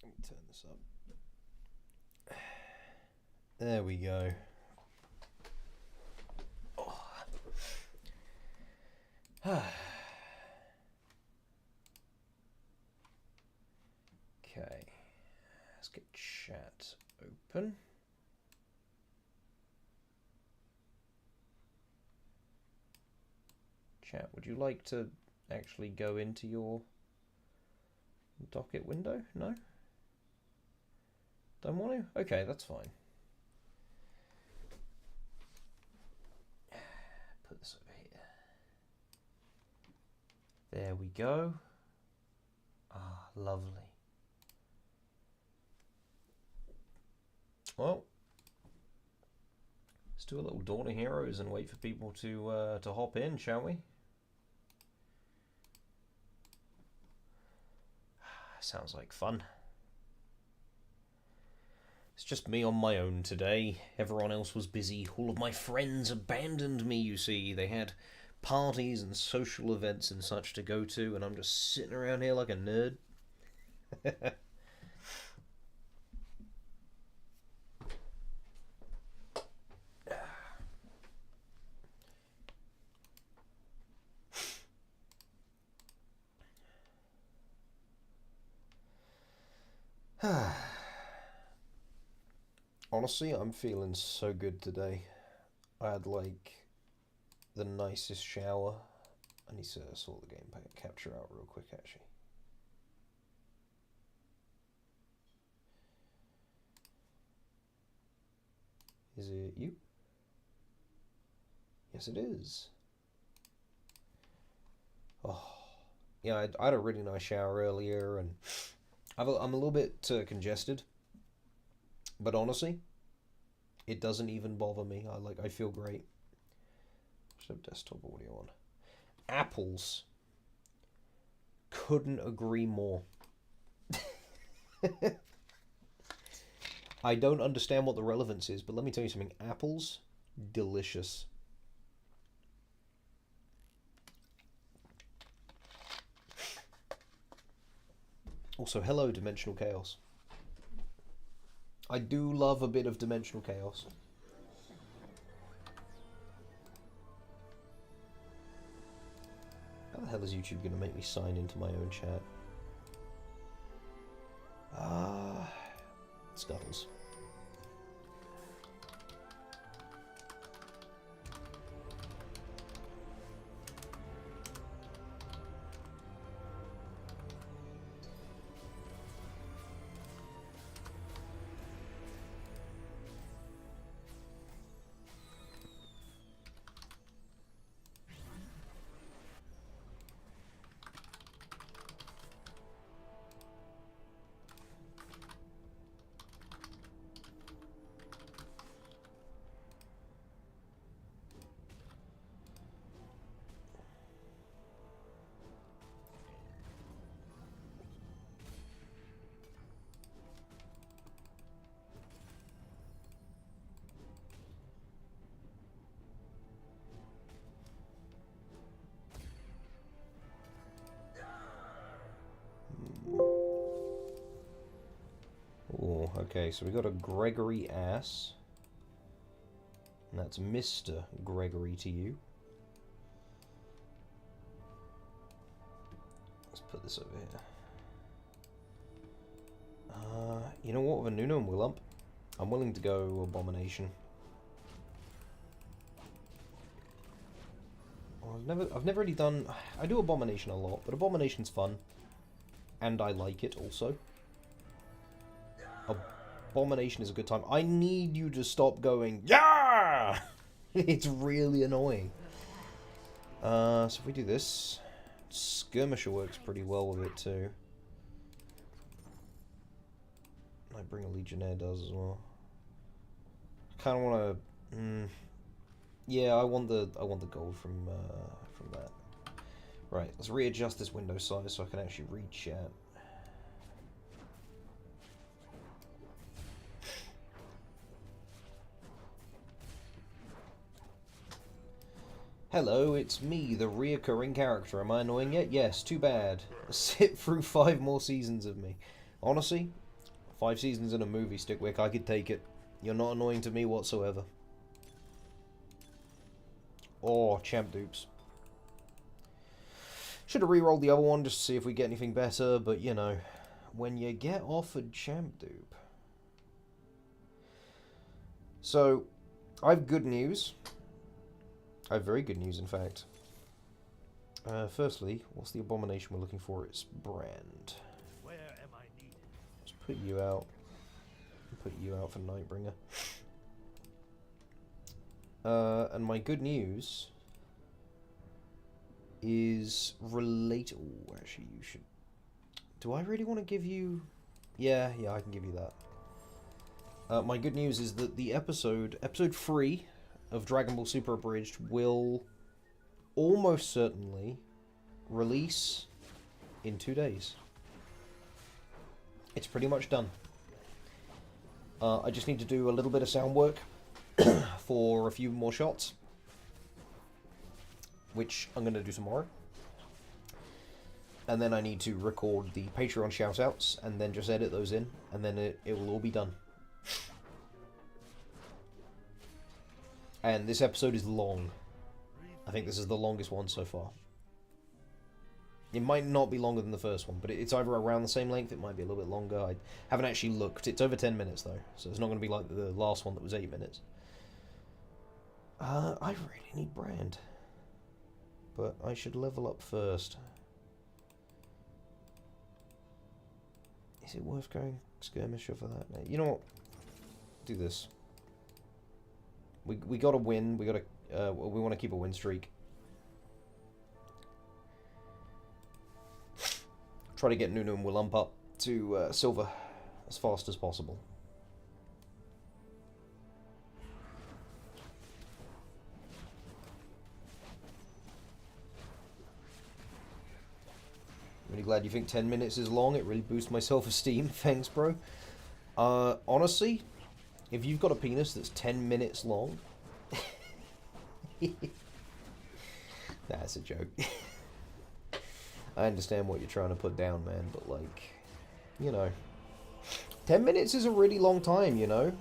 Let me turn this up. There we go. Oh. Okay, let's get chat open. Chat, would you like to actually go into your docket window? No? Don't want to? Okay, that's fine. Put this over here. There we go. Ah, lovely. Well, let's do a little Dawn of Heroes and wait for people to hop in, shall we? Sounds like fun. It's just me on my own today. Everyone else was busy. All of my friends abandoned me, you see. They had parties and social events and such to go to, and I'm just sitting around here like a nerd. Honestly, I'm feeling so good today. I had like the nicest shower. I need to sort the game capture out real quick actually. Is it you? Yes, it is. Oh, yeah, I had a really nice shower earlier, and I'm a little bit congested, but honestly, it doesn't even bother me. I feel great. Should have desktop audio on. Apples. Couldn't agree more. I don't understand what the relevance is, but let me tell you something. Apples, delicious. Also, hello, Dimensional Chaos. I do love a bit of Dimensional Chaos. How the hell is YouTube going to make me sign into my own chat? Scuttles. Oh, okay, so we got a Gregory Ass. And that's Mr. Gregory to you. Let's put this over here. You know what, with a Nuno and Willump, I'm willing to go Abomination. I've never really done... I do Abomination a lot, but Abomination's fun. And I like it also. Abomination is a good time. I need you to stop going, yeah! It's really annoying. So if we do this, Skirmisher works pretty well with it too. I bring a Legionnaire does as well. Kind of want to. Yeah, I want the gold from that. Right, let's readjust this window size so I can actually read chat. Hello, it's me, the reoccurring character. Am I annoying yet? Yes, too bad. Sit through 5 more seasons of me. Honestly, 5 seasons in a movie, Stickwick. I could take it. You're not annoying to me whatsoever. Oh, champ dupes. Should have re-rolled the other one just to see if we get anything better, but you know, when you get offered champ dupe. So, I have good news. I have very good news, in fact. Firstly, what's the abomination we're looking for? It's brand. Where am I needed? Let's put you out. Put you out for Nightbringer. And my good news is relate. Oh, actually, you should. Do I really want to give you? Yeah, I can give you that. My good news is that the episode 3 of Dragon Ball Super Abridged will almost certainly release in 2 days. It's pretty much done. I just need to do a little bit of sound work for a few more shots, which I'm going to do tomorrow. And then I need to record the Patreon shoutouts and then just edit those in, and then it will all be done. And this episode is long. I think this is the longest one so far. It might not be longer than the first one, but it's either around the same length, it might be a little bit longer. I haven't actually looked. It's over 10 minutes though, so it's not going to be like the last one that was 8 minutes. I really need brand. But I should level up first. Is it worth going skirmisher for that? You know what? Do this. We gotta win. We want to keep a win streak. Try to get Nunu and Willump up to silver as fast as possible. Really glad you think 10 minutes is long. It really boosts my self-esteem. Thanks, bro. Honestly, if you've got a penis that's 10 minutes long... That's a joke. I understand what you're trying to put down, man, but, like, you know... 10 minutes is a really long time, you know?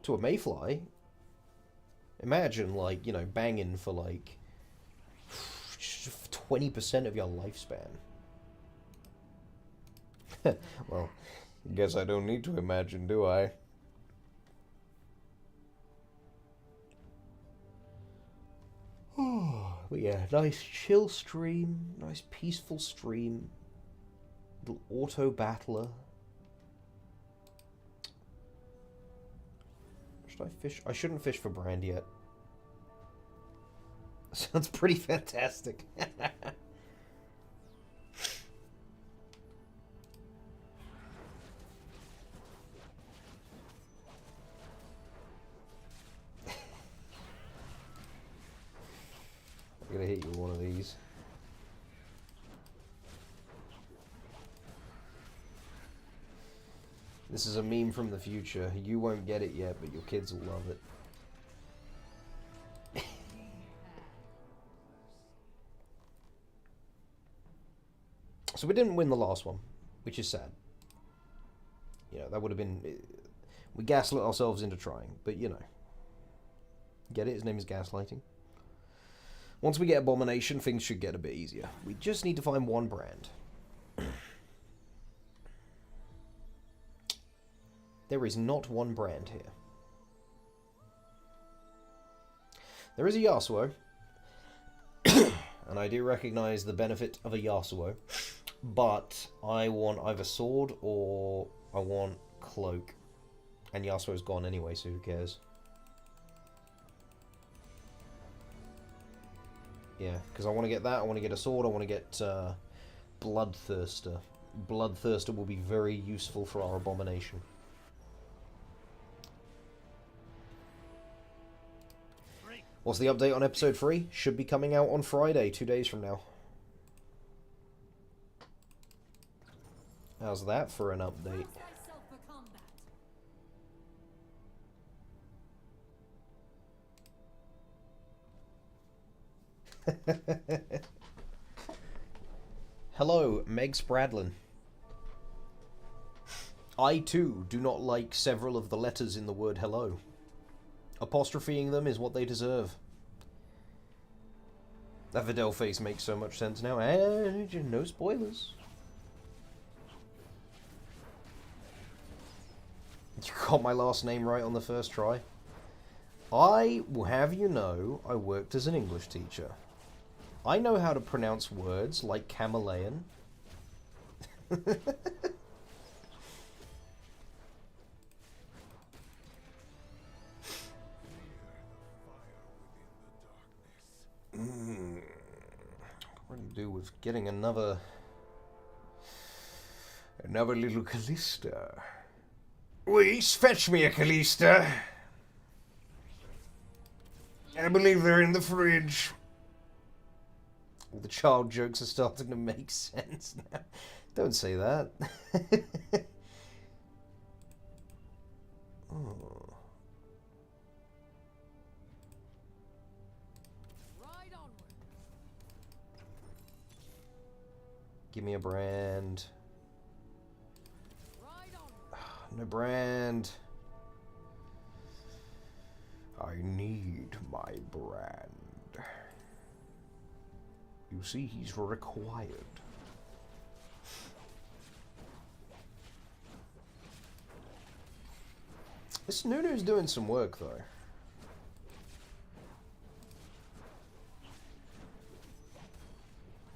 To a mayfly. Imagine, like, you know, banging for, like... 20% of your lifespan. Well, guess I don't need to imagine, do I? But yeah, nice chill stream, nice peaceful stream. Little auto battler. Should I fish? I shouldn't fish for brand yet. Sounds pretty fantastic. I'm gonna hit you with one of these. This is a meme from the future. You won't get it yet, but your kids will love it. So we didn't win the last one, which is sad. You know, that would have been... We gaslit ourselves into trying, but you know. Get it? His name is gaslighting. Once we get Abomination, things should get a bit easier. We just need to find one brand. There is not one brand here. There is a Yasuo. And I do recognize the benefit of a Yasuo. But I want either sword or I want cloak. And Yasuo's gone anyway, so who cares? Yeah, because I want to get that, I want to get a sword, I want to get Bloodthirster. Bloodthirster will be very useful for our Abomination. What's the update on episode 3? Should be coming out on Friday, 2 days from now. How's that for an update? Hello, Meg Spradlin. I too do not like several of the letters in the word hello. Apostropheing them is what they deserve. That Videl face makes so much sense now. And no spoilers. You got my last name right on the first try. I will have you know I worked as an English teacher. I know how to pronounce words like chameleon. What do you do with getting another little Callista? Please fetch me a Callista. I believe they're in the fridge. All the child jokes are starting to make sense now. Don't say that. Oh. Right onward. Give me a brand. Right onward. No brand. I need my brand. You see, he's required. This Nunu's doing some work, though.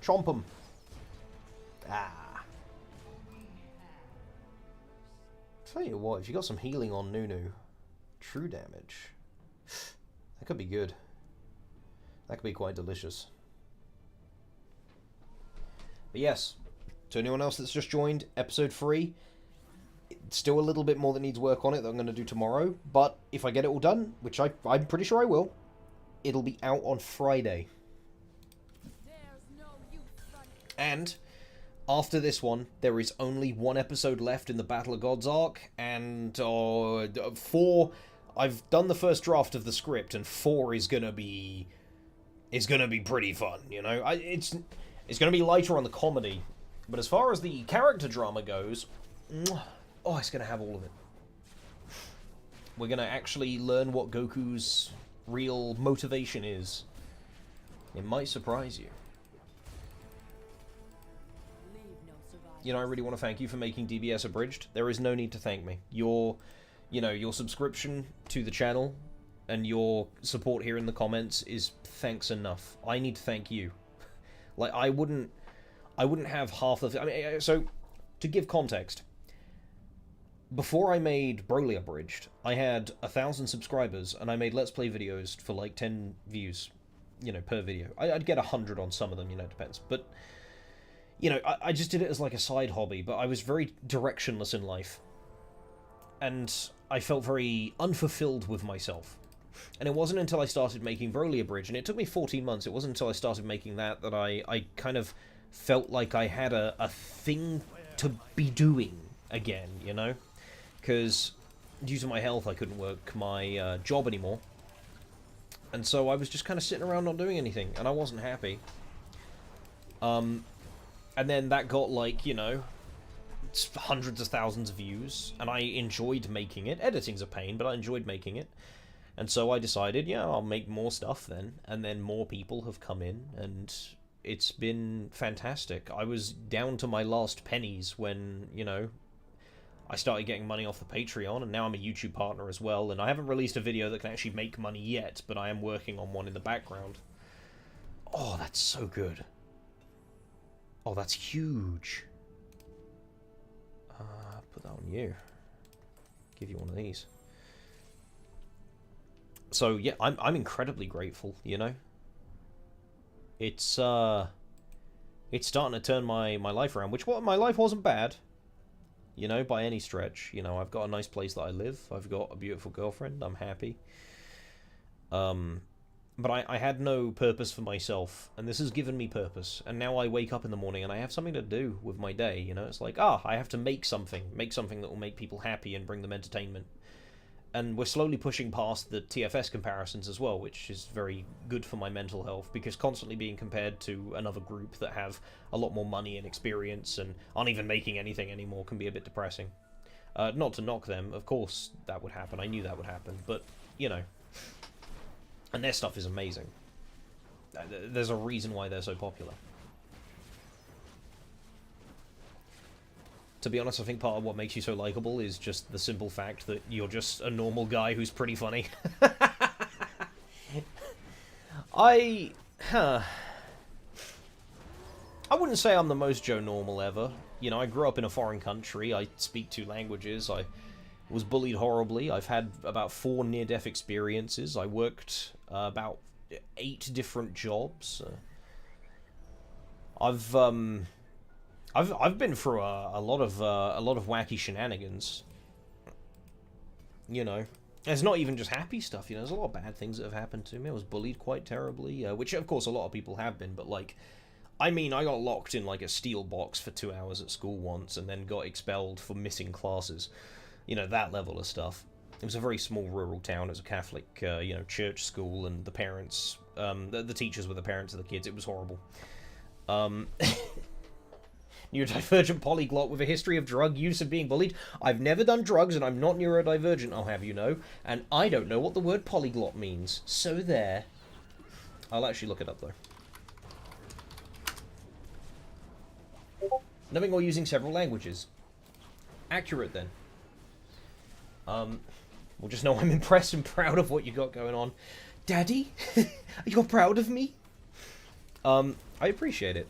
Chomp him. Ah. Tell you what, if you got some healing on Nunu, true damage, that could be good. That could be quite delicious. But yes, to anyone else that's just joined, episode 3, still a little bit more that needs work on it that I'm going to do tomorrow, but if I get it all done, which I'm pretty sure I will, it'll be out on Friday. And after this one, there is only 1 episode left in the Battle of Gods arc, and 4... I've done the first draft of the script, and 4 is gonna be pretty fun, you know? It's gonna be lighter on the comedy, but as far as the character drama goes, oh, it's gonna have all of it. We're gonna actually learn what Goku's real motivation is. It might surprise you. You know, I really want to thank you for making DBS Abridged. There is no need to thank me. Your subscription to the channel and your support here in the comments is thanks enough. I need to thank you. Like, I wouldn't have half of... I mean, so, to give context, before I made Broly Abridged, I had 1,000 subscribers, and I made Let's Play videos for, like, 10 views, you know, per video. I'd get 100 on some of them, you know, it depends. But, you know, I just did it as, like, a side hobby, but I was very directionless in life. And I felt very unfulfilled with myself. And it wasn't until I started making Broly Abridged, and it took me 14 months, it wasn't until I started making that I kind of felt like I had a thing to be doing again, you know? Because due to my health, I couldn't work my job anymore. And so I was just kind of sitting around not doing anything, and I wasn't happy. And then that got, like, you know, hundreds of thousands of views, and I enjoyed making it. Editing's a pain, but I enjoyed making it. And so I decided, yeah, I'll make more stuff then. And then more people have come in, and it's been fantastic. I was down to my last pennies when, you know, I started getting money off the Patreon, and now I'm a YouTube partner as well. And I haven't released a video that can actually make money yet, but I am working on one in the background. Oh, that's so good. Oh, that's huge. Put that on you. Give you one of these. So yeah, I'm incredibly grateful, you know. It's starting to turn my life around, which my life wasn't bad, you know, by any stretch. You know, I've got a nice place that I live. I've got a beautiful girlfriend. I'm happy. But I had no purpose for myself, and this has given me purpose. And now I wake up in the morning and I have something to do with my day, you know? It's like, I have to make something that will make people happy and bring them entertainment. And we're slowly pushing past the TFS comparisons as well, which is very good for my mental health, because constantly being compared to another group that have a lot more money and experience and aren't even making anything anymore can be a bit depressing. Not to knock them, of course that would happen. I knew that would happen, but you know, and their stuff is amazing. There's a reason why they're so popular. To be honest, I think part of what makes you so likable is just the simple fact that you're just a normal guy who's pretty funny. I... Huh. I wouldn't say I'm the most Joe Normal ever. You know, I grew up in a foreign country, I speak 2 languages, I was bullied horribly, I've had about 4 near-death experiences, I worked about 8 different jobs. I've been through a lot of wacky shenanigans. You know, there's not even just happy stuff. You know, there's a lot of bad things that have happened to me. I was bullied quite terribly, which of course a lot of people have been. But like, I mean, I got locked in like a steel box for 2 hours at school once, and then got expelled for missing classes. You know, that level of stuff. It was a very small rural town. It was a Catholic, you know, church school, and the parents, the teachers were the parents of the kids. It was horrible. Neurodivergent polyglot with a history of drug use and being bullied. I've never done drugs and I'm not neurodivergent, I'll have you know. And I don't know what the word polyglot means. So there. I'll actually look it up though. Knowing or using several languages. Accurate then. We'll just know I'm impressed and proud of what you got going on. Daddy? You're proud of me? I appreciate it.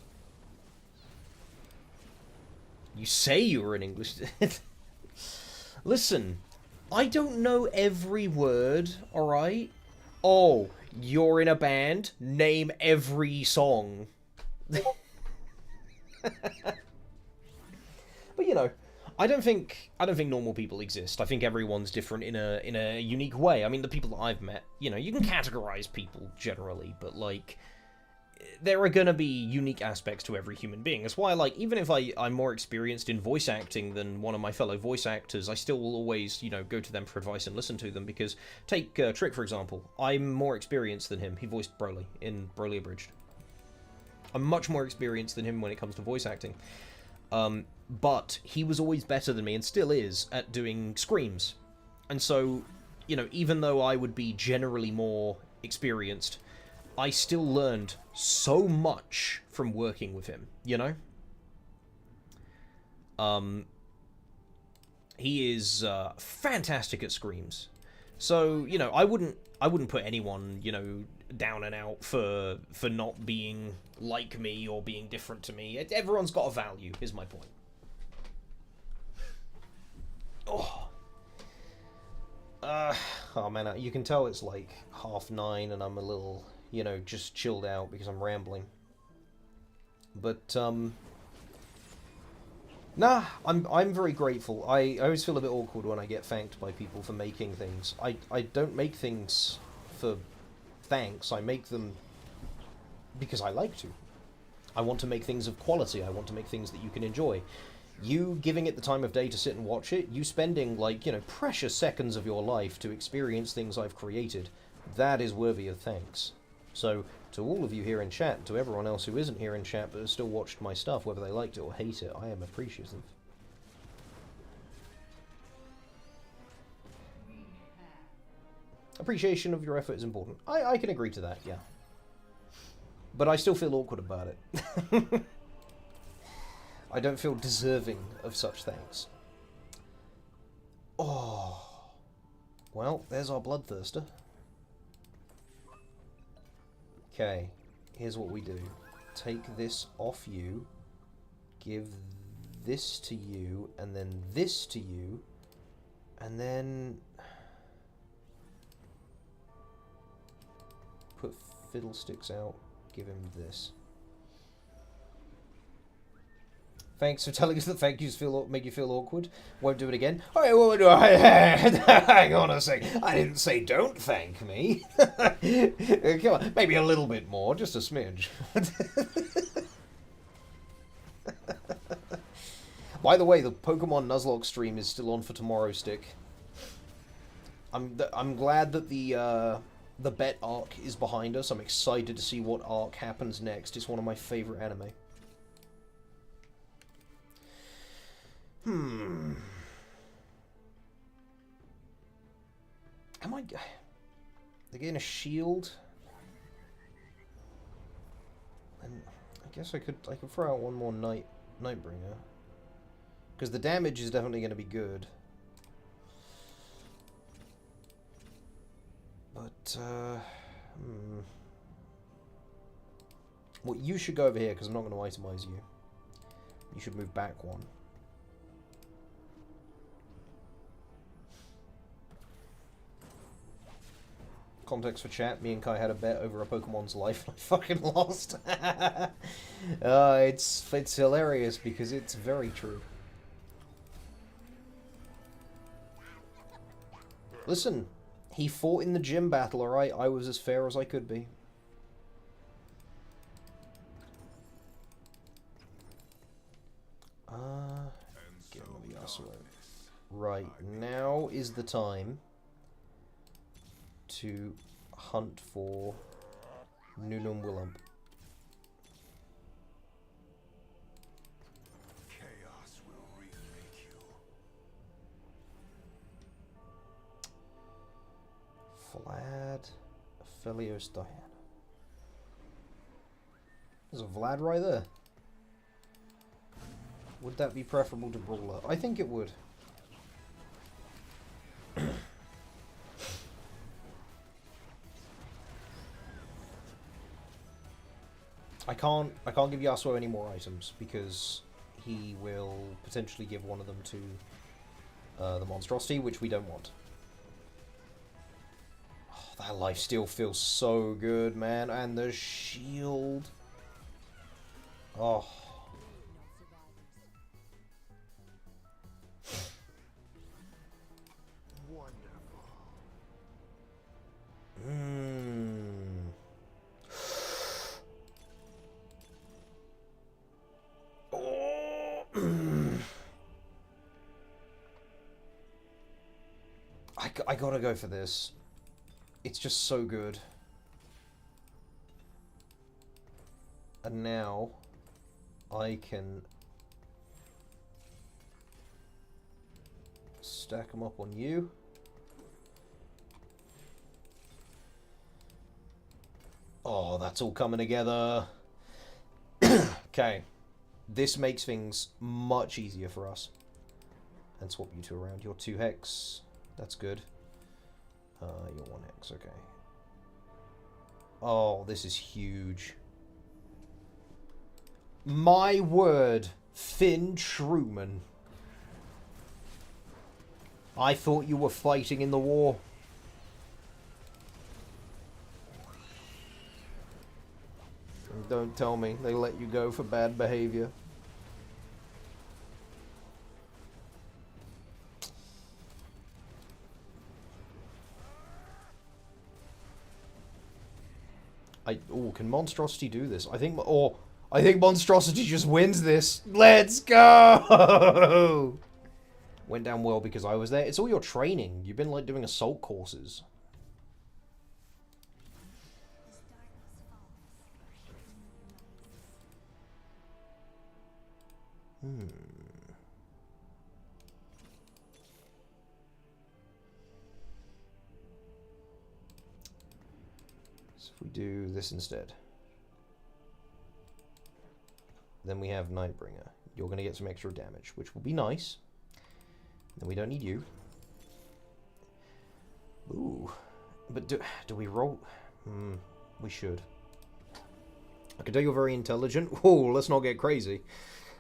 You say you were an English... Listen, I don't know every word, alright? Oh, you're in a band? Name every song. But you know, I don't think normal people exist. I think everyone's different in a unique way. I mean, the people that I've met, you know, you can categorize people generally, but like, there are gonna be unique aspects to every human being. That's why, like, even if I'm more experienced in voice acting than one of my fellow voice actors, I still will always, you know, go to them for advice and listen to them, because, take Trick, for example. I'm more experienced than him. He voiced Broly in Broly Abridged. I'm much more experienced than him when it comes to voice acting. But he was always better than me, and still is, at doing screams. And so, you know, even though I would be generally more experienced, I still learned so much from working with him, you know? He is fantastic at screams. So, you know, I wouldn't put anyone, you know, down and out for not being like me or being different to me. Everyone's got a value, is my point. Oh man, you can tell it's like 9:30 and I'm a little, you know, just chilled out because I'm rambling. But nah, I'm very grateful. I always feel a bit awkward when I get thanked by people for making things. I don't make things for thanks. I make them because I like to. I want to make things of quality. I want to make things that you can enjoy. You giving it the time of day to sit and watch it, you spending, like, you know, precious seconds of your life to experience things I've created, that is worthy of thanks. So, to all of you here in chat, to everyone else who isn't here in chat but has still watched my stuff, whether they liked it or hate it, I am appreciative. Appreciation of your effort is important. I can agree to that, yeah. But I still feel awkward about it. I don't feel deserving of such thanks. Oh. Well, there's our bloodthirster. Okay, here's what we do. Take this off you, give this to you, and then this to you, and then put fiddlesticks out, give him this. Thanks for telling us that thank yous make you feel awkward. Won't do it again. Alright, well, hang on a sec. I didn't say don't thank me. Come on, maybe a little bit more, just a smidge. By the way, the Pokemon Nuzlocke stream is still on for tomorrow, Stick. I'm glad that the bet arc is behind us. I'm excited to see what arc happens next. It's one of my favorite anime. Am I... They're getting a shield? And I guess I could throw out one more Nightbringer. Because the damage is definitely going to be good. But, well, you should go over here, because I'm not going to itemize you. You should move back one. Context for chat, me and Kai had a bet over a Pokemon's life and I fucking lost. It's hilarious because it's very true. Listen, he fought in the gym battle, alright? I was as fair as I could be. Get rid of the Yasuo. Right, now is the time to hunt for Nunum Willump. Chaos will remake you. Vlad, Aphelios, Diana. There's a Vlad right there. Would that be preferable to Brawler? I think it would. I can't give Yasuo any more items because he will potentially give one of them to the monstrosity, which we don't want. Oh, that lifesteal feels so good, man, and the shield. Oh. Wonderful. I gotta go for this. It's just so good. And now I can stack them up on you. Oh, that's all coming together. Okay. This makes things much easier for us. And swap you two around. You're 2 hex. That's good. You're 1 hex. Okay. Oh, this is huge. My word, Finn Truman. I thought you were fighting in the war. Don't tell me they let you go for bad behavior. Oh, can Monstrosity do this? I think Monstrosity just wins this. Let's go! Went down well because I was there. It's all your training. You've been like doing assault courses. So if we do this instead, then we have Nightbringer. You're going to get some extra damage, which will be nice. Then we don't need you. Ooh. But do we roll? We should. I can tell you're very intelligent. Oh, let's not get crazy.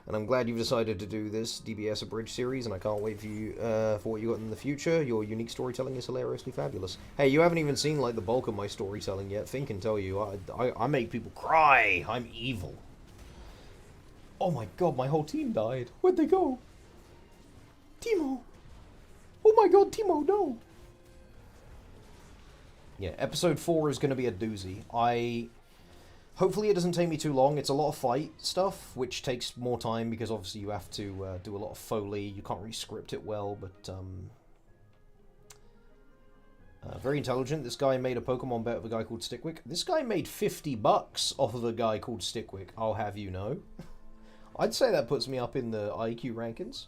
And I'm glad you've decided to do this DBS Abridged series, and I can't wait for you for what you got in the future. Your unique storytelling is hilariously fabulous. Hey, you haven't even seen like the bulk of my storytelling yet. Finn can tell you, I make people cry. I'm evil. Oh my god, my whole team died. Where'd they go? Timo. Oh my god, Timo, no. Yeah, episode 4 is going to be a doozy. Hopefully it doesn't take me too long. It's a lot of fight stuff, which takes more time because obviously you have to do a lot of Foley. You can't really script it well, but very intelligent. This guy made a Pokemon bet of a guy called Stickwick. This guy made $50 off of a guy called Stickwick, I'll have you know. I'd say that puts me up in the IQ rankings.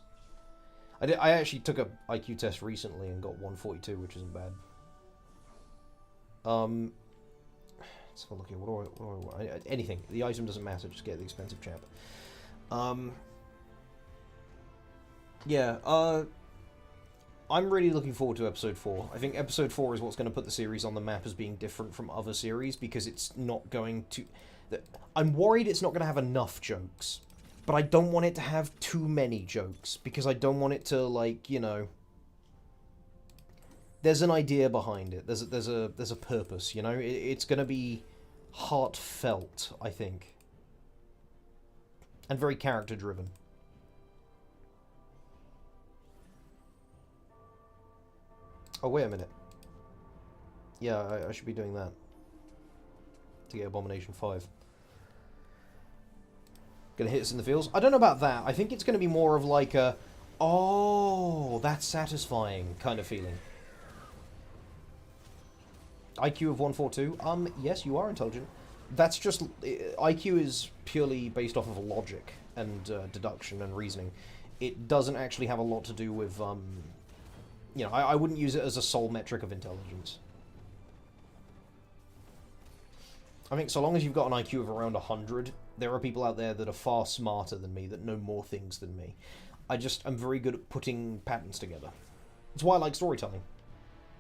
I actually took a IQ test recently and got 142, which isn't bad. Let's have a look here. What do I want? Anything. The item doesn't matter. Just get the expensive champ. Yeah. I'm really looking forward to episode 4. I think episode 4 is what's going to put the series on the map as being different from other series, because it's not going to... I'm worried it's not going to have enough jokes, but I don't want it to have too many jokes, because I don't want it to, like, you know... There's an idea behind it. There's a purpose, you know? It's going to be heartfelt, I think. And very character-driven. Oh, wait a minute. Yeah, I should be doing that. To get Abomination 5. Gonna hit us in the feels? I don't know about that. I think it's gonna be more of like a... Oh, that's satisfying kind of feeling. IQ of 142? Yes, you are intelligent. That's just... IQ is purely based off of logic and deduction and reasoning. It doesn't actually have a lot to do with... You know, I wouldn't use it as a sole metric of intelligence. I think so long as you've got an IQ of around 100, there are people out there that are far smarter than me, that know more things than me. I'm very good at putting patterns together. That's why I like storytelling.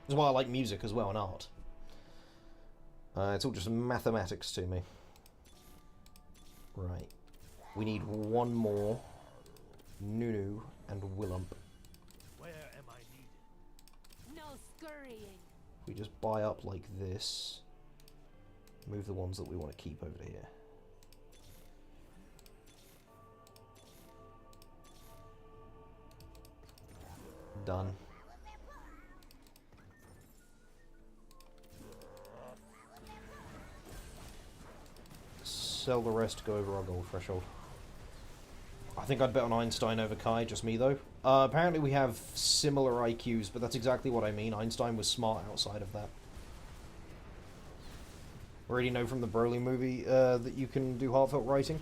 That's why I like music as well, and art. It's all just mathematics to me. Right. We need one more. Nunu and Willump. Scurrying. We just buy up like this. Move the ones that we want to keep over here. Done. Sell the rest to go over our gold threshold. I think I'd bet on Einstein over Kai, just me though. Apparently we have similar IQs, but that's exactly what I mean. Einstein was smart outside of that. Already know from the Broly movie that you can do heartfelt writing.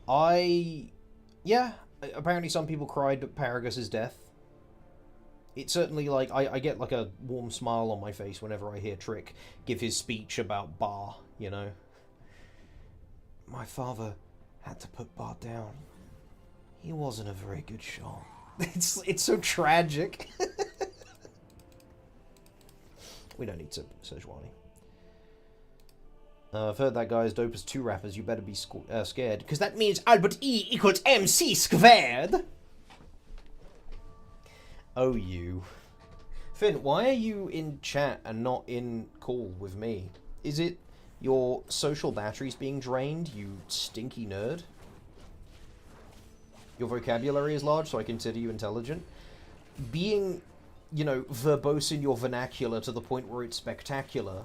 Yeah, apparently some people cried at Paragus' death. It's certainly like, I get like a warm smile on my face whenever I hear Trick give his speech about Bar, you know. My father had to put Bart down. He wasn't a very good shot. It's so tragic. We don't need to Sejuani. I've heard that guy is dope as 2 rappers. You better be scared, because that means Albert E equals MC squared. Oh, you. Finn, why are you in chat and not in call with me? Is it your social batteries being drained, you stinky nerd? Your vocabulary is large, so I consider you intelligent. Being, you know, verbose in your vernacular to the point where it's spectacular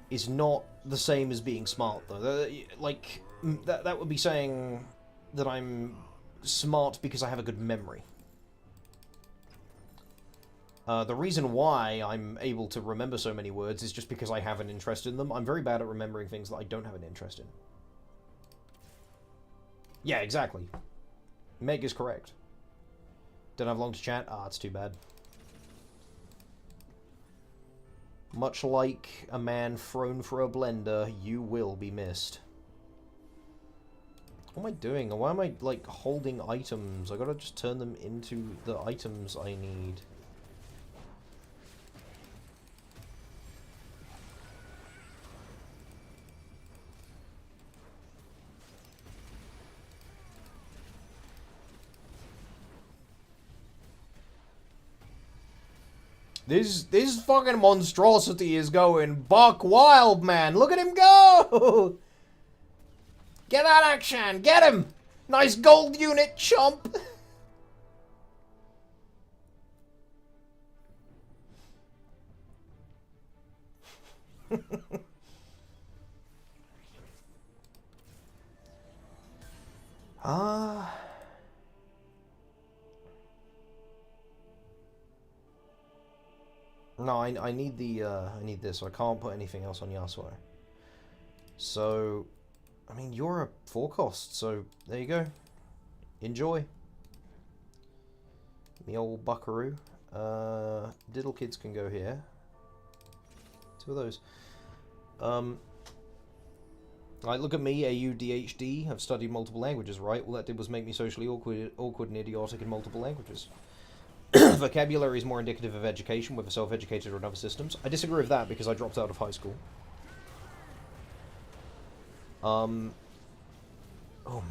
is not the same as being smart, though. Like, that would be saying that I'm smart because I have a good memory. The reason why I'm able to remember so many words is just because I have an interest in them. I'm very bad at remembering things that I don't have an interest in. Yeah, exactly. Meg is correct. Don't have long to chat? Ah, it's too bad. Much like a man thrown for a blender, you will be missed. What am I doing? Why am I, like, holding items? I gotta just turn them into the items I need. This fucking monstrosity is going buck wild, man. Look at him go! Get that action! Get him! Nice gold unit, chump! No, I need the, I need this. I can't put anything else on Yasuo. So, I mean, you're a 4 cost, so there you go. Enjoy. Me old buckaroo. Diddle kids can go here. Two of those. Like, look at me, AUDHD. I've studied multiple languages, right? All that did was make me socially awkward and idiotic in multiple languages. Vocabulary is more indicative of education, whether self-educated or in other systems. I disagree with that because I dropped out of high school. Oh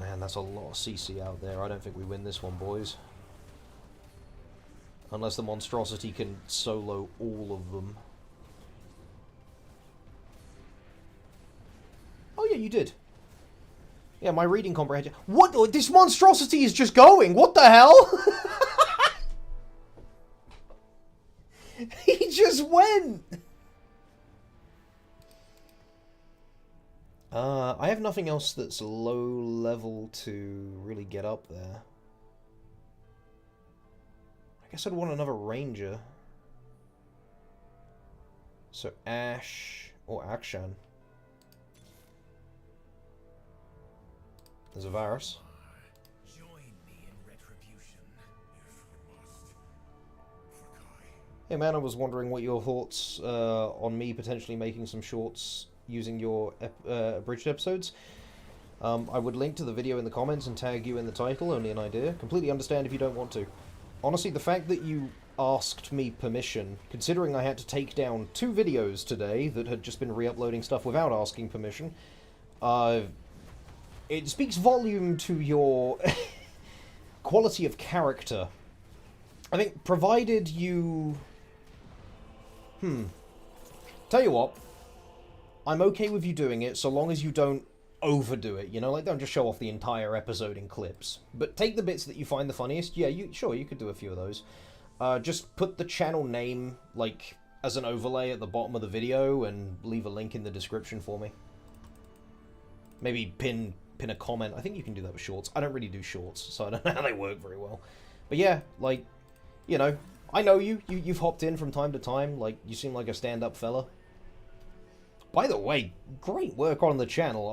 man, that's a lot of CC out there. I don't think we win this one, boys. Unless the monstrosity can solo all of them. Oh yeah, you did. Yeah, my reading comprehension. What? This monstrosity is just going. What the hell? He just went. I have nothing else that's low level to really get up there. I guess I'd want another ranger. So Ash or Akshan. There's a virus. Hey man, I was wondering what your thoughts on me potentially making some shorts using your abridged episodes. I would link to the video in the comments and tag you in the title, only an idea. Completely understand if you don't want to. Honestly, the fact that you asked me permission, considering I had to take down 2 videos today that had just been re-uploading stuff without asking permission, it speaks volume to your quality of character. I think, provided you... Tell you what, I'm okay with you doing it so long as you don't overdo it, you know? Like, don't just show off the entire episode in clips. But take the bits that you find the funniest. Yeah, sure, you could do a few of those. Just put the channel name, like, as an overlay at the bottom of the video and leave a link in the description for me. Maybe pin a comment. I think you can do that with shorts. I don't really do shorts, so I don't know how they work very well. But yeah, like, you know, I know you've hopped in from time to time, like, you seem like a stand-up fella. By the way, great work on the channel.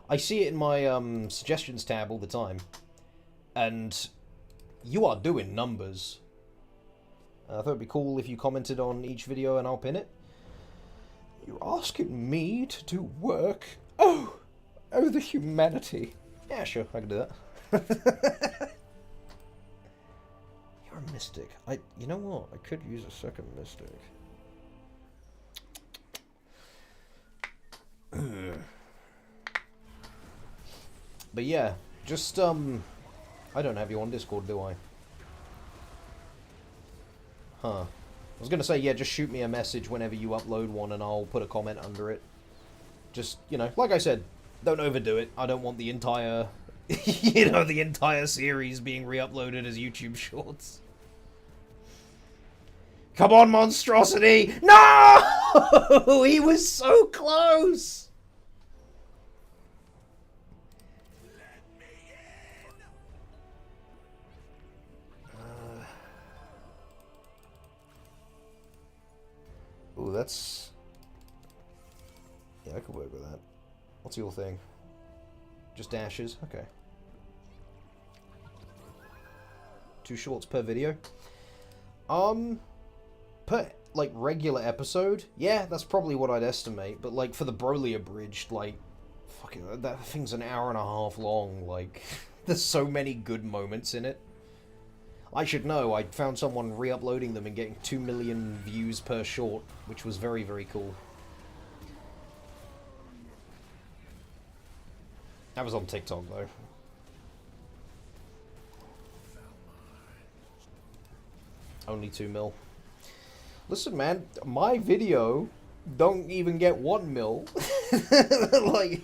I see it in my suggestions tab all the time. And you are doing numbers. I thought it'd be cool if you commented on each video and I'll pin it. You're asking me to do work? Oh, the humanity. Yeah, sure, I can do that. You're a mystic. You know what? I could use a second mystic. But yeah, just, I don't have you on Discord, do I? Huh. I was gonna say, yeah, just shoot me a message whenever you upload one and I'll put a comment under it. Just, you know, like I said, don't overdo it. I don't want the entire, you know, the entire series being re-uploaded as YouTube shorts. Come on, monstrosity! No! He was so close! Ooh, that's... Yeah, I could work with that. What's your thing? Just dashes? Okay. 2 shorts per video? Per, like, regular episode? Yeah, that's probably what I'd estimate. But, like, for the Broly Abridged, like... Fucking... That thing's an hour and a half long, like... There's so many good moments in it. I should know, I found someone re-uploading them and getting 2 million views per short, which was very, very cool. That was on TikTok, though. Only 2 mil. Listen, man, my video don't even get 1 mil. Like,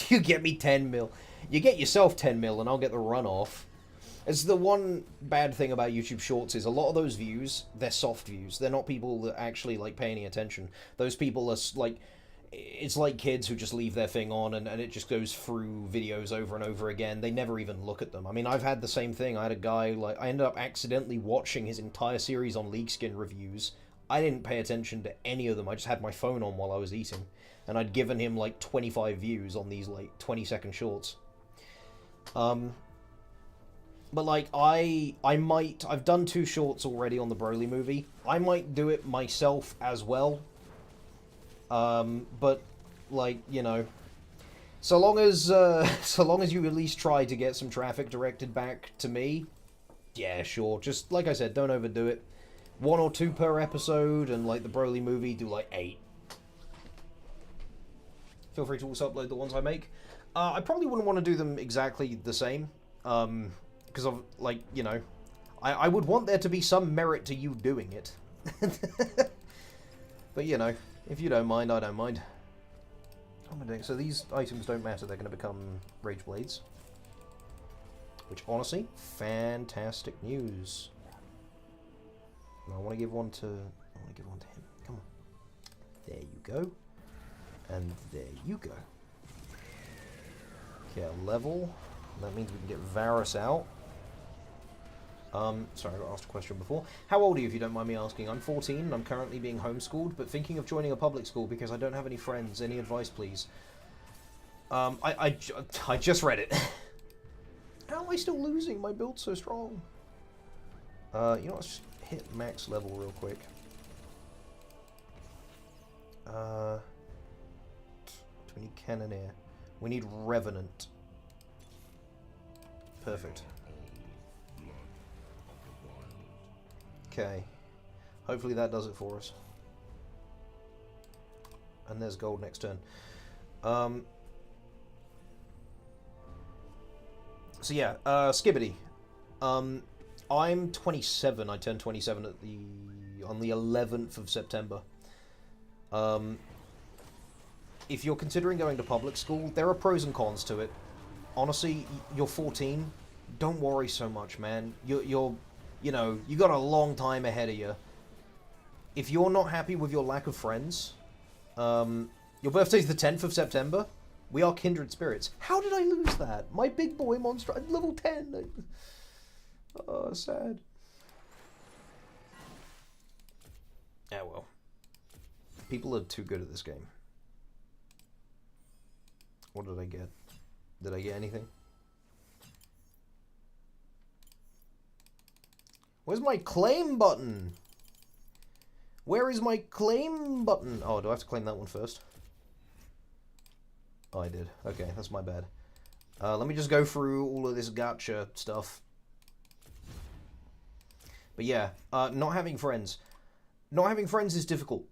you get me 10 mil. You get yourself 10 mil and I'll get the runoff. It's the one bad thing about YouTube Shorts is a lot of those views, they're soft views. They're not people that actually, like, pay any attention. Those people are, like... It's like kids who just leave their thing on and it just goes through videos over and over again. They never even look at them. I mean, I've had the same thing. I had a guy, like... I ended up accidentally watching his entire series on League Skin reviews. I didn't pay attention to any of them. I just had my phone on while I was eating. And I'd given him, like, 25 views on these, like, 20-second shorts. But like I've done two shorts already on the Broly movie. I might do it myself as well. But like, so long as so long as you at least try to get some traffic directed back to me, yeah, sure. Just like I said, don't overdo it. One or two per episode, and like the Broly movie, do like 8. Feel free to also upload the ones I make. I probably wouldn't want to do them exactly the same, because of like I would want there to be some merit to you doing it. But if you don't mind, I don't mind. What am I doing? So these items don't matter; they're going to become Rage Blades. Which, honestly, fantastic news. And I want to give one to him. Come on. There you go. And there you go. Okay, a level. That means we can get Varus out. Sorry, I got asked a question before. How old are you, if you don't mind me asking? I'm 14 and I'm currently being homeschooled, but thinking of joining a public school because I don't have any friends. Any advice, please? I just read it. How am I still losing? My build's so strong. Let's just hit max level real quick. Do we need Cannoneer? We need Revenant. Perfect. Okay. Hopefully that does it for us. And there's gold next turn. So yeah, Skibbity. I'm 27. I turned 27 on the 11th of September. If you're considering going to public school, there are pros and cons to it. Honestly, you're 14. Don't worry so much, man. You got a long time ahead of you. If you're not happy with your lack of friends, your birthday's the 10th of September. We are kindred spirits. How did I lose that? My big boy monster at level 10. Oh, sad. Yeah, well. People are too good at this game. What did I get? Did I get anything? Where's my claim button? Where is my claim button? Oh, do I have to claim that one first? Oh, I did. Okay, that's my bad. Let me just go through all of this gacha stuff. But yeah, not having friends. Not having friends is difficult.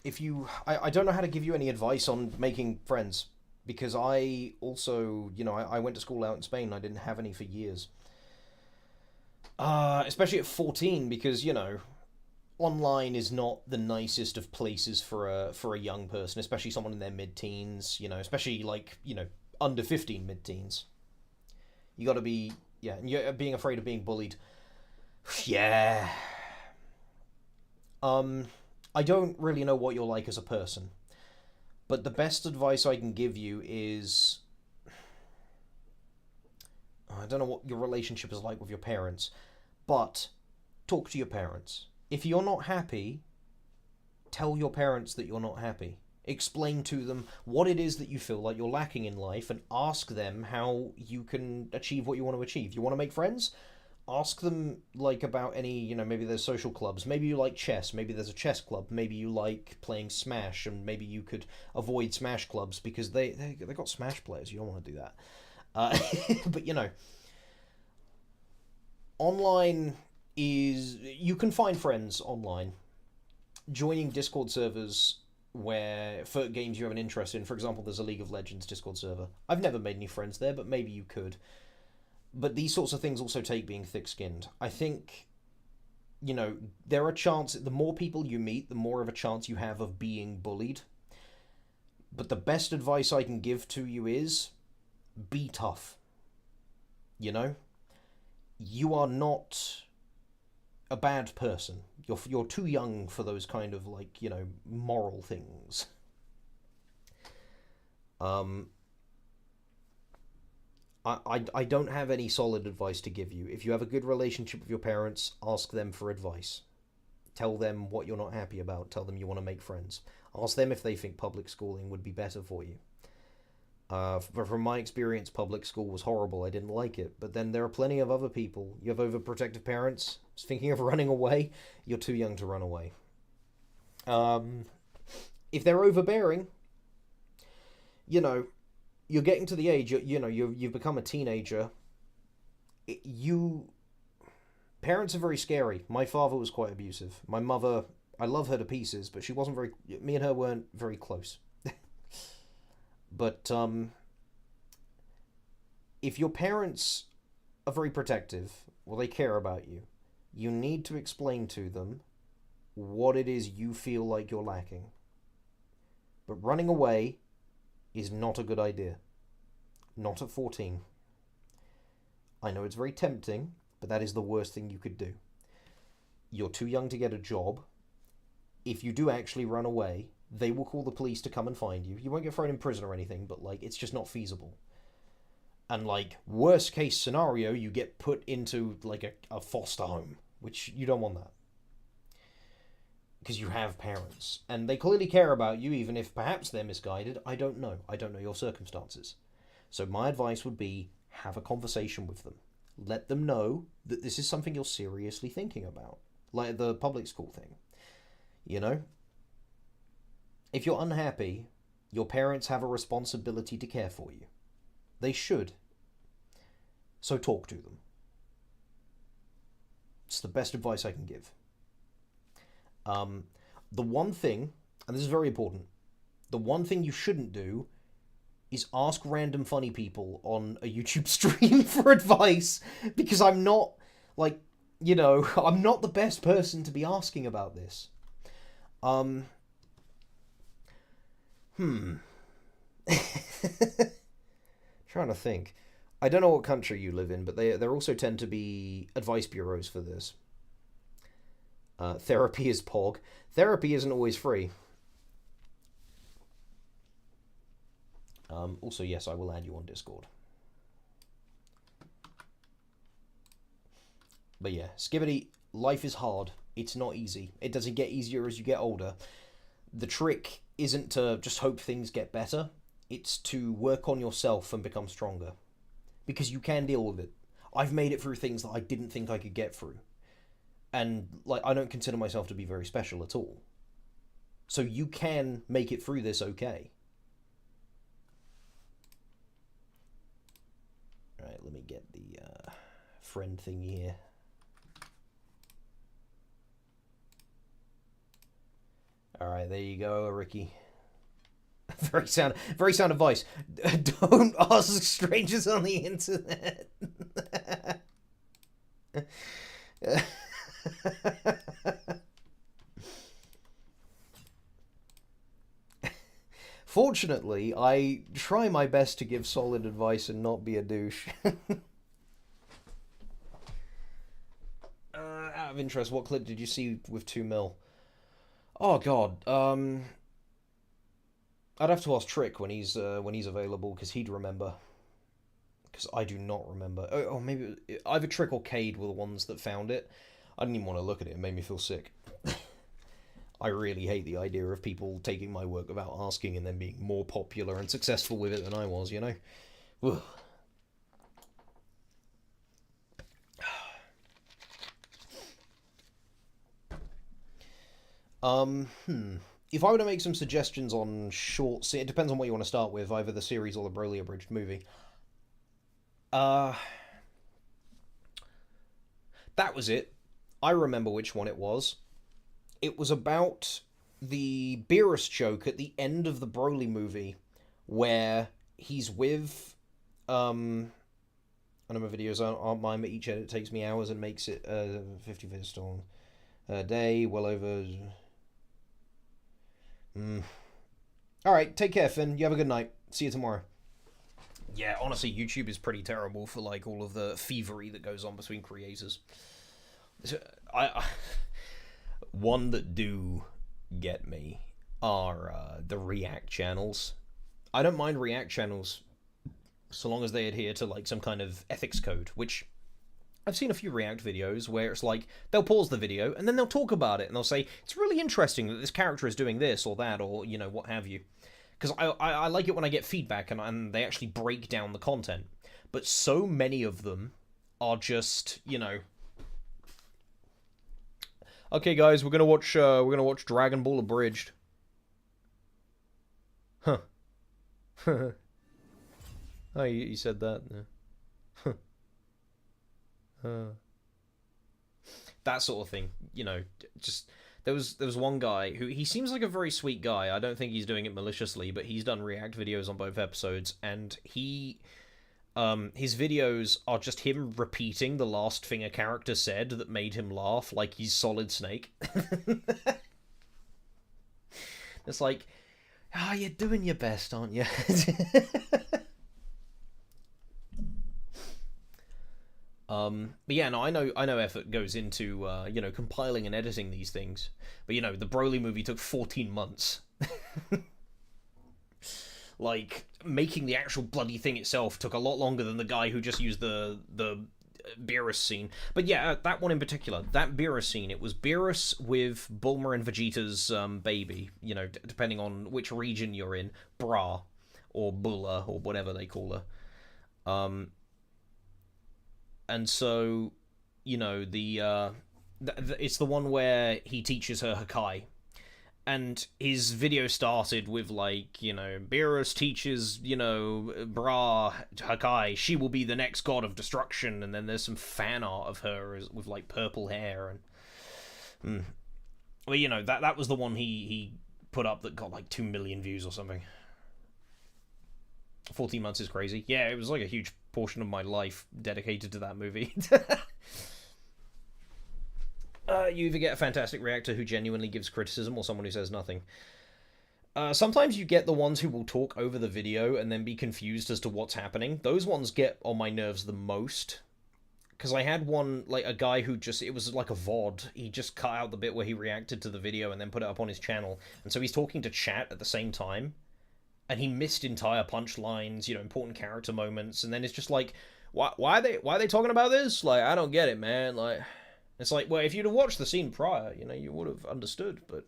If you... I don't know how to give you any advice on making friends. Because I also, I went to school out in Spain and I didn't have any for years. Especially at 14, because, online is not the nicest of places for a young person, especially someone in their mid-teens, especially like, under 15 mid-teens. You gotta be, yeah, and you're being afraid of being bullied. Yeah. I don't really know what you're like as a person, but the best advice I can give you is, I don't know what your relationship is like with your parents, but talk to your parents. If you're not happy, tell your parents that you're not happy. Explain to them what it is that you feel like you're lacking in life and ask them how you can achieve what you want to achieve. You want to make friends? Ask them, like, about any, maybe there's social clubs. Maybe you like chess. Maybe there's a chess club. Maybe you like playing Smash, and maybe you could avoid Smash clubs because they got Smash players. You don't want to do that. But, online is... You can find friends online. Joining Discord servers for games you have an interest in. For example, there's a League of Legends Discord server. I've never made any friends there, but maybe you could. But these sorts of things also take being thick-skinned. I think, there are chances... The more people you meet, the more of a chance you have of being bullied. But the best advice I can give to you is, be tough. You are not a bad person. You're too young for those kind of, like, moral things. I don't have any solid advice to give you. If you have a good relationship with your parents, ask them for advice. Tell them what you're not happy about. Tell them you want to make friends. Ask them if they think public schooling would be better for you. From my experience, public school was horrible. I didn't like it. But then there are plenty of other people. You have overprotective parents thinking of running away. You're too young to run away. If they're overbearing, you know, you're getting to the age. You've become a teenager. Parents are very scary. My father was quite abusive. My mother, I love her to pieces, but she wasn't very. Me and her weren't very close. But if your parents are very protective, well, they care about you, you need to explain to them what it is you feel like you're lacking. But running away is not a good idea. Not at 14. I know it's very tempting, but that is the worst thing you could do. You're too young to get a job. If you do actually run away, they will call the police to come and find you. You won't get thrown in prison or anything, but, like, it's just not feasible. And, like, worst case scenario, you get put into, like, a foster home, which you don't want that. Because you have parents. And they clearly care about you, even if perhaps they're misguided. I don't know. I don't know your circumstances. So my advice would be, have a conversation with them. Let them know that this is something you're seriously thinking about. Like the public school thing. You know? If you're unhappy, your parents have a responsibility to care for you. They should. So talk to them. It's the best advice I can give. The one thing, and this is very important, the one thing you shouldn't do is ask random funny people on a YouTube stream for advice, because I'm not, like, I'm not the best person to be asking about this. Trying to think. I don't know what country you live in, but there also tend to be advice bureaus for this. Therapy is POG. Therapy isn't always free. Also, yes, I will add you on Discord. But yeah, Skibbity, life is hard. It's not easy. It doesn't get easier as you get older. The trick isn't to just hope things get better. It's to work on yourself and become stronger. Because you can deal with it. I've made it through things that I didn't think I could get through. And, like, I don't consider myself to be very special at all. So you can make it through this okay. Alright, let me get the friend thingy here. Alright, there you go, Ricky. Very sound advice. Don't ask strangers on the internet. Fortunately, I try my best to give solid advice and not be a douche. Out of interest, what clip did you see with 2 mil? Oh god, I'd have to ask Trick when he's available, because he'd remember. Because I do not remember. Oh, maybe either Trick or Cade were the ones that found it. I didn't even want to look at it. It made me feel sick. I really hate the idea of people taking my work without asking and then being more popular and successful with it than I was, you know? Ugh. If I were to make some suggestions on shorts, it depends on what you want to start with, either the series or the Broly Abridged movie. That was it. I remember which one it was. It was about the Beerus joke at the end of the Broly movie, where he's with, I know my videos aren't mine, but each edit takes me hours and makes it 50 videos on a day, well over... Alright, take care, Finn. You have a good night. See you tomorrow. Yeah, honestly, YouTube is pretty terrible for, like, all of the thievery that goes on between creators. One that do get me are the React channels. I don't mind React channels so long as they adhere to, like, some kind of ethics code, which I've seen a few React videos where it's like, they'll pause the video and then they'll talk about it and they'll say, it's really interesting that this character is doing this or that or, you know, what have you. because I like it when I get feedback and they actually break down the content. But so many of them are just, you know, okay, guys, we're gonna watch Dragon Ball Abridged. Huh. Oh, you said that. Yeah. That sort of thing, you know. Just there was one guy who he seems like a very sweet guy. I don't think he's doing it maliciously, but he's done react videos on both episodes, and his videos are just him repeating the last thing a character said that made him laugh, like he's Solid Snake. It's like, you're doing your best, aren't you? But yeah, no, I know effort goes into you know, compiling and editing these things. But you know, the Broly movie took 14 months. Like, making the actual bloody thing itself took a lot longer than the guy who just used the Beerus scene. But yeah, that one in particular, that Beerus scene, it was Beerus with Bulma and Vegeta's baby, you know, depending on which region you're in, Bra, or Bulla, or whatever they call her. And so, you know, it's the one where he teaches her Hakai. And his video started with, like, you know, Beerus teaches, you know, Bra Hakai, she will be the next god of destruction, and then there's some fan art of her with, like, purple hair, and... Well, you know, that was the one he put up that got, like, 2 million views or something. 14 months is crazy. Yeah, it was, like, a huge portion of my life dedicated to that movie. You either get a fantastic reactor who genuinely gives criticism or someone who says nothing. Sometimes you get the ones who will talk over the video and then be confused as to what's happening. Those ones get on my nerves the most. Because I had one, like, a guy who just, it was like a VOD. He just cut out the bit where he reacted to the video and then put it up on his channel. And so he's talking to chat at the same time. And he missed entire punchlines, you know, important character moments. And then it's just like, why are they talking about this? Like, I don't get it, man. Like... It's like, well, if you'd have watched the scene prior, you know, you would have understood, but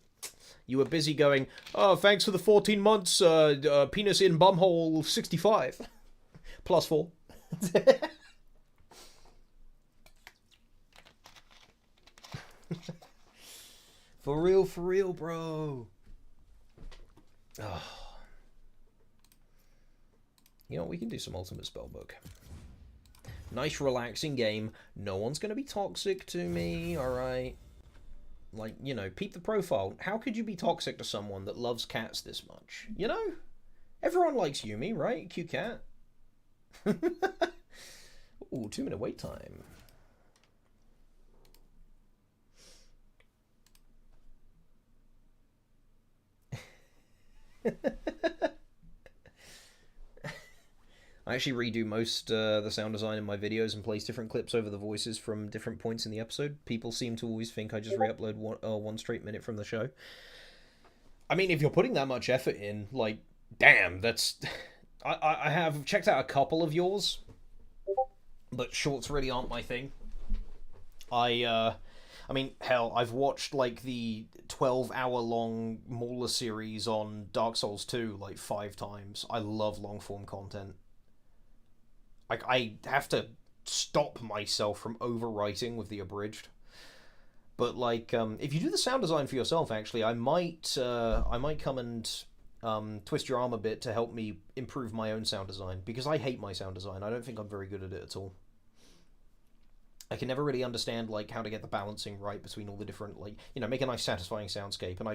you were busy going, oh, thanks for the 14 months, penis in bumhole 65. Plus 4. For real, bro. Oh. You know, we can do some Ultimate Spellbook. Nice, relaxing game. No one's going to be toxic to me, alright? Like, you know, peep the profile. How could you be toxic to someone that loves cats this much? You know? Everyone likes Yumi, right? Cute cat. Ooh, 2-minute wait time. I actually redo most the sound design in my videos and place different clips over the voices from different points in the episode. People seem to always think I just re-upload one straight minute from the show. I mean, if you're putting that much effort in, like, damn, that's... I have checked out a couple of yours, but shorts really aren't my thing. I mean, hell, I've watched, like, the 12-hour-long Mauler series on Dark Souls 2, like, 5 times. I love long-form content. Like, I have to stop myself from overwriting with the abridged. But, like, if you do the sound design for yourself, actually, I might come and twist your arm a bit to help me improve my own sound design, because I hate my sound design. I don't think I'm very good at it at all. I can never really understand, like, how to get the balancing right between all the different, like, you know, make a nice satisfying soundscape. And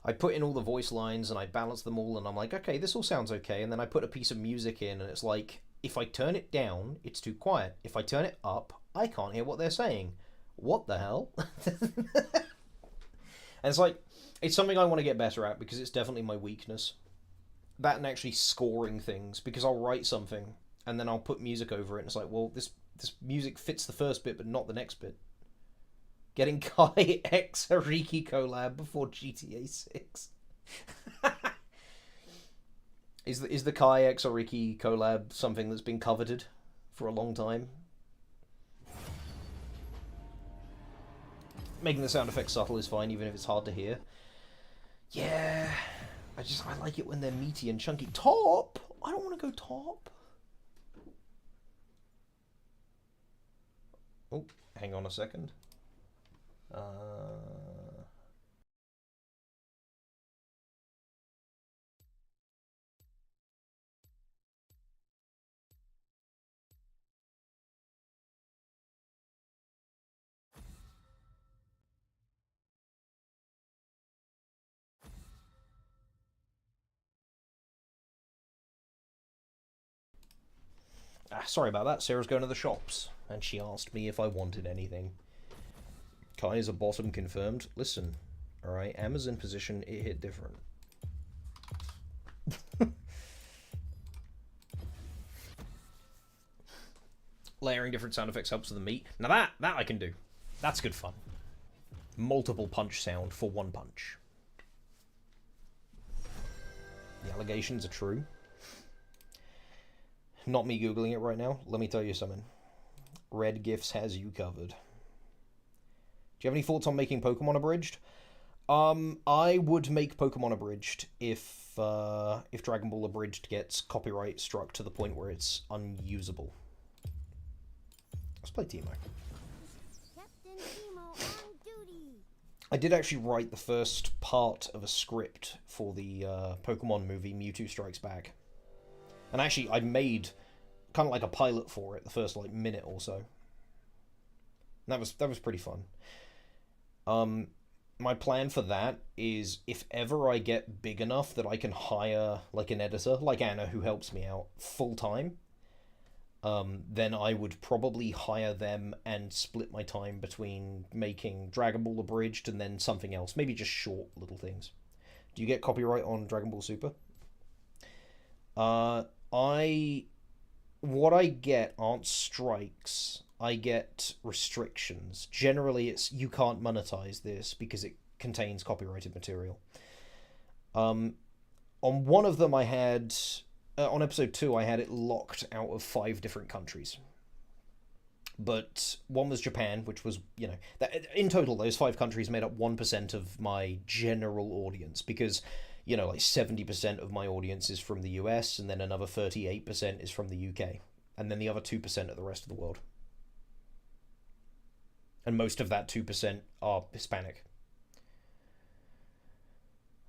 I put in all the voice lines and I balance them all, and I'm like, okay, this all sounds okay. And then I put a piece of music in, and it's like, if I turn it down, it's too quiet. If I turn it up, I can't hear what they're saying. What the hell? And it's like, it's something I want to get better at, because it's definitely my weakness. That and actually scoring things, because I'll write something and then I'll put music over it, and it's like, well, this music fits the first bit but not the next bit. Getting Kai X Hariki collab before GTA 6. Is the Kai X Oriki collab something that's been coveted for a long time? Making the sound effects subtle is fine, even if it's hard to hear. Yeah, I like it when they're meaty and chunky. Top? I don't want to go top. Oh, hang on a second. Sorry about that. Sarah's going to the shops, and she asked me if I wanted anything. Kai's a bottom confirmed. Listen, alright, Amazon position, it hit different. Layering different sound effects helps with the meat. Now that I can do. That's good fun. Multiple punch sound for one punch. The allegations are true. Not me Googling it right now. Let me tell you something. Red Gifts has you covered. Do you have any thoughts on making Pokemon Abridged? I would make Pokemon Abridged if Dragon Ball Abridged gets copyright struck to the point where it's unusable. Let's play Teemo. Captain Teemo on duty. I did actually write the first part of a script for the Pokemon movie Mewtwo Strikes Back. And actually, I made kind of like a pilot for it, the first like minute or so. And that was pretty fun. My plan for that is if ever I get big enough that I can hire like an editor, like Anna, who helps me out full time, then I would probably hire them and split my time between making Dragon Ball Abridged and then something else, maybe just short little things. Do you get copyright on Dragon Ball Super? What I get aren't strikes. I get restrictions. Generally, it's you can't monetize this because it contains copyrighted material. On one of them, I had on episode 2, I had it locked out of 5 different countries. But one was Japan, which was, you know, that in total, those 5 countries made up 1% of my general audience because, you know, like 70% of my audience is from the US, and then another 38% is from the UK, and then the other 2% are the rest of the world. And most of that 2% are Hispanic.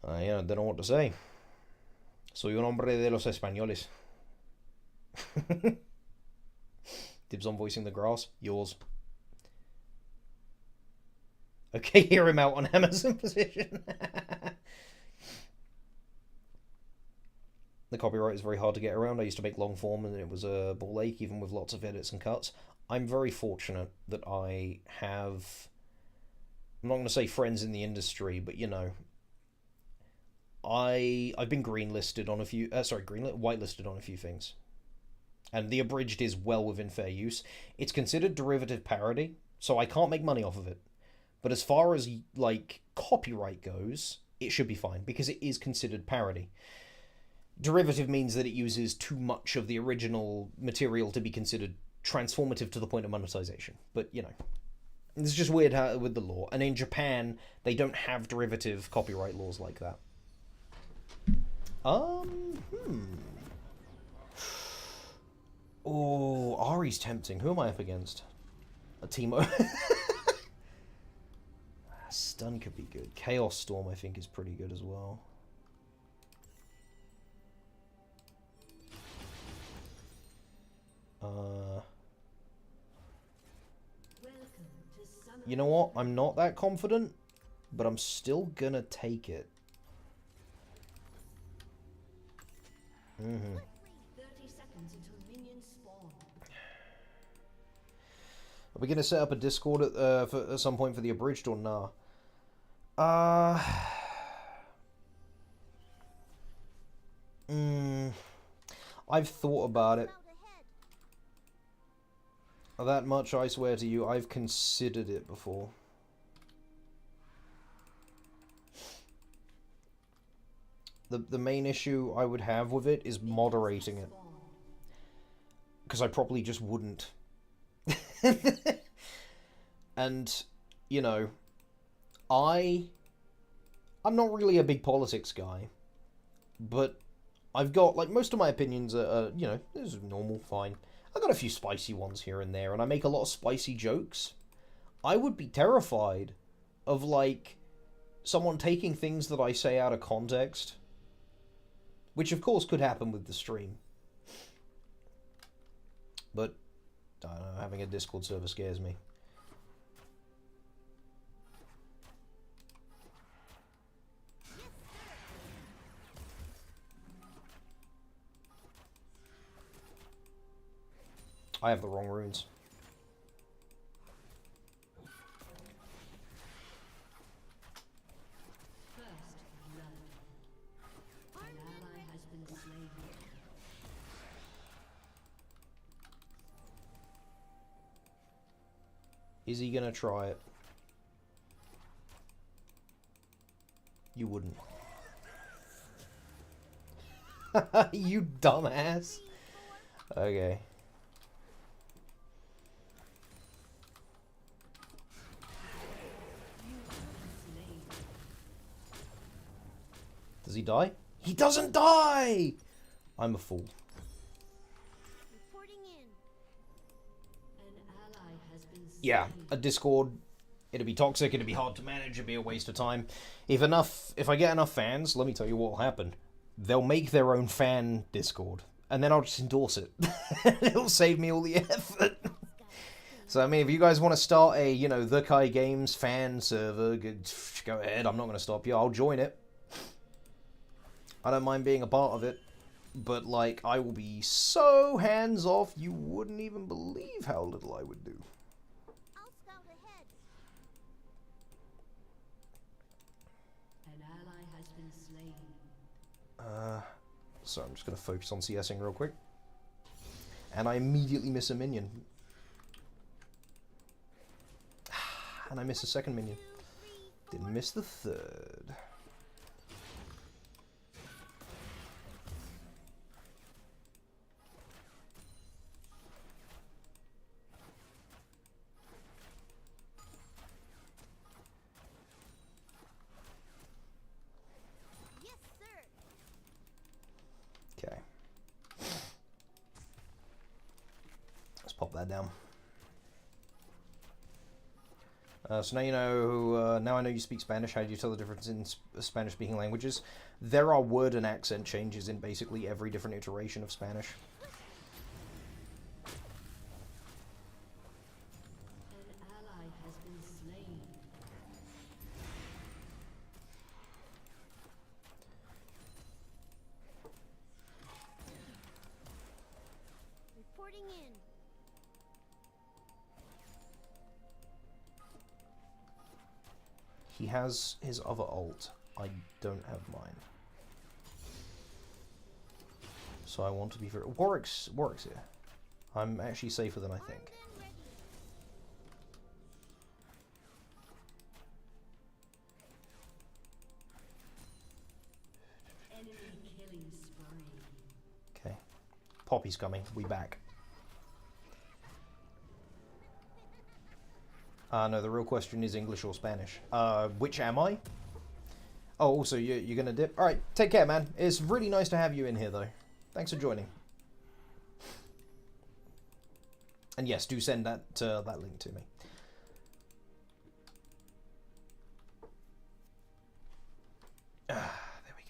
I don't know what to say. Soy un hombre de los españoles. Dibs on voicing the grass. Yours. Okay, hear him out on Amazon position. The copyright is very hard to get around. I used to make long form and it was a ball ache, even with lots of edits and cuts. I'm very fortunate that I have, I'm not going to say friends in the industry, but you know, I've been whitelisted on a few things. And the abridged is well within fair use. It's considered derivative parody, so I can't make money off of it. But as far as like copyright goes, it should be fine because it is considered parody. Derivative means that it uses too much of the original material to be considered transformative to the point of monetization. But, you know, it's just weird how, with the law. And in Japan, they don't have derivative copyright laws like that. Oh, Ari's tempting. Who am I up against? A Teemo. Stun could be good. Chaos Storm, I think, is pretty good as well. You know what? I'm not that confident, but I'm still gonna take it. 30 seconds until minions spawn. Are we gonna set up a Discord at some point for the abridged or nah? I've thought about it. That much, I swear to you, I've considered it before. The main issue I would have with it is moderating it. Because I probably just wouldn't. And, you know, I'm not really a big politics guy. but I've got, like, most of my opinions are you know, this is normal, fine. I got a few spicy ones here and there, and I make a lot of spicy jokes. I would be terrified of, like, someone taking things that I say out of context, which of course could happen with the stream. But I don't know, having a Discord server scares me. I have the wrong runes. Is he gonna try it? You wouldn't. You dumbass. Okay. Does he die? He doesn't die! I'm a fool. Reporting in. Yeah, a Discord, it'd be toxic, it'd be hard to manage, it'd be a waste of time. If I get enough fans, let me tell you what will happen. They'll make their own fan Discord, and then I'll just endorse it. It'll save me all the effort. So, I mean, if you guys want to start a, you know, The Kai Games fan server, go ahead, I'm not going to stop you, I'll join it. I don't mind being a part of it, but, like, I will be so hands-off, you wouldn't even believe how little I would do. I'll scout ahead. An ally has been slain. So I'm just going to focus on CSing real quick. And I immediately miss a minion. And I miss a second minion. Didn't miss the third. Yes, sir. Okay. Let's pop that down. So now you know. Now I know you speak Spanish. How do you tell the difference in Spanish-speaking languages? There are word and accent changes in basically every different iteration of Spanish. An ally has been slain. Reporting in. He has his other ult. I don't have mine. So I want to be very... Warwick's here. I'm actually safer than I think. Armed and ready. Enemy killing spree. Okay. Poppy's coming. We back. No, the real question is English or Spanish. Which am I? Oh, also, you're gonna dip? Alright, take care, man. It's really nice to have you in here, though. Thanks for joining. And yes, do send that link to me. There we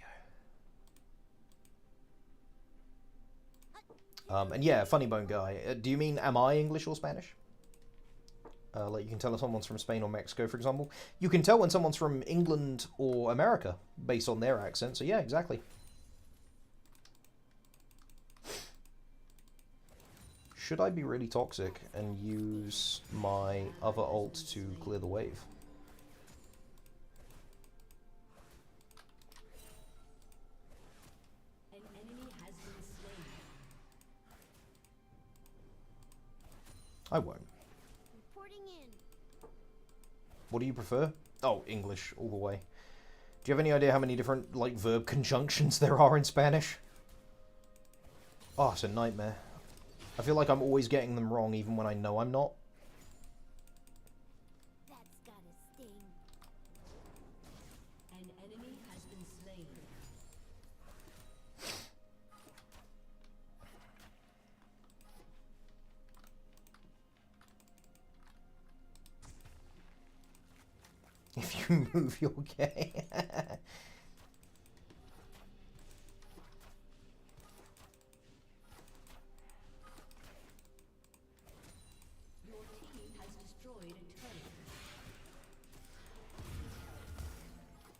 go. And yeah, funny bone guy. Do you mean am I English or Spanish? Like you can tell if someone's from Spain or Mexico, for example. You can tell when someone's from England or America based on their accent. So yeah, exactly. Should I be really toxic and use my other ult to clear the wave? An enemy has been slain. I won't. Reporting in. What do you prefer? Oh, English all the way. Do you have any idea how many different, like, verb conjunctions there are in Spanish? Oh, it's a nightmare. I feel like I'm always getting them wrong even when I know I'm not. That's gotta sting. An enemy has been slain. If you move, you're gay. Your team has destroyed a turret.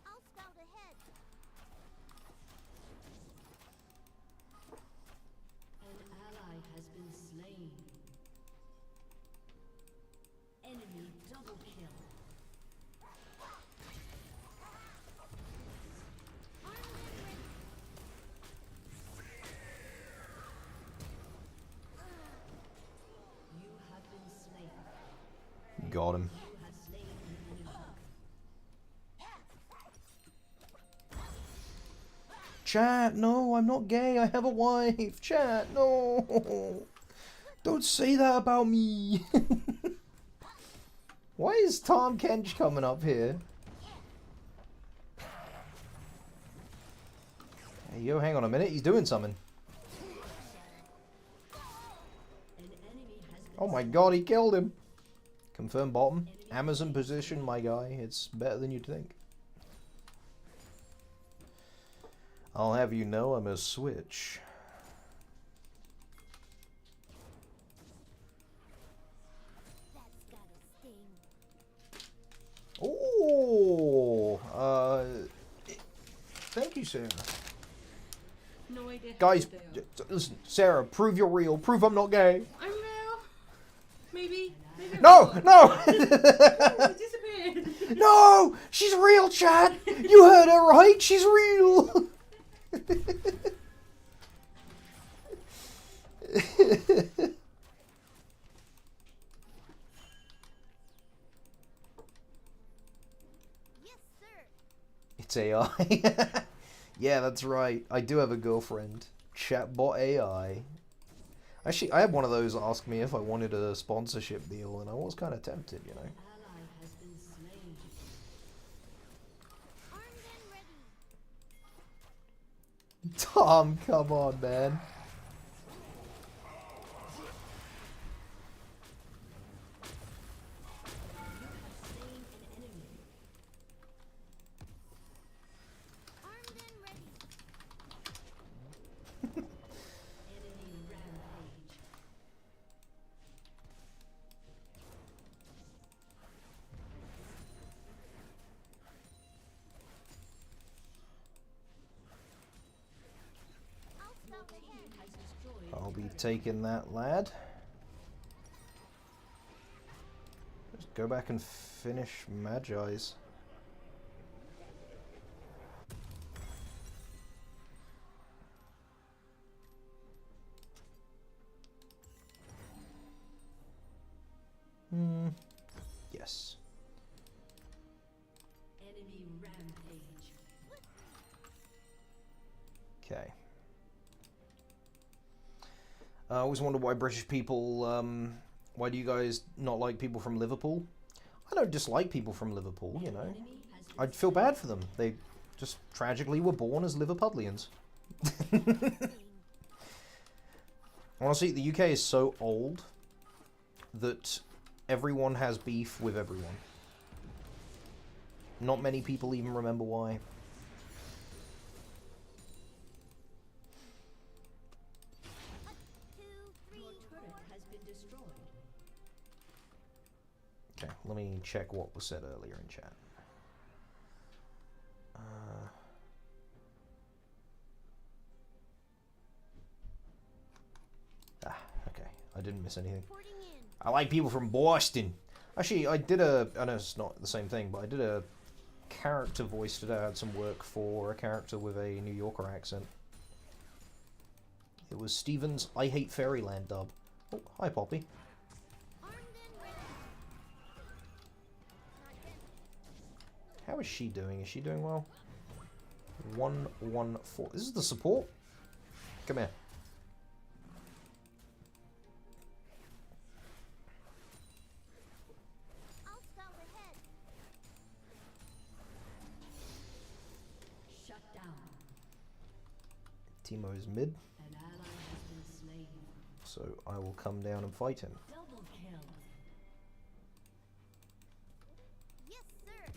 I'll scout ahead. An ally has been slain. Enemy double kill. Armed and ready. You have been slain. Got him. You have slain an enemy. Chat, no, I'm not gay. I have a wife. Chat, no. Don't say that about me. Why is Tom Kench coming up here? Hey, yo, hang on a minute. He's doing something. An enemy has been Oh my god, he killed him. Confirm bottom. Amazon position, my guy. It's better than you'd think. I'll have you know I'm a switch. That's gotta sting. Oh, thank you, Sarah. No idea. Guys, who they are. listen, Sarah, prove you're real. Prove I'm not gay. I'm now. Maybe. Maybe I'm No, not. no, Oh, it disappeared. no, she's real, Chad. You heard her right. She's real. Yes, sir. It's AI. Yeah, that's right. I do have a girlfriend. Chatbot AI. Actually, I had one of those ask me if I wanted a sponsorship deal, and I was kind of tempted, you know. ally has been slain. Armed and ready. Tom, come on, man. Slain an enemy. Armed and ready. Enemy rampage. I'll scout ahead. Has destroyed. I'll be taking that, lad. Just go back and finish Magi's. Yes. Enemy rampage. Okay. I always wonder why British people, why do you guys not like people from Liverpool? I don't dislike people from Liverpool, you know. Enemy has been I'd feel bad for them. They just tragically were born as Liverpudlians. Honestly, the UK is so old that everyone has beef with everyone. Not many people even remember why. 2, 3, Your turret has been destroyed. Okay, let me check what was said earlier in chat. Okay, I didn't miss anything. Reporting in. I like people from Boston. Actually, I know it's not the same thing, but I did a character voice today. I had some work for a character with a New Yorker accent. It was Steven's I Hate Fairyland dub. Oh, hi, Poppy. Armed and ready. Not yet. How is she doing? Is she doing well? 114. This is the support? Come here. I'll scout ahead. Shut down. Timo's mid, An ally has been slain. so I will come down and fight him. Double kill. Yes, sir.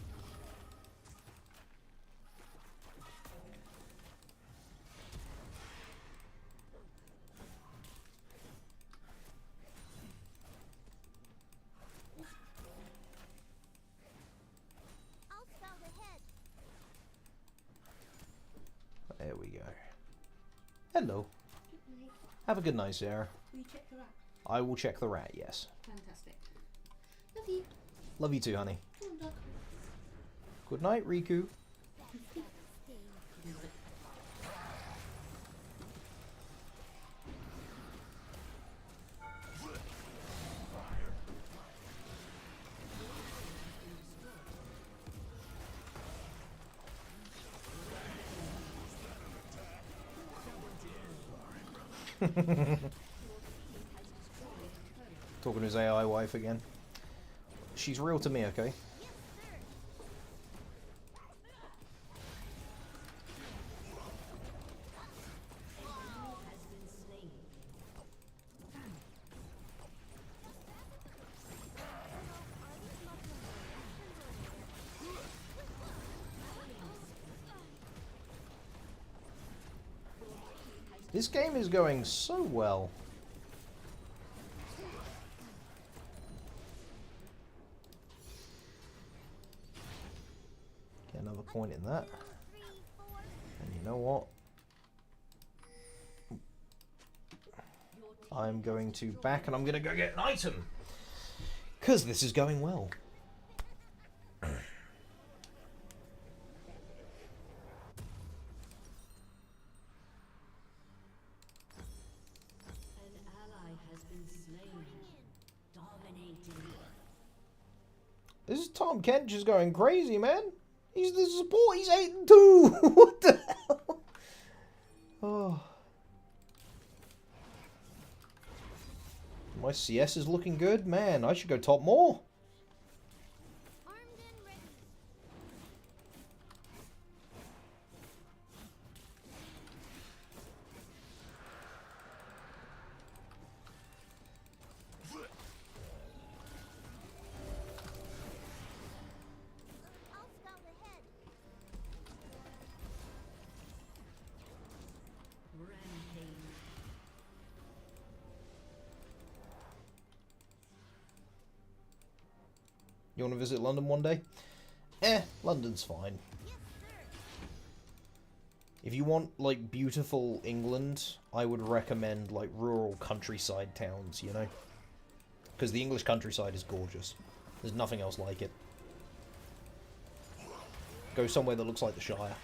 Hello. Good night. Have a good night, Sarah. Will you check the rat? I will check the rat, yes. Fantastic. Love you. Love you too, honey. Come on, dog. Good night, Riku. Talking to his AI wife again. She's real to me, okay? This game is going so well. Get another point in that. And you know what? I'm going to back and I'm going to go get an item. Because this is going well. This is Tom Kent just going crazy, man. He's the support. He's 8-2. What the hell? Oh. My CS is looking good, man. I should go top more. Armed and ready. I'll scout ahead. Rampage. You want to visit London one day? London's fine. Yes, sir. If you want, like, beautiful England, I would recommend, like, rural countryside towns, you know? Because the English countryside is gorgeous. There's nothing else like it. Go somewhere that looks like the Shire.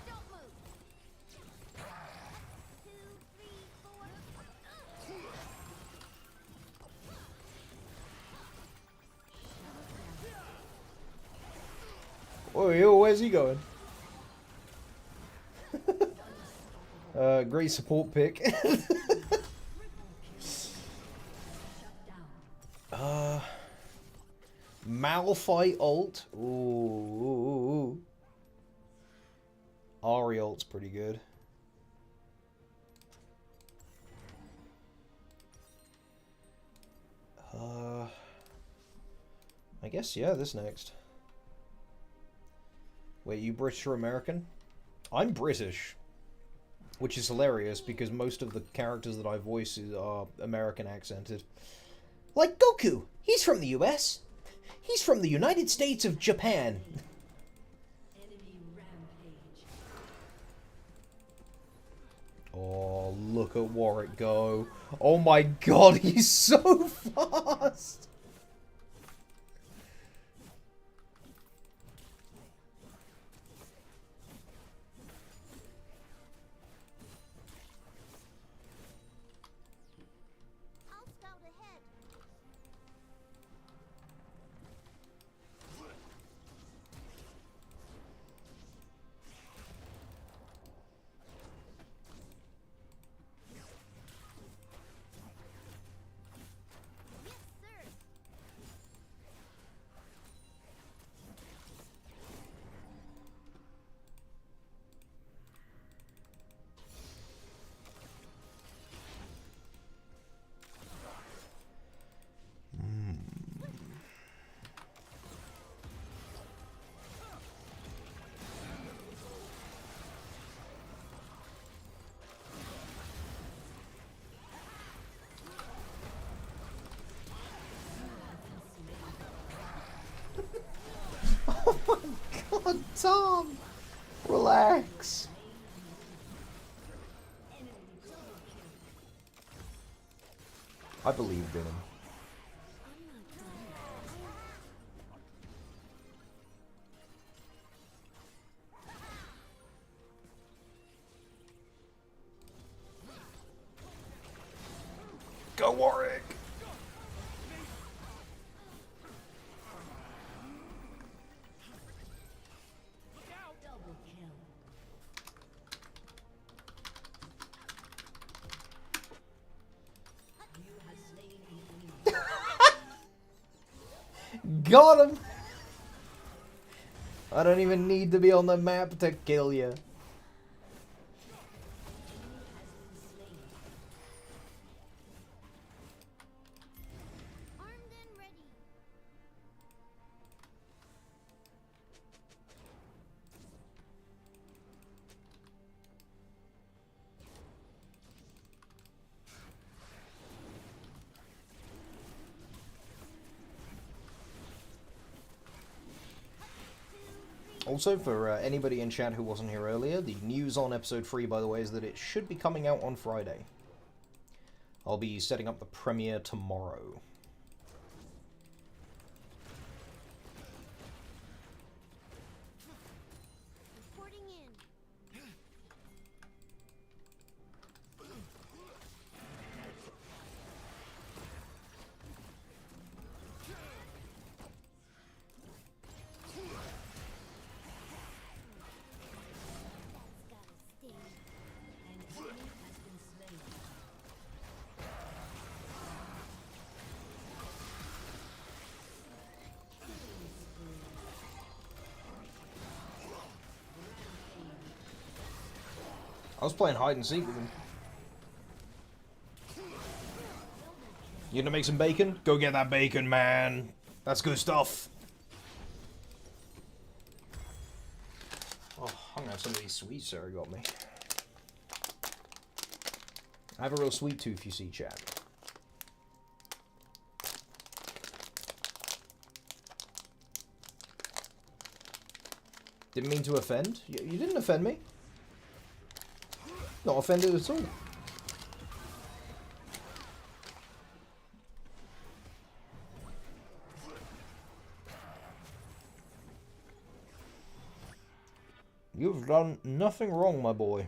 Don't move. 2, 3, 4. Oh, yo, where's he going? Great support pick. Malphite ult. Ooh. Ari ult's pretty good. I guess, yeah, this next. Wait, you British or American? I'm British. Which is hilarious because most of the characters that I voice are American accented. Like Goku! He's from the US! He's from the United States of Japan! Enemy rampage. Oh, look at Warwick go. Oh my god, he's so fast! I'll scout ahead. Yes, sir. Tom! Relax. I believed in him. Go Warwick! Double kill. You have slain an enemy. Got him! I don't even need to be on the map to kill you. Armed and ready. Also, for anybody in chat who wasn't here earlier, the news on episode 3, by the way, is that it should be coming out on Friday. I'll be setting up the premiere tomorrow. Reporting in. That's gotta sting. An enemy has been slain. I was playing hide and seek with him. You gonna make some bacon? Go get that bacon, man. That's good stuff. Oh, I'm gonna have some of these sweets Sarah got me. I have a real sweet tooth, you see, chat. Didn't mean to offend. You didn't offend me. Not offended at all. You've done nothing wrong, my boy.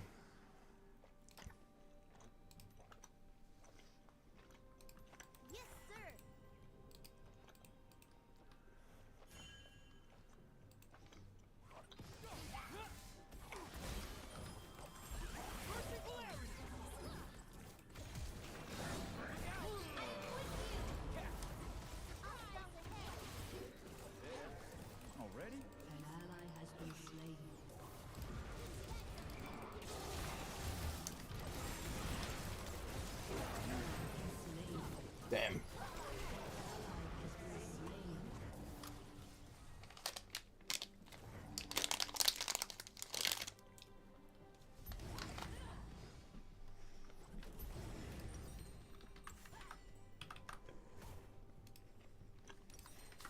Yes, sir. Already? An ally has been slain. Damn.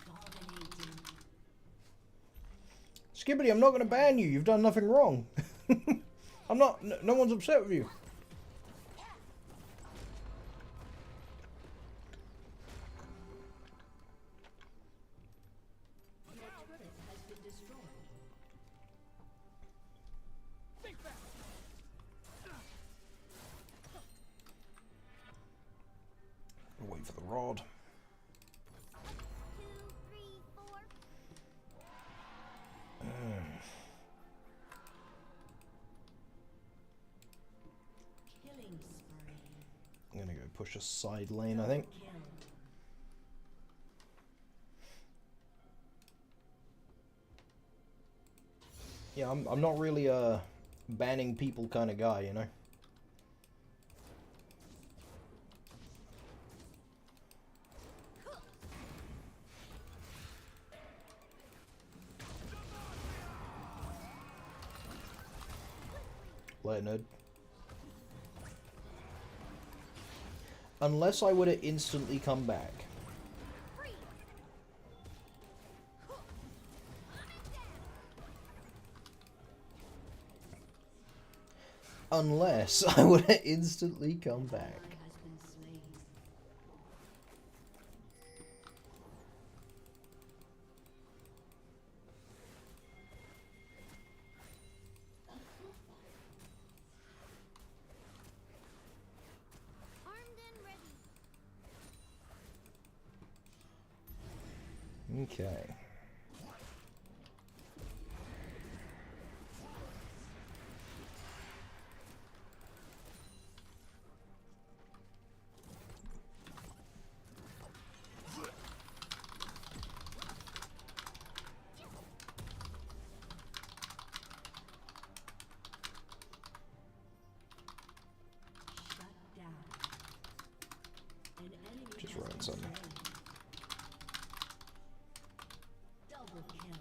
Dominating. Skibbity, I'm not going to ban you. You've done nothing wrong. I'm not. No one's upset with you. Your turret has been destroyed. Wait for the rod. 2, 3, 4. Killing spree. I'm going to go push a side lane, I think. Kill. Yeah, I'm not really a banning people kind of guy, you know? Leonard. Unless I were to instantly come back. Unless I would instantly come back. Ally has been slain. Armed and ready. Okay. Shut down. An enemy Just has run been some. slain. Double kill.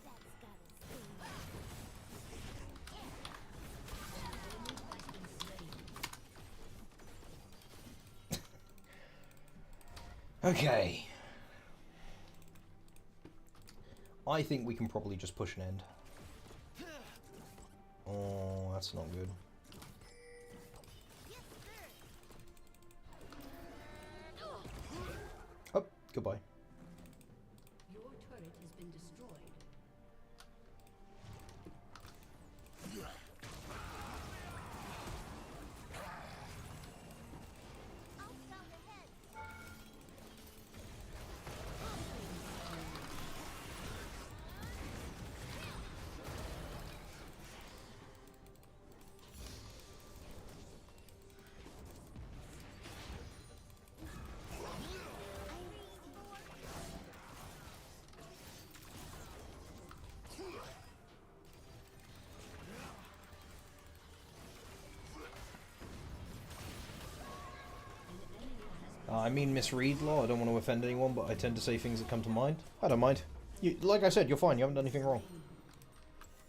That's gotta sting. Okay. I think we can probably just push an end. Oh, that's not good. Yes, sir. Oh, goodbye. Your turret has been destroyed. I'll scout ahead. I mean, misread law. I don't want to offend anyone, but I tend to say things that come to mind. I don't mind. You, like I said, you're fine. You haven't done anything wrong.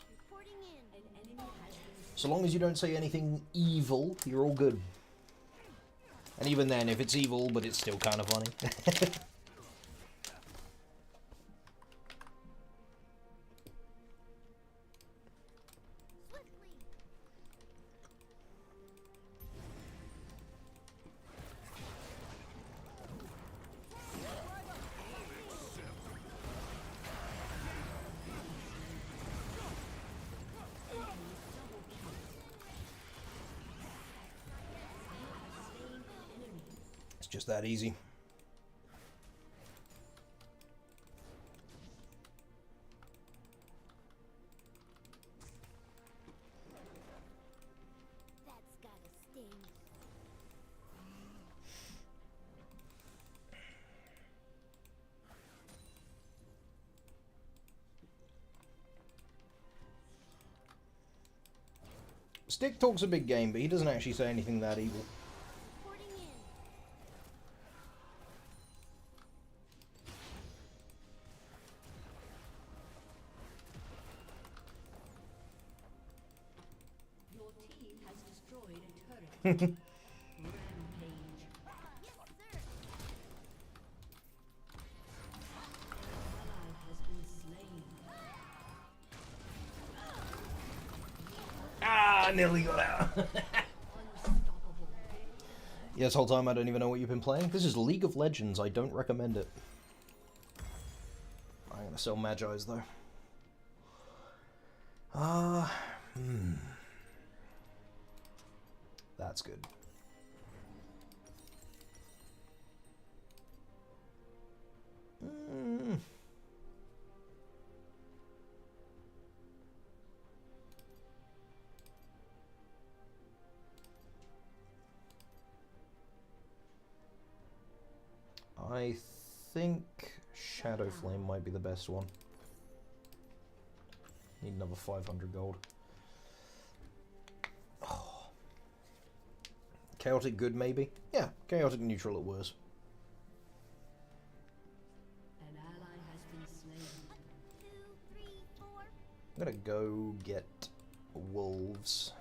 Reporting in. An enemy has been So long as you don't say anything evil, you're all good. And even then, if it's evil, but it's still kind of funny. Swiftly. It's just that easy. That's gotta sting. Stick talks a big game, but he doesn't actually say anything that evil. Reporting in. Your team has destroyed a turret. Rampage. Yes, sir. Ally has been slain. Ah, nearly got out. Unstoppable. Yeah, this whole time I don't even know what you've been playing. This is League of Legends. I don't recommend it. I'm gonna sell Magi's though. That's good. I think Shadow Flame might be the best one. Need another 500 gold. Oh. Chaotic good, maybe? Yeah, chaotic neutral at worst. An ally has been slain. 2, 3, 4. I'm gonna go get wolves.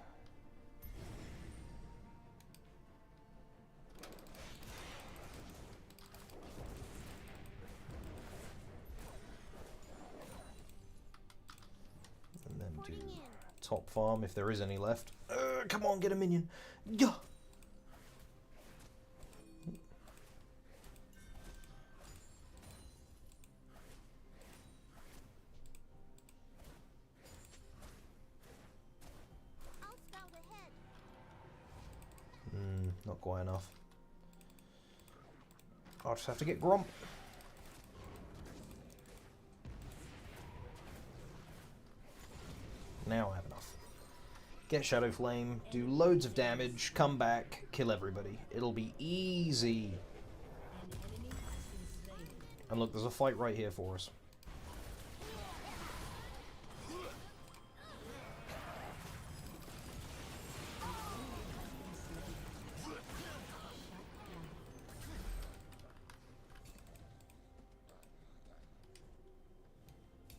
top farm if there is any left. Come on, get a minion. Yeah. I'll scout ahead. Not quite enough. I'll just have to get Gromp. Now I have enough. Get Shadow Flame, do loads of damage, come back, kill everybody. It'll be easy. And look, there's a fight right here for us.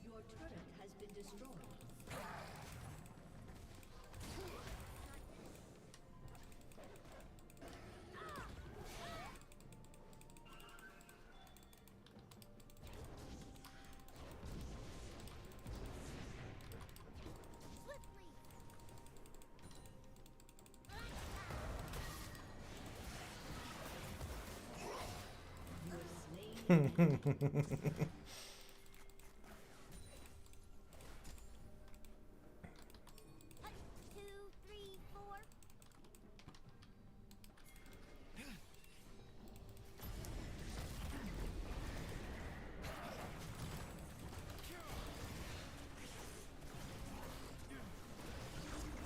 Your turret has been destroyed. Swiftly. Hut, 2, 3, 4.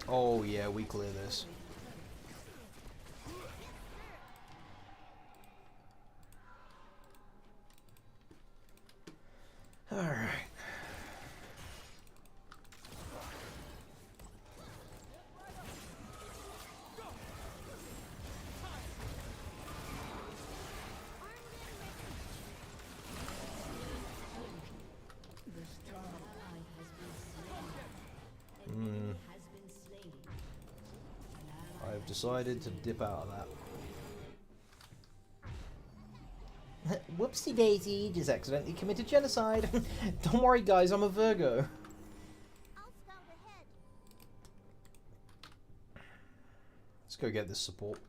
Oh yeah, we clear this. Alright. I've decided to dip out of that. Whoopsie daisy, just accidentally committed genocide. Don't worry guys, I'm a Virgo. I'll scout ahead. Let's go get this support.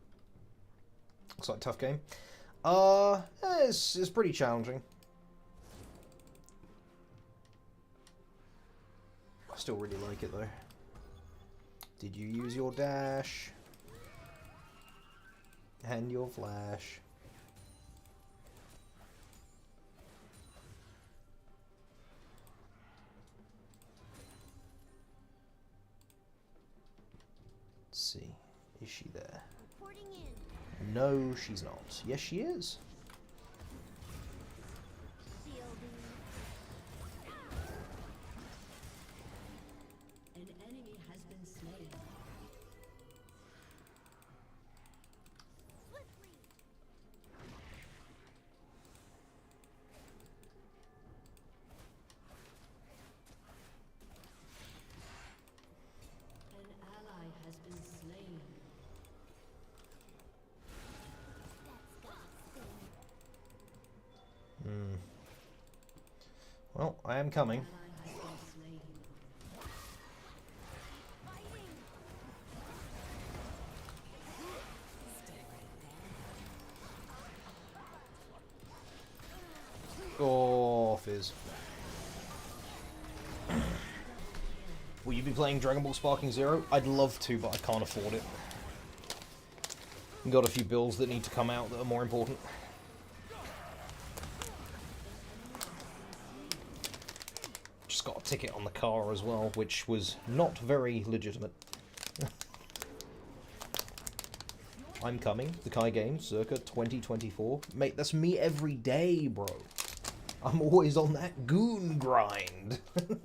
Looks like a tough game. It's pretty challenging. I still really like it though. Did you use your dash? And your flash? Let's see. Is she there? Reporting in. No, she's not. Yes, she is. Shielding. An enemy has been slain. Swiftly. An ally has been slain. That's gotta sting. Well, I am coming. Ally has been slain. Fighting. Oh, Fizz. Will you be playing Dragon Ball Sparking Zero? I'd love to, but I can't afford it. Got a few bills that need to come out that are more important. Just got a ticket on the car as well, which was not very legitimate. I'm coming. The Kai Games, circa 2024. Mate, that's me every day, bro. I'm always on that goon grind. Your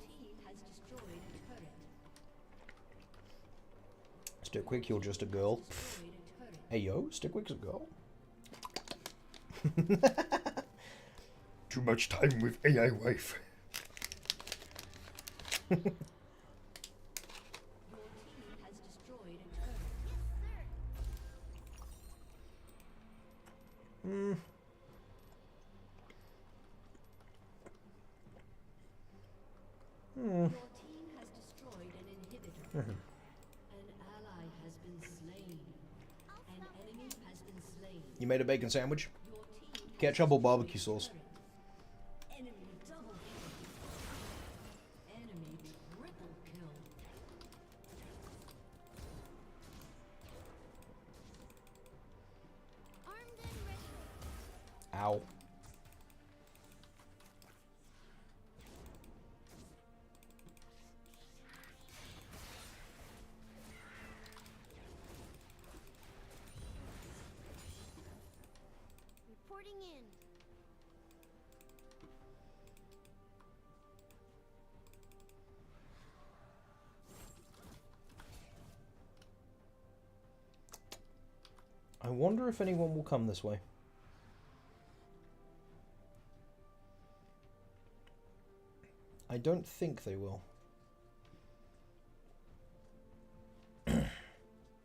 team has destroyed a turret. Stickwick, you're just a girl. Destroyed a turret. Hey yo, Stickwick's a girl. Too much time with AI wife. Your team has destroyed a turret. Yes, sir. An ally has been slain. An enemy has been slain. You made a bacon sandwich? Your team has Ketchup or destroyed barbecue a sauce? turret. Enemy double kill. Enemy triple kill. Armed and ready. Ow. Reporting in. I wonder if anyone will come this way. I don't think they will.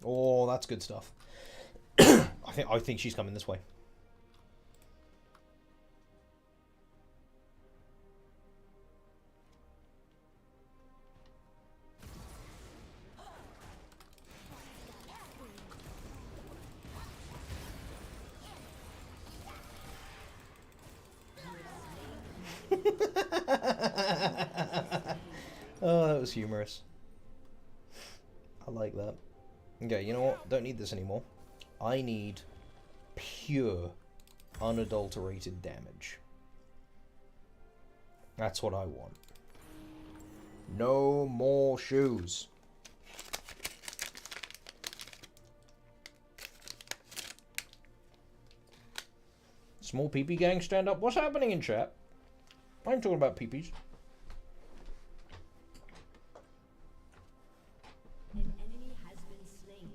Oh, that's good stuff. I think she's coming this way. Oh, that was humorous. I like that. Okay, you know what? Don't need this anymore. I need pure, unadulterated damage. That's what I want. No more shoes. Small peepee gang, stand up. What's happening in chat? I'm talking about peepees. An enemy has been slain.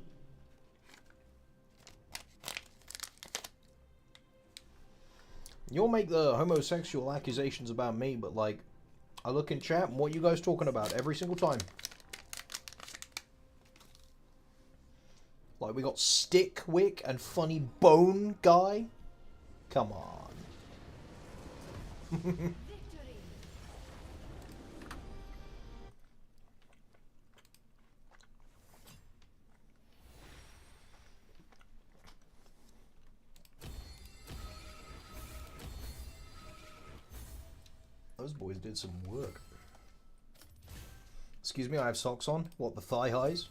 You'll make the homosexual accusations about me, but like, I look in chat and what you guys talking about every single time. Like, we got Stick Wick and Funny Bone Guy. Come on. Victory. Those boys did some work. Excuse me, I have socks on. What, the thigh highs?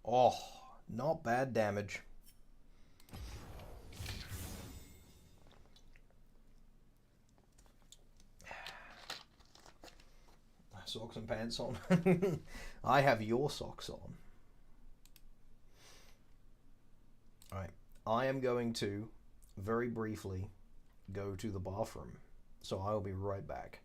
Oh, not bad damage. Socks and pants on. I have your socks on. Alright, I am going to very briefly go to the bathroom, so I'll be right back.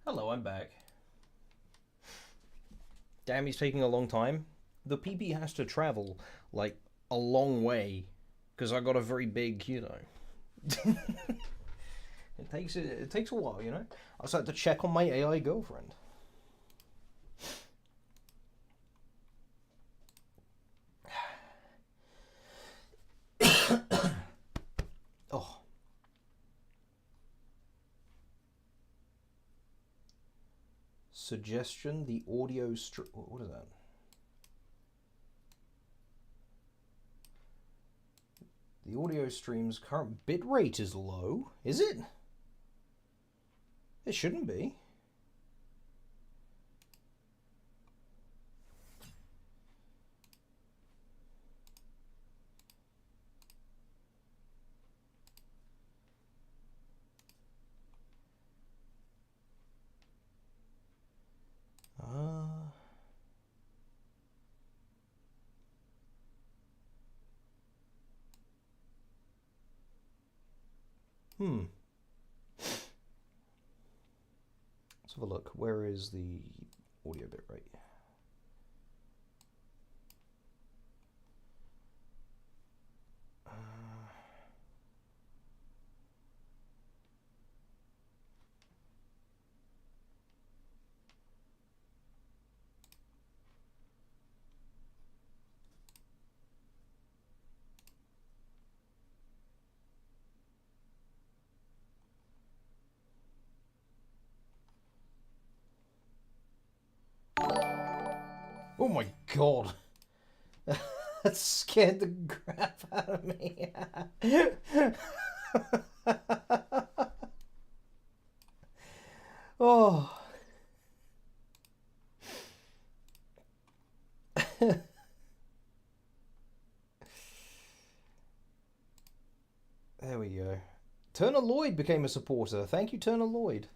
Hello, I'm back. Damn, he's taking a long time. The PP has to travel, like, a long way. Because I got a very big, you know. it takes a while, you know? I also had to check on my AI girlfriend. Oh. Suggestion, the audio what is that? The audio stream's current bitrate is low. Is it? It shouldn't be. Let's have a look. Where is the audio bitrate? Oh my god. That scared the crap out of me. Oh. There we go. Turner Lloyd became a supporter. Thank you, Turner Lloyd.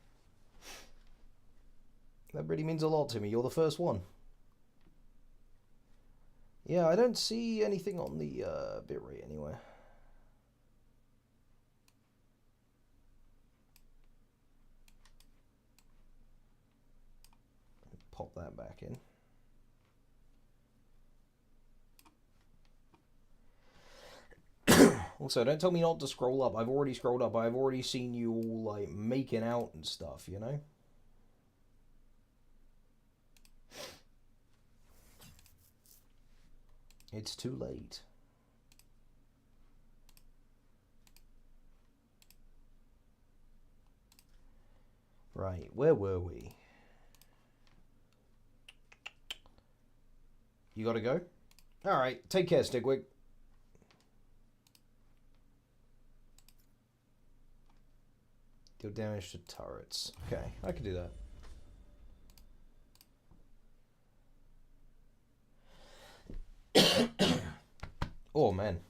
That really means a lot to me. You're the first one. Yeah, I don't see anything on the bitrate anywhere. Pop that back in. Also, don't tell me not to scroll up. I've already scrolled up. I've already seen you all, like, making out and stuff, you know? It's too late. Right, where were we? You gotta go? Alright, take care, Stigwig. Deal damage to turrets. Okay, I can do that. Oh, man.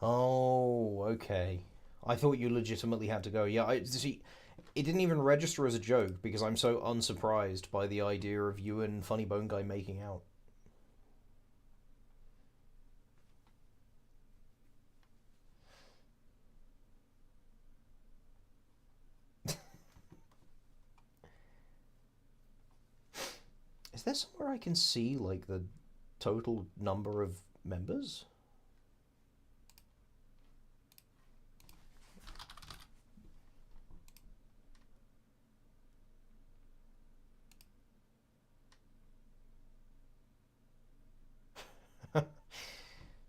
Oh, okay. I thought you legitimately had to go. Yeah, I see. It didn't even register as a joke because I'm so unsurprised by the idea of you and Funny Bone Guy making out. Is there somewhere I can see, like, the total number of members?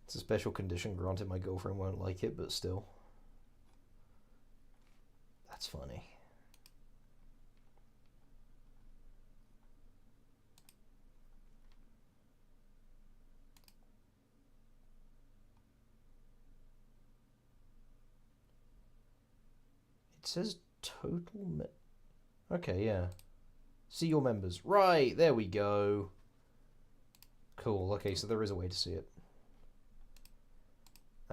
It's a special condition. Granted, my girlfriend won't like it, but still. That's funny. It says total. Okay, yeah. See your members. Right, there we go. Cool. Okay, so there is a way to see it.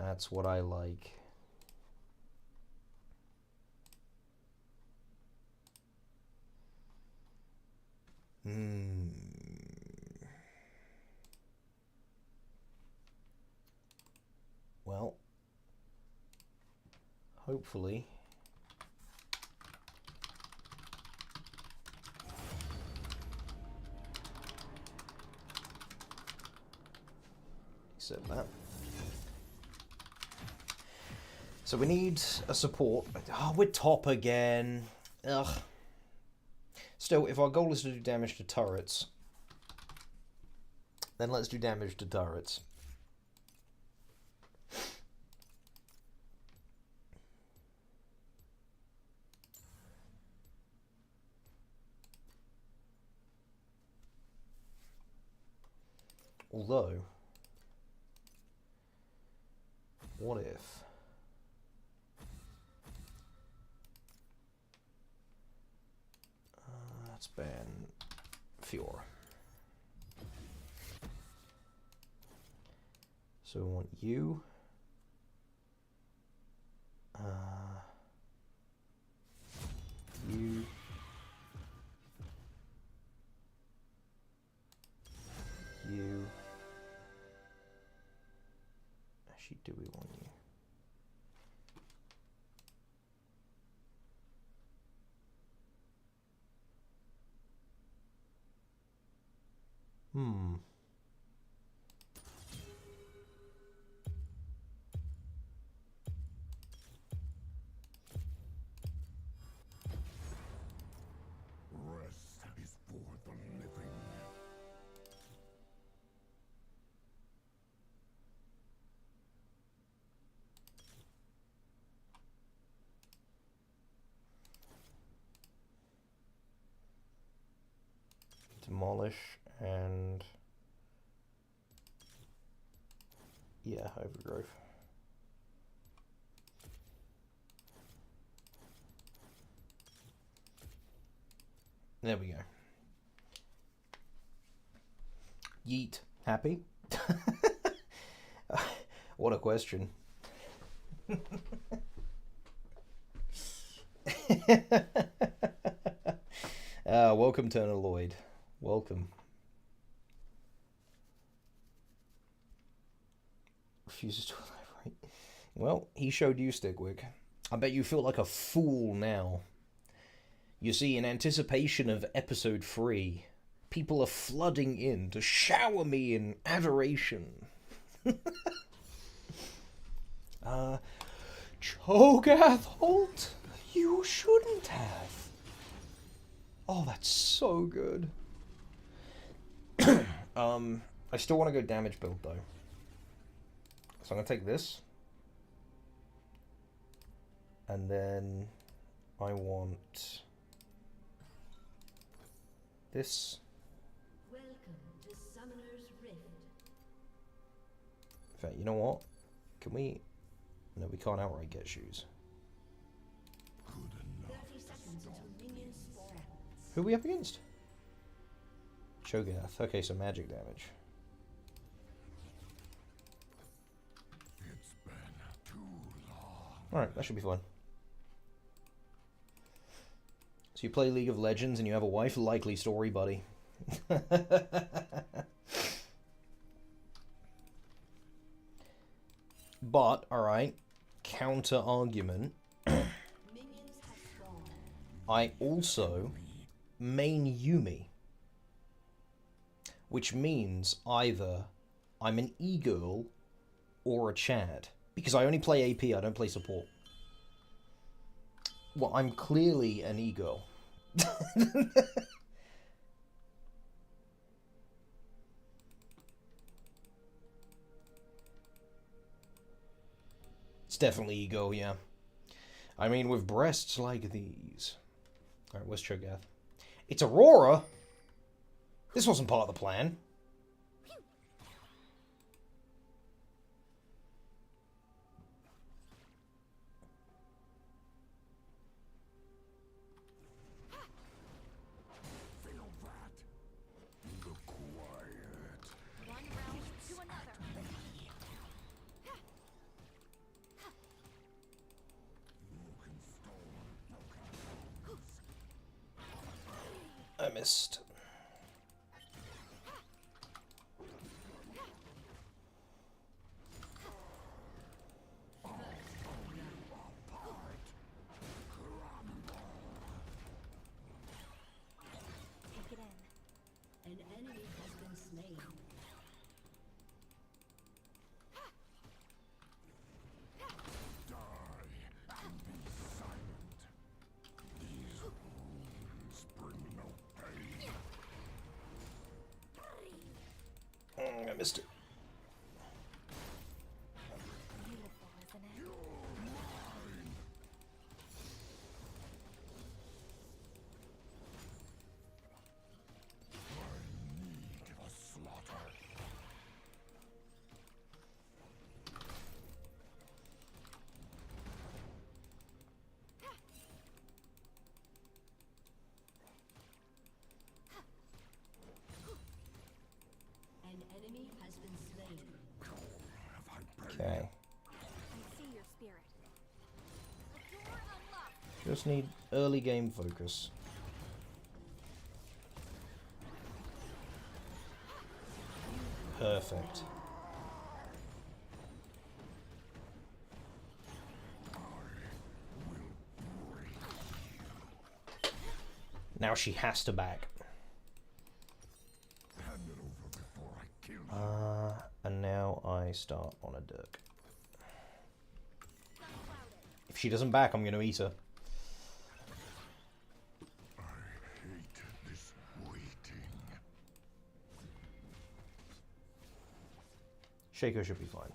That's what I like. Well, hopefully. Except that. So we need a support. Oh, we're top again. Ugh. Still, if our goal is to do damage to turrets, then let's do damage to turrets. Although, what if... let's ban Fiora. So we want you. You. You. Actually, do we want you? Rest is for the living. Demolish and... yeah, overgrowth. There we go. Yeet. Happy? What a question. Welcome, Turner Lloyd. Welcome. Refuses to elaborate. Well, he showed you, Stigwick. I bet you feel like a fool now. You see, in anticipation of episode 3, people are flooding in to shower me in adoration. Cho'Gath Holt? You shouldn't have. Oh, that's so good. I still want to go damage build, though. So I'm going to take this. And then I want this. Welcome to Summoner's Rift. In fact, you know what? Can we... no, we can't outright get shoes. Good enough. 30 seconds until minions spawn. Who are we up against? Cho'Gath. Okay, so magic damage. It's been too long. Alright, that should be fun. So you play League of Legends and you have a wife? Likely story, buddy. But, alright, counter argument. Minions have spawned. I also main Yumi. Which means either I'm an e-girl or a Chad. Because I only play AP, I don't play support. Well, I'm clearly an e-girl. It's definitely ego, yeah. I mean, with breasts like these. Alright, where's Cho'Gath? It's Aurora! This wasn't part of the plan. Feel that? The quiet. One round to another. I missed. Take it in. An enemy has been slain. These wounds bring no pain. I missed it. Beautiful, isn't it? Need the slaughter. An enemy has been slain. Have I paid? Okay. I see your spirit. A door unlocked. Just need early game focus. Perfect. Now she has to back. Hand it over before I kill you. And now I start on a Dirk. If she doesn't back, I'm going to eat her. I hate this waiting. Shaco should be fine.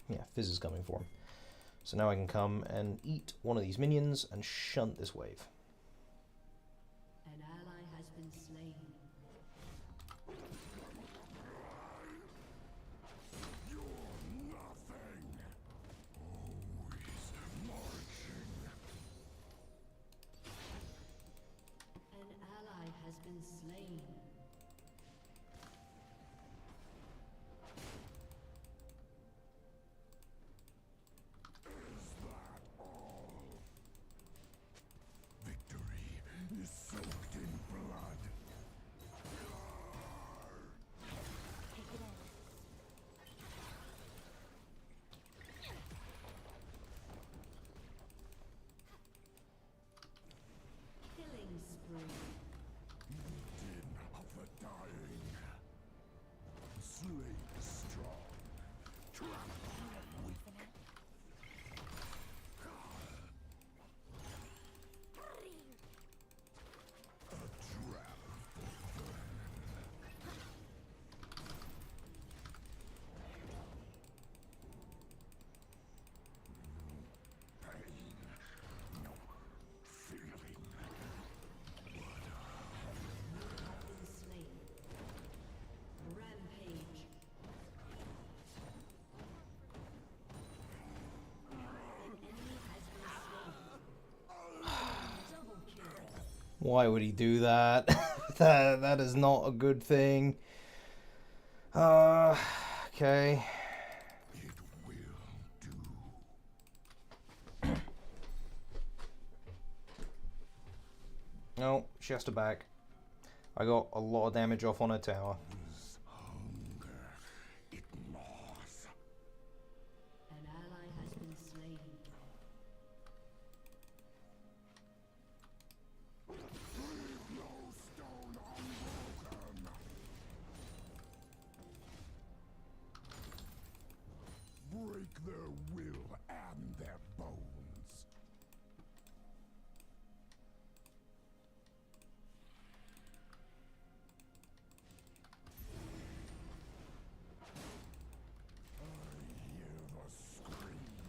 Yeah, Fizz is coming for him. So now I can come and eat one of these minions and shunt this wave. An ally has been slain. You're nothing. Always marching. An ally has been slain. Is that all? Victory is soaked in blood. Take it in. Killing spree. Din of the dying. Slay the strong. Trample weak. Isn't it? A trap for pain. No feeling. Been slain. Rampage. An enemy has been slain. Double kill. Why would he do that? that is not a good thing. Okay. It will do. No, she has to back. I got a lot of damage off on her tower. Hunger. It gnaws. An ally has been slain. No stone unbroken. Break their will and their bones. I hear the screams.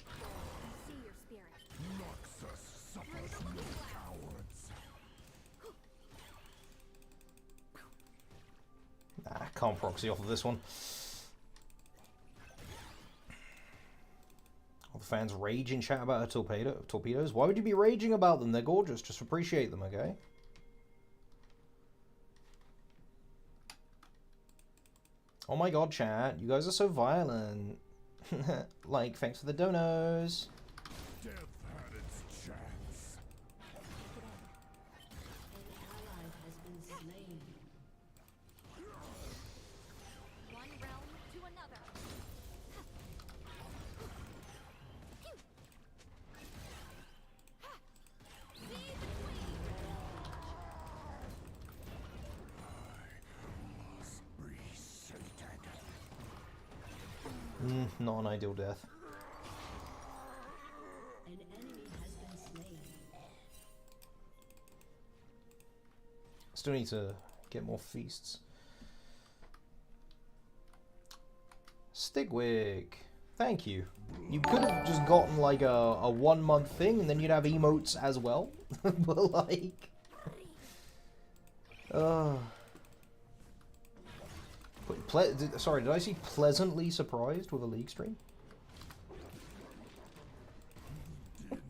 I see your spirit. Noxus suffers no cowards. Nah, can't proxy off of this one. All the fans rage in chat about her torpedoes. Why would you be raging about them? They're gorgeous. Just appreciate them, okay? Oh my god, chat. You guys are so violent. Like, thanks for the donos. Death had its chance. Take it in. Not an ideal death. An enemy has been slain. Still need to get more feasts. Stigwig, thank you. You could have just gotten like a 1 month thing, and then you'd have emotes as well. But like, sorry, did I see pleasantly surprised with a League stream? Your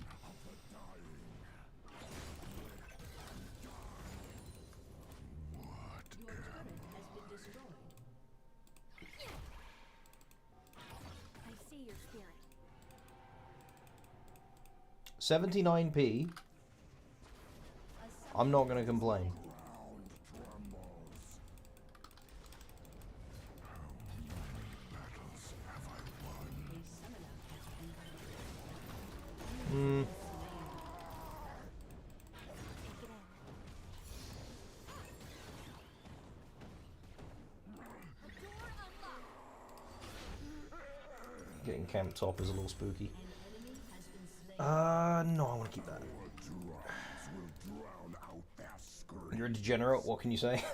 turret has been destroyed. I see your spirit. 79p. I'm not gonna complain. Hmm. Getting camp top is a little spooky. No, I want to keep that. You're a degenerate, what can you say?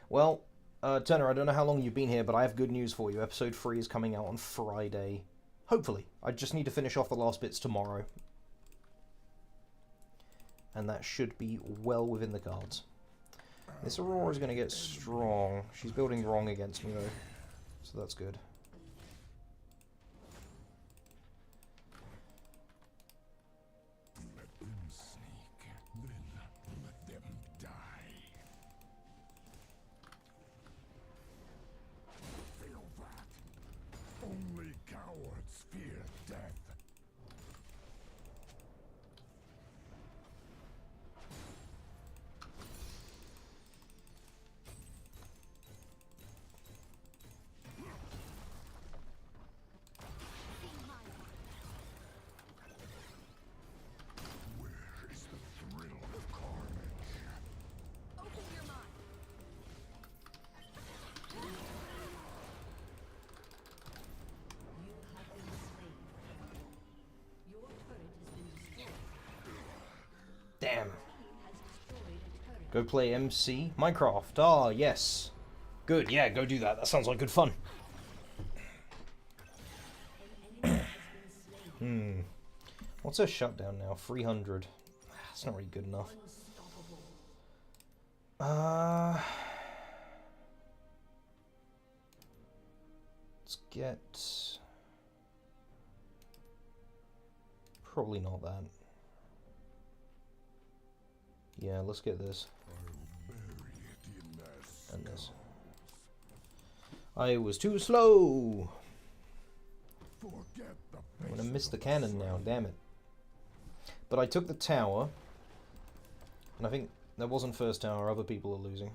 Well, Turner, I don't know how long you've been here, but I have good news for you. Episode 3 is coming out on Friday. Hopefully. I just need to finish off the last bits tomorrow. And that should be well within the cards. This Aurora is going to get strong. She's building wrong against me, though. So that's good. Let them sneak, then let them die. Feel that? Only cowards fear death. Where is the thrill of carnage? Open your mind. You have been slain. Your turret has been destroyed. Damn. Team has destroyed a turret. Go play MC Minecraft. Ah, yes. Good, yeah, go do that. That sounds like good fun. An enemy has been slain. What's her shutdown now? 300. That's not really good enough. Unstoppable. Let's get... Probably not that. Yeah, let's get this. Bury it in their And this. skulls. I was too slow! Forget the I'm gonna faces miss the of cannon now, sun. damn it. But I took the tower. And I think that wasn't first tower, other people are losing.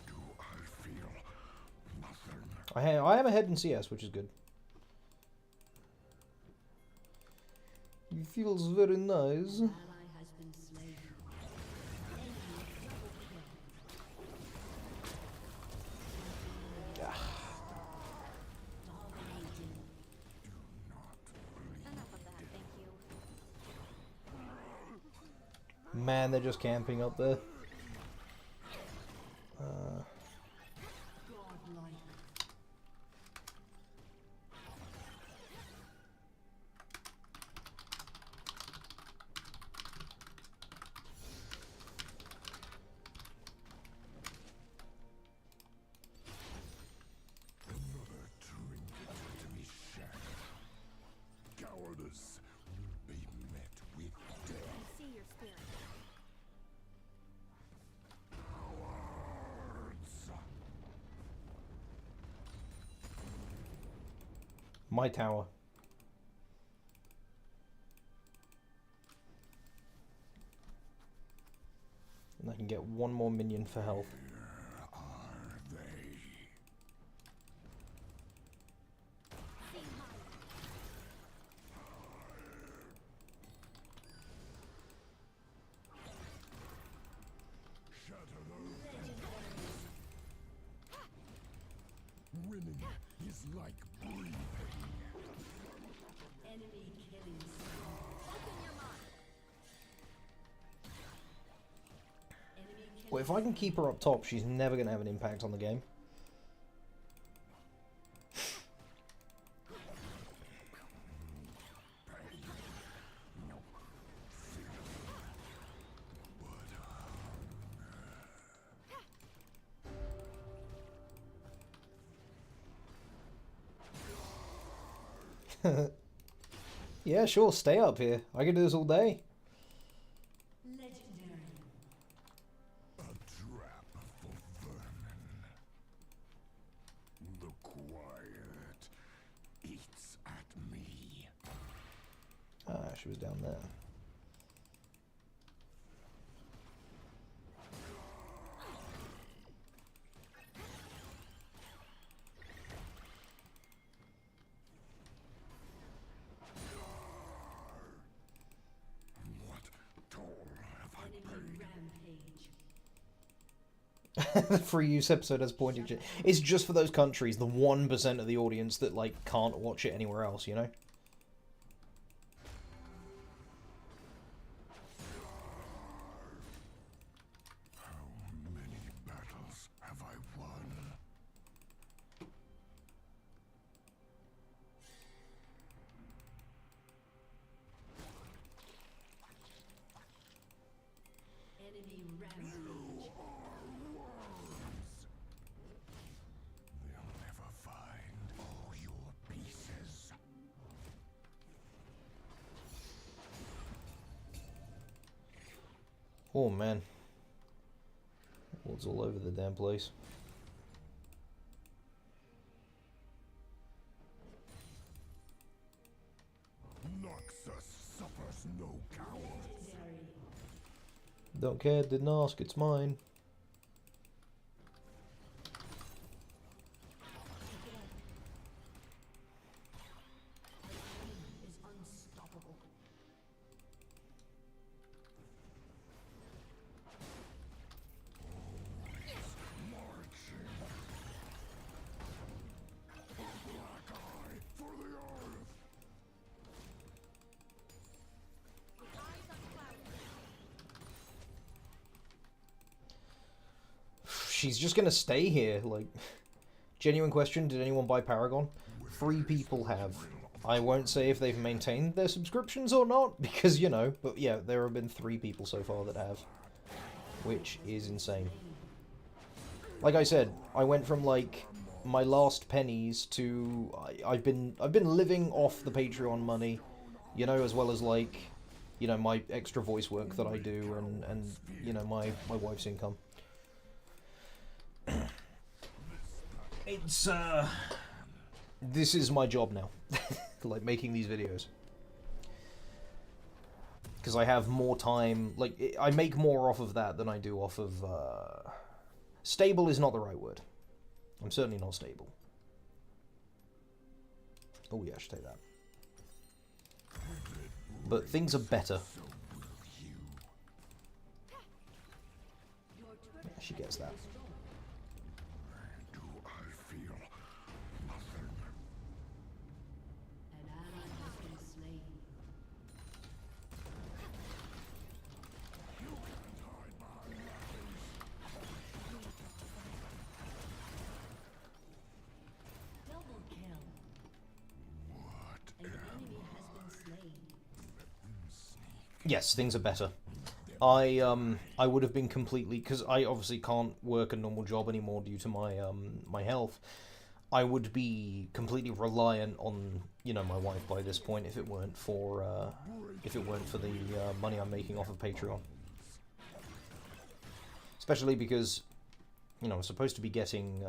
Do I feel nothing? I am ahead in CS, which is good. It feels very nice. Ally has been slain. Enemy double kill. Dominating. Enough of that, thank you. Man, they're just camping up there. Godlike. Another trinket to be shattered. Cowardice will be met with I death. see your spirit. Cowards. My tower. And I can get one more minion for health. Where are they? Enemy killing Open your mind. enemy Well, if I can keep her up top, she's never going to have an impact on the game. Yeah, sure, stay up here. I can do this all day. legendary. A trap for vermin. The quiet eats at me. Ah, she was down there. What toll have I Enemy paid? rampage. The free use episode has pointing shit. It's just for those countries, the 1% of the audience that, like, can't watch it anywhere else, you know? How many battles have I won? Enemy rampage. They'll never find all your pieces. Oh, man. What's all over the damn place. Noxus suffers no cowards. Legendary. Don't care, didn't ask, it's mine. Is unstoppable. Marching. A black eye for the earth. Eyes unclouded. She's just gonna stay here, like... Genuine question, did anyone buy Paragon? 3 people have. I won't say if they've maintained their subscriptions or not, because, you know, but yeah, there have been 3 people so far that have. Which is insane. Like I said, I went from, like, my last pennies to... I've been living off the Patreon money, you know, as well as, like, you know, my extra voice work that I do, and you know, my wife's income. It's, this is my job now. Like, making these videos. Because I have more time, like, I make more off of that than I do off of, stable is not the right word. I'm certainly not stable. Oh yeah, I should take that. But things are better. Your turret She gets that. Do I feel nothing? An ally has been slain. You can't hide behind that. Double kill. What An enemy has been slain. Yes, things are better. I would have been completely, because I obviously can't work a normal job anymore due to my my health. I would be completely reliant on, you know, my wife by this point if it weren't for the money I'm making off of Patreon. Especially because, you know, I'm supposed to be getting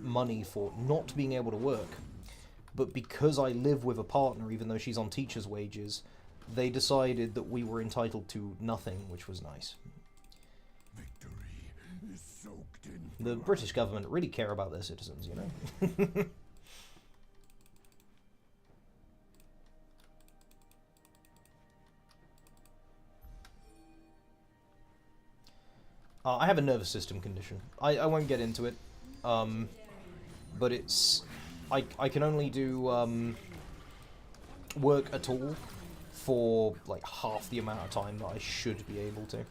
money for not being able to work, but because I live with a partner, even though she's on teacher's wages, they decided that we were entitled to nothing, which was nice. victory is soaked in The British government really care about their citizens, you know? I have a nervous system condition. I won't get into it, but it's... I can only do work at all for like half the amount of time that I should be able to.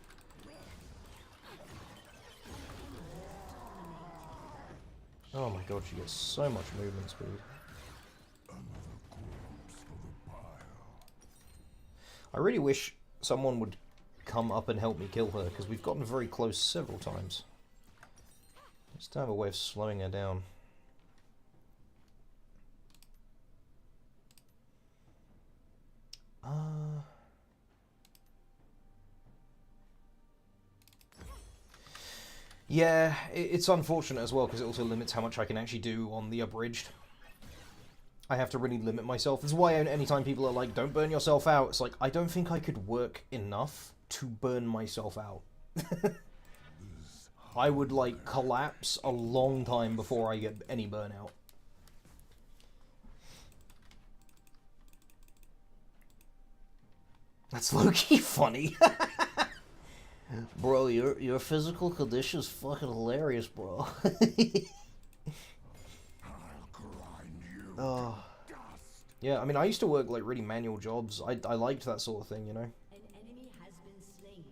Oh my god, she gets so much movement speed. I really wish someone would come up and help me kill her, because we've gotten very close several times. Just to have a way of slowing her down. Yeah, it's unfortunate as well, because it also limits how much I can actually do on the Abridged. I have to really limit myself. This is why anytime people are like, don't burn yourself out, it's like, I don't think I could work enough to burn myself out. I would, like, collapse a long time before I get any burnout. That's low-key funny. Bro, your physical condition is fucking hilarious, bro. Oh. Yeah, I mean, I used to work, like, really manual jobs. I liked that sort of thing, you know? An enemy has been slain.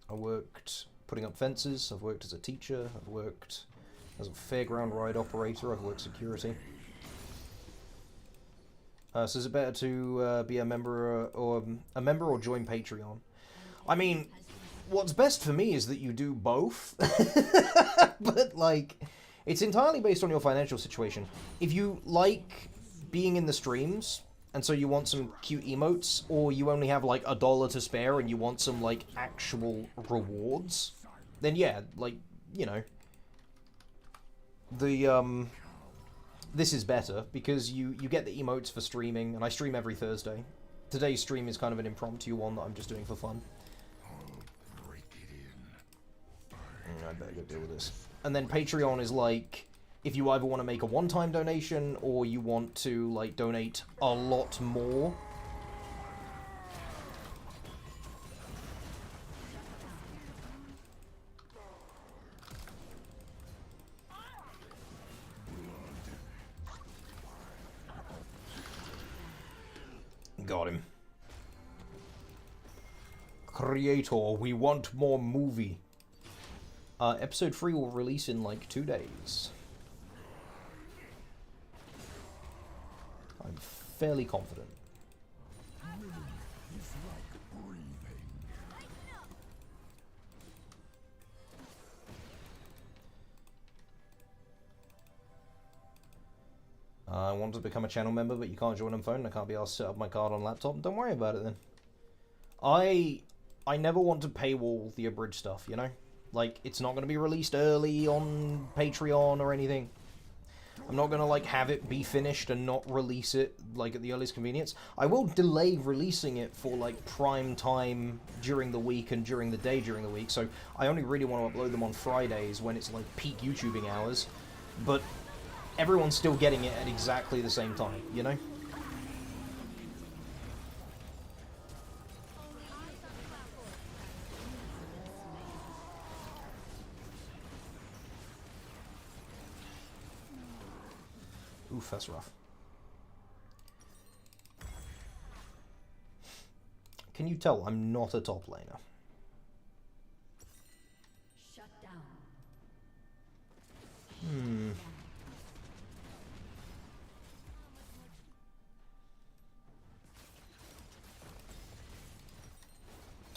I worked putting up fences, I've worked as a teacher, I've worked as a fairground ride operator, I've worked security. So is it better to be a member or join Patreon? I mean, what's best for me is that you do both. But, like, it's entirely based on your financial situation. If you like being in the streams, and so you want some cute emotes, or you only have, like, $1 to spare and you want some, like, actual rewards, then yeah, like, you know, this is better, because you get the emotes for streaming, and I stream every Thursday. Today's stream is kind of an impromptu one that I'm just doing for fun. I better go deal with this. And then Patreon is like, if you either want to make a one-time donation, or you want to, like, donate a lot more. Got him. Creator, we want more movie. Episode 3 will release in like 2 days. I'm fairly confident. I want to become a channel member, but you can't join on phone. I can't be asked to set up my card on laptop. Don't worry about it then. I never want to paywall the abridged stuff, you know? Like, it's not going to be released early on Patreon or anything. I'm not going to, like, have it be finished and not release it, like, at the earliest convenience. I will delay releasing it for, like, prime time during the week and during the day during the week. So I only really want to upload them on Fridays when it's, like, peak YouTubing hours. But everyone's still getting it at exactly the same time, you know? Oof, that's rough. Can you tell I'm not a top laner? Shut down.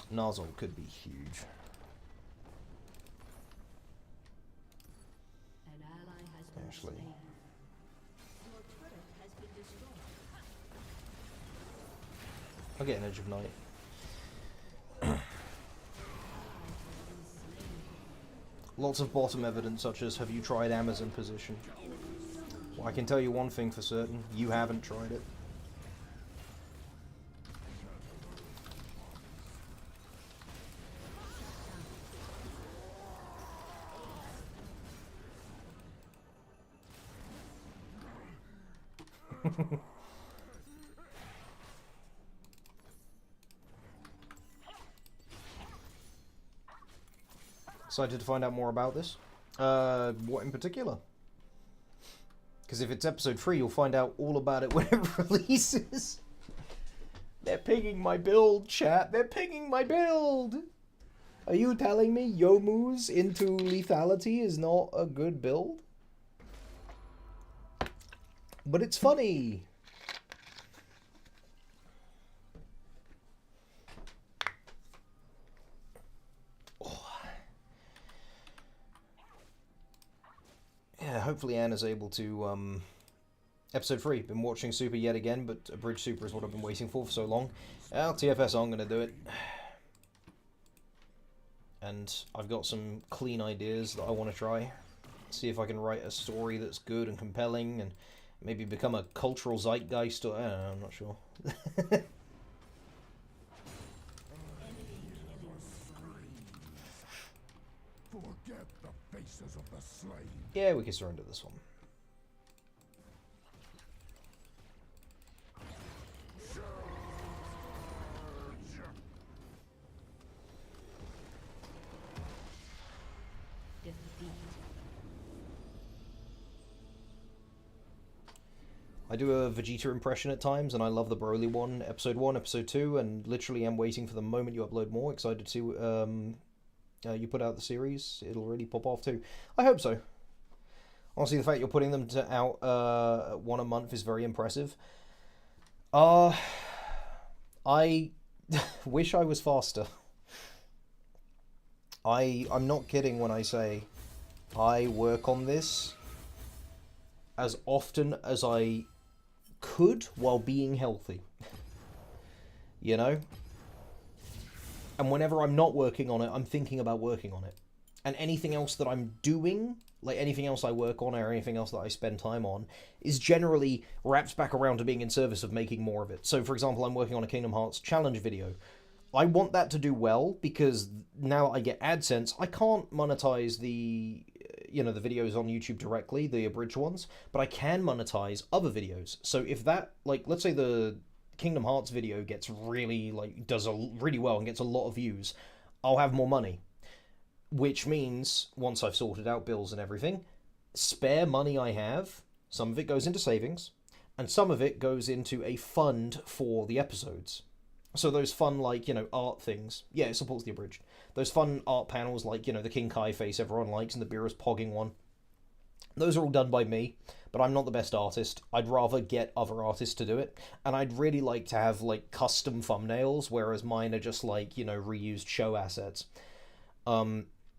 Nozzle could be huge. An ally has been Ashley. slain. Your turret has been destroyed. I'll get an Edge of Night. Lots of bottom evidence, such as, have you tried Amazon position? Well, I can tell you one thing for certain, you haven't tried it. Excited to find out more about this. What in particular? Because if it's episode 3, you'll find out all about it when it releases. They're pinging my build, chat. They're pinging my build. Are you telling me Yomu's into lethality is not a good build? But it's funny. Yeah, hopefully Anna's able to, episode 3, been watching Super yet again, but Abridged Super is what I've been waiting for so long. TFS, I'm gonna do it. And I've got some clean ideas that I want to try. See if I can write a story that's good and compelling, and maybe become a cultural zeitgeist, or I don't know, I'm not sure. Forget the faces of the slain. Yeah, we can surrender this one. I do a Vegeta impression at times, and I love the Broly one, episode 2, and literally am waiting for the moment you upload more. Excited to you put out the series. It'll really pop off too. I hope so. Honestly, the fact you're putting them out one a month is very impressive. I wish I was faster. I'm not kidding when I say I work on this as often as I could while being healthy. You know? And whenever I'm not working on it, I'm thinking about working on it. And anything else that I'm doing, like anything else I work on or anything else that I spend time on, is generally wraps back around to being in service of making more of it. So, for example, I'm working on a Kingdom Hearts challenge video. I want that to do well, because now I get AdSense. I can't monetize the the videos on YouTube directly, the abridged ones, but I can monetize other videos. So if that, like, let's say the Kingdom Hearts video gets really, does really well and gets a lot of views, I'll have more money. Which means, once I've sorted out bills and everything, spare money I have, some of it goes into savings, and some of it goes into a fund for the episodes. So those fun, art things, yeah, it supports the abridged. Those fun art panels, the King Kai face everyone likes and the Beerus pogging one. Those are all done by me, but I'm not the best artist. I'd rather get other artists to do it, and I'd really like to have, custom thumbnails, whereas mine are just, reused show assets.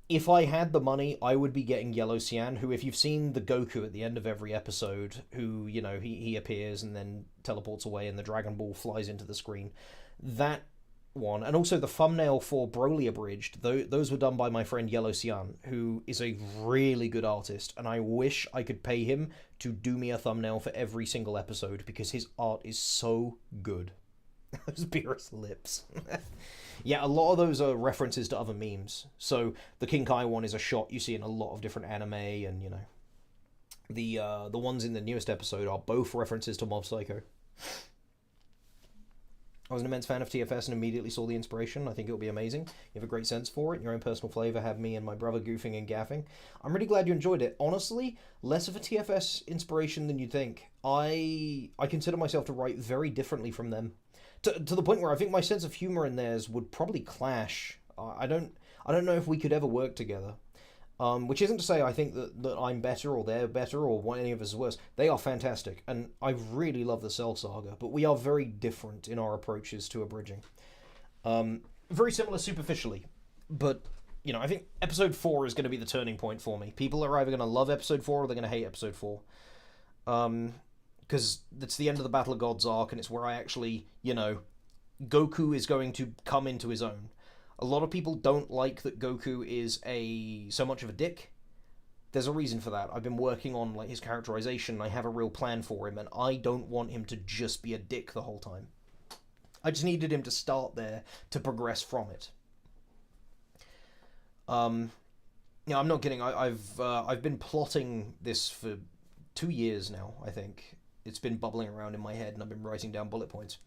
If I had the money, I would be getting Yellow Cyan, who, if you've seen the Goku at the end of every episode, who, he appears and then teleports away and the Dragon Ball flies into the screen. That one, and also the thumbnail for Broly Abridged, those were done by my friend Yellow Cyan, who is a really good artist, and I wish I could pay him to do me a thumbnail for every single episode, because his art is so good. Those Beerus lips. Yeah, a lot of those are references to other memes. So the King Kai one is a shot you see in a lot of different anime, and the ones in the newest episode are both references to Mob Psycho. I was an immense fan of TFS and immediately saw the inspiration. I think it'll be amazing. You have a great sense for it. Your own personal flavour have me and my brother goofing and gaffing. I'm really glad you enjoyed it. Honestly, less of a TFS inspiration than you'd think. I consider myself to write very differently from them. To the point where I think my sense of humour in theirs would probably clash. I don't know if we could ever work together. Which isn't to say I think that I'm better or they're better or any of us is worse. They are fantastic, and I really love the Cell Saga, but we are very different in our approaches to abridging. Very similar superficially, but, I think Episode 4 is going to be the turning point for me. People are either going to love Episode 4 or they're going to hate Episode 4. Because it's the end of the Battle of Gods arc, and it's where I actually, Goku is going to come into his own. A lot of people don't like that Goku is so much of a dick. There's a reason for that. I've been working on his characterization. I have a real plan for him, and I don't want him to just be a dick the whole time. I just needed him to start there to progress from it. I'm not kidding. I've been plotting this for 2 years now. I think it's been bubbling around in my head, and I've been writing down bullet points.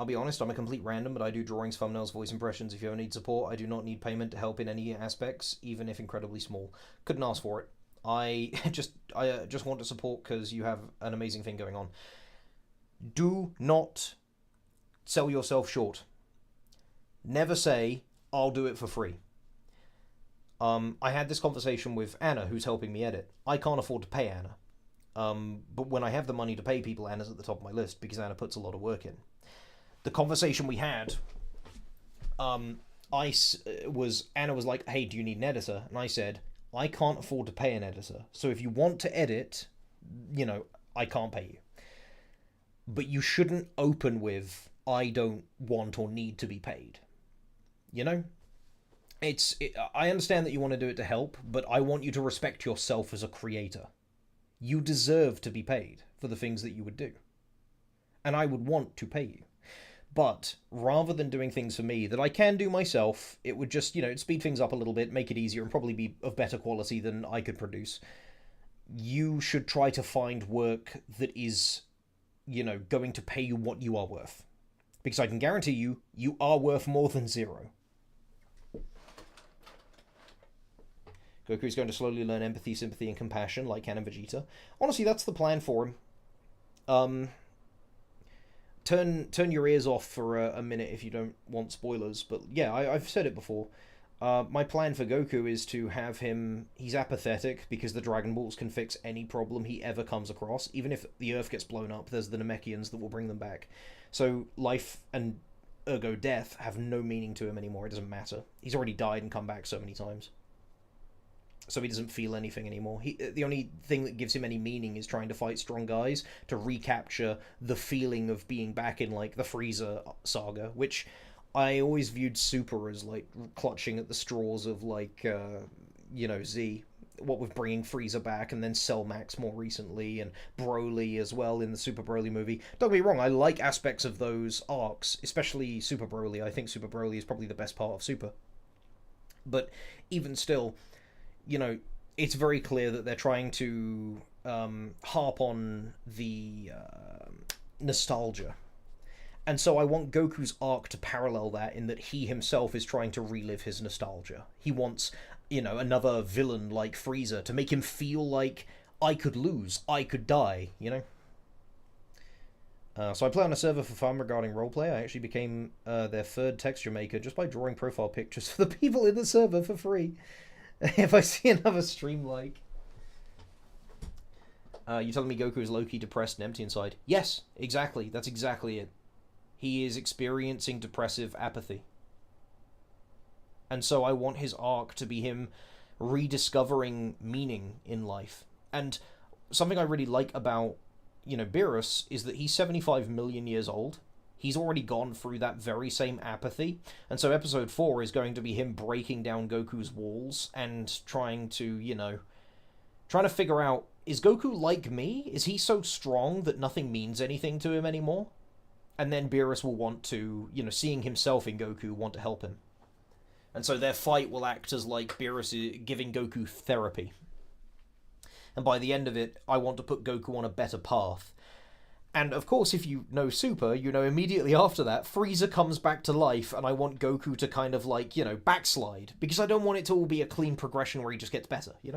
I'll be honest, I'm a complete random, but I do drawings, thumbnails, voice impressions. If you ever need support, I do not need payment to help in any aspects, even if incredibly small. Couldn't ask for it. I just want to support because you have an amazing thing going on. Do not sell yourself short. Never say, I'll do it for free. I had this conversation with Anna, who's helping me edit. I can't afford to pay Anna. But when I have the money to pay people, Anna's at the top of my list because Anna puts a lot of work in. The conversation we had, Anna was like, hey, do you need an editor? And I said, I can't afford to pay an editor. So if you want to edit, I can't pay you. But you shouldn't open with, I don't want or need to be paid. I understand that you want to do it to help, but I want you to respect yourself as a creator. You deserve to be paid for the things that you would do. And I would want to pay you. But rather than doing things for me that I can do myself, it would just, speed things up a little bit, make it easier, and probably be of better quality than I could produce. You should try to find work that is, going to pay you what you are worth. Because I can guarantee you, you are worth more than 0. Goku's going to slowly learn empathy, sympathy, and compassion, like Ken and Vegeta. Honestly, that's the plan for him. Turn your ears off for a minute if you don't want spoilers. But yeah, I've said it before. My plan for Goku is to have him... He's apathetic because the Dragon Balls can fix any problem he ever comes across. Even if the Earth gets blown up, there's the Namekians that will bring them back. So life and ergo death have no meaning to him anymore. It doesn't matter. He's already died and come back so many times. So he doesn't feel anything anymore. The only thing that gives him any meaning is trying to fight strong guys to recapture the feeling of being back in, like, the Frieza saga, which I always viewed Super as, like, clutching at the straws of, like, Z. What with bringing Frieza back, and then Cell Max more recently, and Broly as well in the Super Broly movie. Don't get me wrong, I like aspects of those arcs, especially Super Broly. I think Super Broly is probably the best part of Super. But even still... it's very clear that they're trying to harp on the nostalgia. And so I want Goku's arc to parallel that in that he himself is trying to relive his nostalgia. He wants, another villain like Frieza to make him feel like, I could lose, I could die, So I play on a server for fun regarding roleplay. I actually became their 3rd texture maker just by drawing profile pictures for the people in the server for free. If I see another stream like... you telling me Goku is low-key depressed and empty inside? Yes, exactly. That's exactly it. He is experiencing depressive apathy. And so I want his arc to be him rediscovering meaning in life. And something I really like about, Beerus is that he's 75 million years old. He's already gone through that very same apathy. And so episode 4 is going to be him breaking down Goku's walls and trying to, trying to figure out, is Goku like me? Is he so strong that nothing means anything to him anymore? And then Beerus will want to, seeing himself in Goku, want to help him. And so their fight will act as like Beerus giving Goku therapy. And by the end of it, I want to put Goku on a better path. And, of course, if you know Super, immediately after that, Frieza comes back to life, and I want Goku to kind of, like, backslide. Because I don't want it to all be a clean progression where he just gets better, This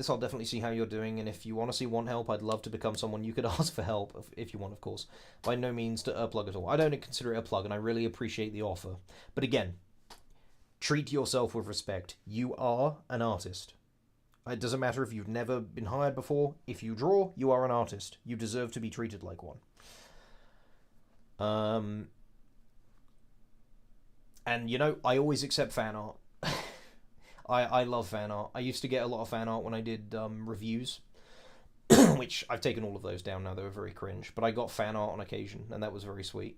I'll definitely see how you're doing, and if you honestly want help, I'd love to become someone you could ask for help, if you want, of course. By no means to a plug at all. I don't consider it a plug, and I really appreciate the offer. But again, treat yourself with respect. You are an artist. It doesn't matter if you've never been hired before. If you draw, you are an artist. You deserve to be treated like one. And, I always accept fan art. I love fan art. I used to get a lot of fan art when I did reviews, which I've taken all of those down now. They were very cringe. But I got fan art on occasion, and that was very sweet.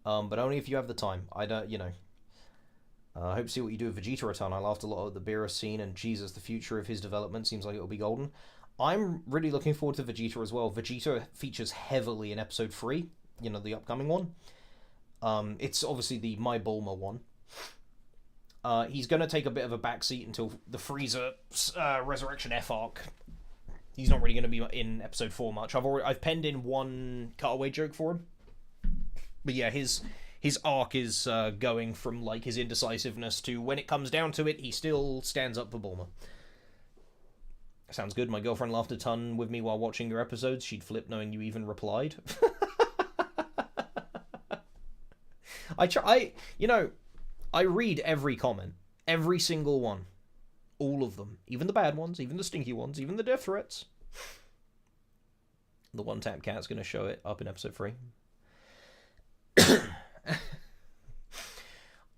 But only if you have the time. I don't, I hope to see what you do with Vegeta a ton. I laughed a lot at the Beerus scene, and Jesus, the future of his development seems like it'll be golden. I'm really looking forward to Vegeta as well. Vegeta features heavily in episode 3, the upcoming one. It's obviously the My Bulma one. He's going to take a bit of a backseat until the Frieza Resurrection F arc He's not really going to be in episode 4 much. I've penned in one cutaway joke for him. But yeah, his arc is going from like his indecisiveness to when it comes down to it, he still stands up for Bulma. Sounds good. My girlfriend laughed a ton with me while watching your episodes. She'd flip knowing you even replied. I read every comment. Every single one. All of them. Even the bad ones, even the stinky ones, even the death threats. The one tap cat's going to show it up in episode 3.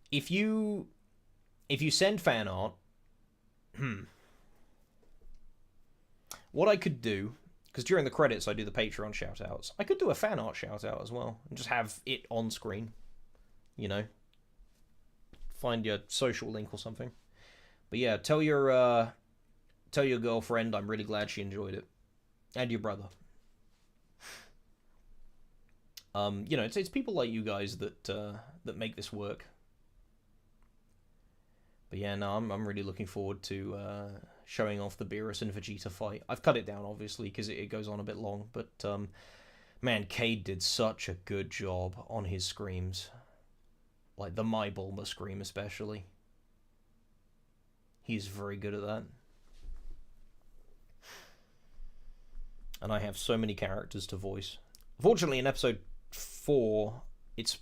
If you send fan art, what I could do, because during the credits I do the Patreon shoutouts, I could do a fan art shoutout as well and just have it on screen. You know, find your social link or something. But yeah, tell your girlfriend I'm really glad she enjoyed it, and your brother. You know, it's people like you guys that make this work. But yeah, no, I'm really looking forward to showing off the Beerus and Vegeta fight. I've cut it down obviously because it goes on a bit long, but man, Cade did such a good job on his screams, like the My Bulma scream especially. He's very good at that. And I have so many characters to voice. Fortunately, in episode 4, it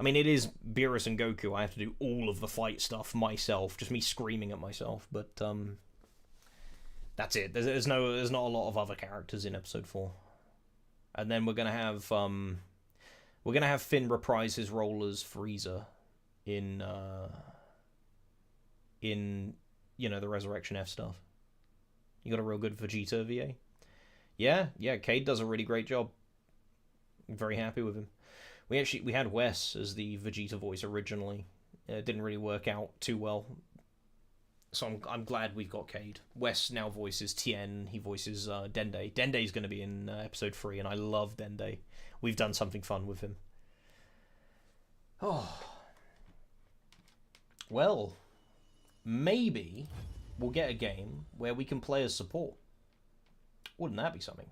is Beerus and Goku. I have to do all of the fight stuff myself, just me screaming at myself. But that's it. There's not a lot of other characters in episode 4. And then we're gonna have Finn reprise his role as Frieza in the Resurrection F stuff. You got a real good Vegeta VA. Yeah, Cade does a really great job. I'm very happy with him. We had Wes as the Vegeta voice originally. It didn't really work out too well, so I'm glad we've got Cade. Wes now voices Tien. He voices Dende. Dende's going to be in episode 3, and I love Dende. We've done something fun with him. Oh, well, maybe we'll get a game where we can play as support. Wouldn't that be something?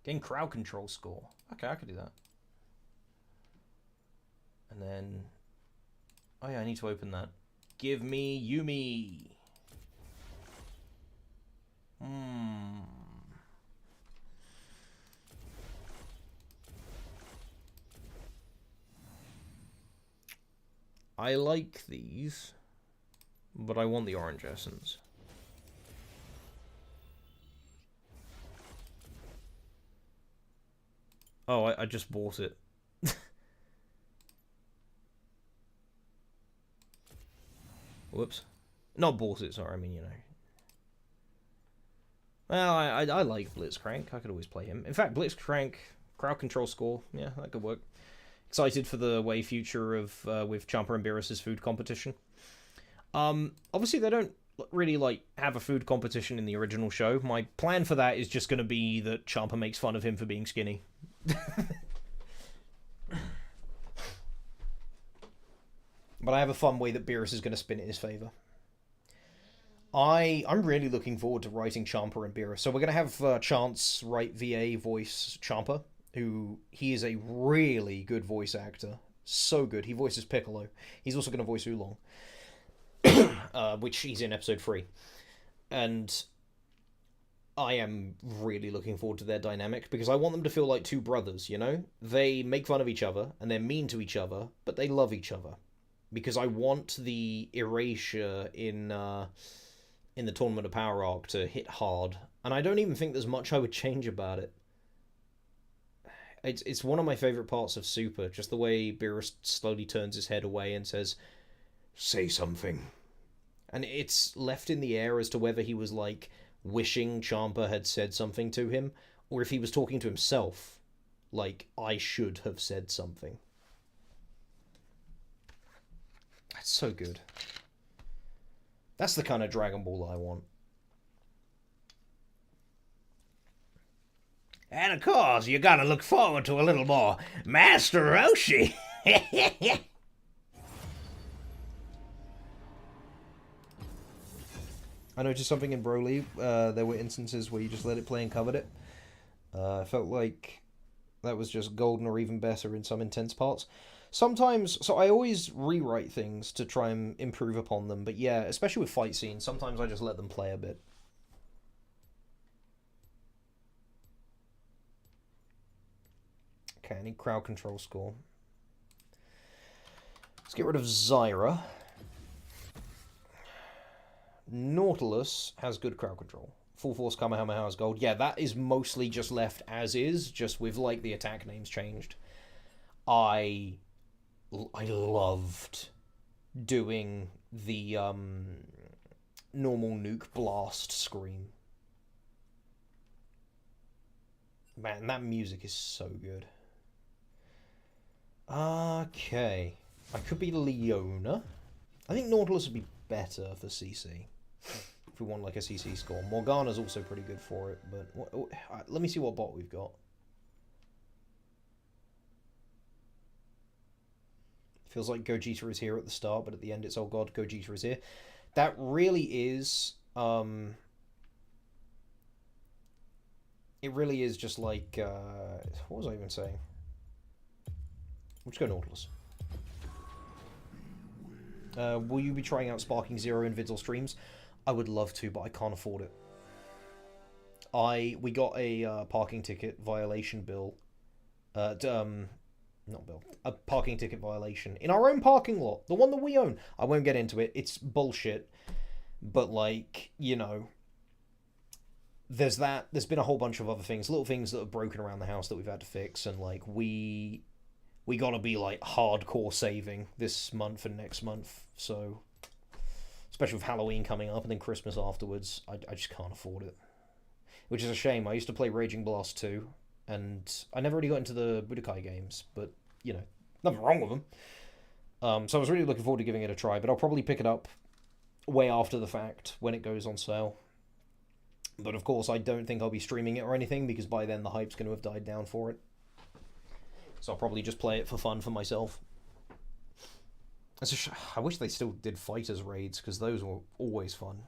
Getting crowd control score. Okay, I could do that. And then... oh yeah, I need to open that. Give me Yumi. I like these, but I want the orange essence. Oh, I just bought it. Whoops. Not bought it, sorry, I mean, you know. Well, I like Blitzcrank. I could always play him. In fact, Blitzcrank, crowd control score. Yeah, that could work. Excited for the way future of with Champa and Beerus' food competition. Obviously, they don't really like have a food competition in the original show. My plan for that is just going to be that Champa makes fun of him for being skinny. But I have a fun way that Beerus is going to spin it in his favour. I'm really looking forward to writing Champa and Beerus. So we're going to have Chance write VA voice Champa, who he is a really good voice actor. So good. He voices Piccolo. He's also going to voice Oolong, which he's in episode 3. And I am really looking forward to their dynamic because I want them to feel like two brothers, you know? They make fun of each other and they're mean to each other, but they love each other. Because I want the erasure in the Tournament of Power arc to hit hard. And I don't even think there's much I would change about it. It's one of my favourite parts of Super, just the way Beerus slowly turns his head away and says, "Say something." And it's left in the air as to whether he was, like, wishing Champa had said something to him, or if he was talking to himself, like, I should have said something. That's so good. That's the kind of Dragon Ball I want. And of course, you gotta look forward to a little more Master Roshi. I noticed something in Broly. There were instances where you just let it play and covered it. I felt like that was just golden or even better in some intense parts. Sometimes, so I always rewrite things to try and improve upon them, but yeah, especially with fight scenes, sometimes I just let them play a bit. Okay, I need crowd control score. Let's get rid of Zyra. Nautilus has good crowd control. Full Force Kamehameha has gold. Yeah, that is mostly just left as is, just with, like, the attack names changed. I loved doing the normal nuke blast scream. Man, that music is so good. Okay. I could be Leona. I think Nautilus would be better for CC. If we want like a CC score. Morgana's also pretty good for it, but let me see what bot we've got. Feels like Gogeta is here at the start, but at the end it's, oh god, Gogeta is here. That really is, it really is just like, what was I even saying? We'll just go Nautilus. Will you be trying out Sparking Zero in vids or streams? I would love to, but I can't afford it. We got a parking ticket violation bill. Not bill. A parking ticket violation in our own parking lot, the one that we own. I won't get into it. It's bullshit. But like, you know, there's that. There's been a whole bunch of other things, little things that have broken around the house that we've had to fix, and like we gotta be like hardcore saving this month and next month. So, especially with Halloween coming up and then Christmas afterwards, I just can't afford it. Which is a shame. I used to play Raging Blast 2, and I never really got into the Budokai games, but, you know, nothing wrong with them. So I was really looking forward to giving it a try, but I'll probably pick it up way after the fact when it goes on sale. But of course, I don't think I'll be streaming it or anything, because by then the hype's going to have died down for it. So I'll probably just play it for fun for myself. I wish they still did fighters raids, because those were always fun.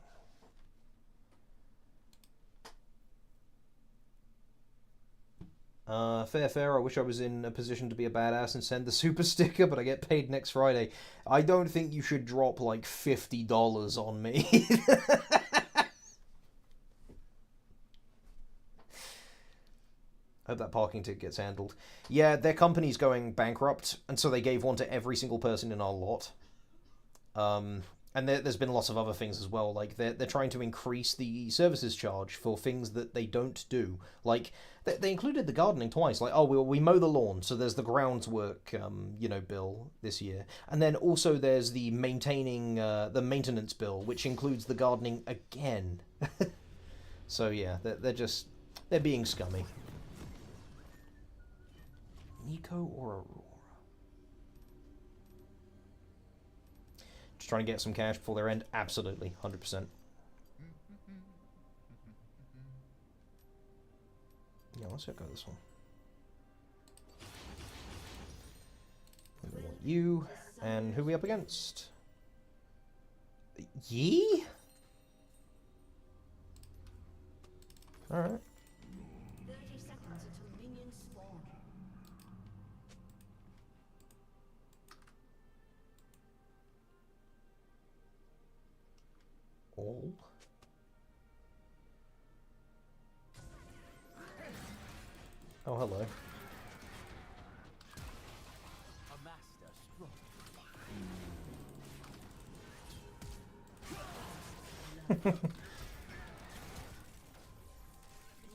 Fair. I wish I was in a position to be a badass and send the super sticker, but I get paid next Friday. I don't think you should drop like $50 on me. Hope that parking ticket gets handled. Yeah, their company's going bankrupt, and so they gave one to every single person in our lot. And there's been lots of other things as well. Like they're trying to increase the services charge for things that they don't do. Like they included the gardening twice. Like, oh, we mow the lawn, so there's the grounds work, bill this year, and then also there's the the maintenance bill, which includes the gardening again. So yeah, they're being scummy. Nico or Aurora? Just trying to get some cash before their end? Absolutely, 100%. Yeah, let's check out this one. We want you, and who are we up against? Yi? Alright. 30 seconds until minions spawn. All. Oh, hello. A master stroke.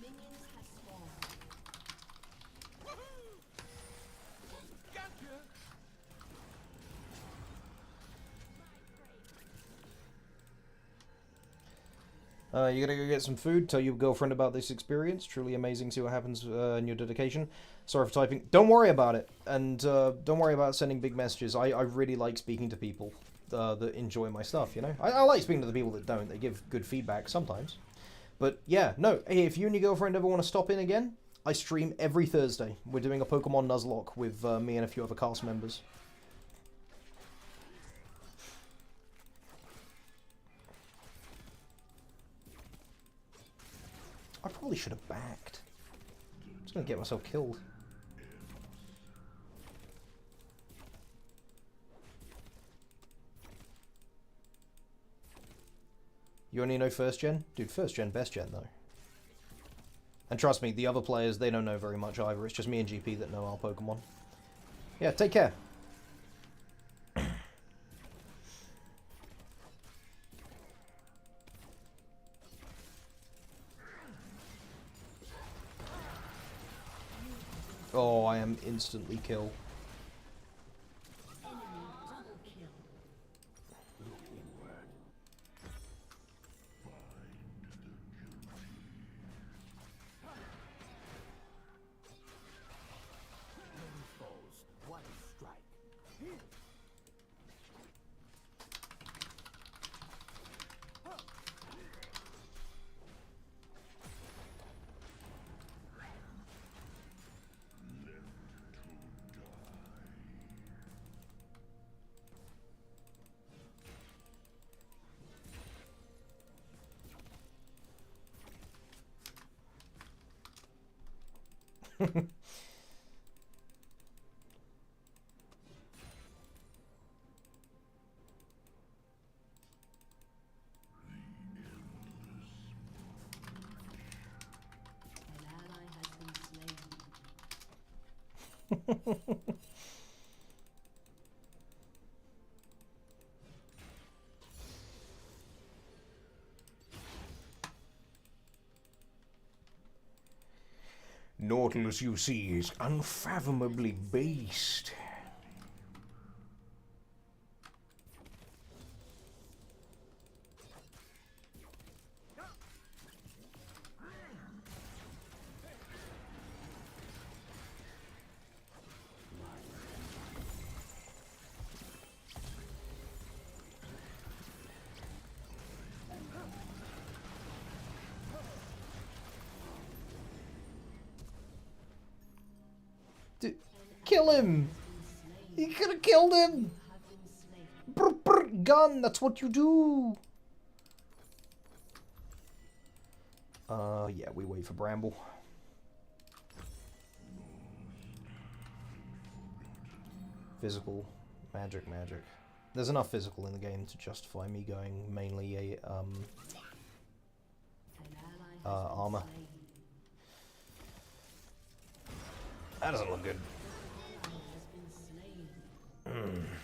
Minions have spawned. You gotta go get some food, tell your girlfriend about this experience. Truly amazing, see what happens in your dedication. Sorry for typing. Don't worry about it. And don't worry about sending big messages. I really like speaking to people that enjoy my stuff, you know? I like speaking to the people that don't. They give good feedback sometimes. But yeah, no. Hey, if you and your girlfriend ever want to stop in again, I stream every Thursday. We're doing a Pokemon Nuzlocke with me and a few other cast members. I probably should have backed. I was gonna get myself killed. You only know first gen? Dude, first gen, best gen though. And trust me, the other players, they don't know very much either. It's just me and GP that know our Pokemon. Yeah, take care. Oh, I am instantly killed. Enemy double kill. Many foes, one strike. An ally has been slain. Nautilus, you see, is unfathomably based. Kill him! He could have killed him! Have been slain. Brr, brr, gun, that's what you do! Yeah, we wait for Bramble. Physical, magic. There's enough physical in the game to justify me going mainly a, An ally has been armor. slain. That doesn't look good. Ally has been slain.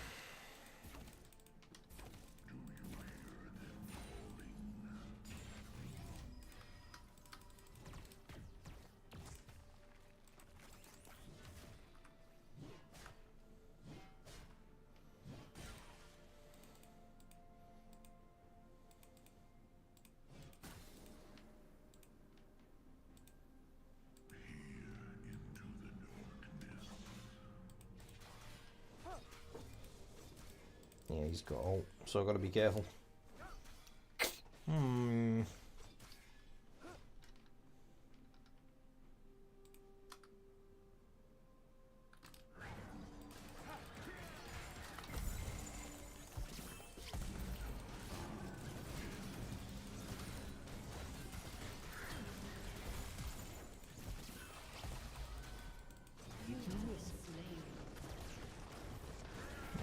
Yeah, he's got ult, so I've got to be careful.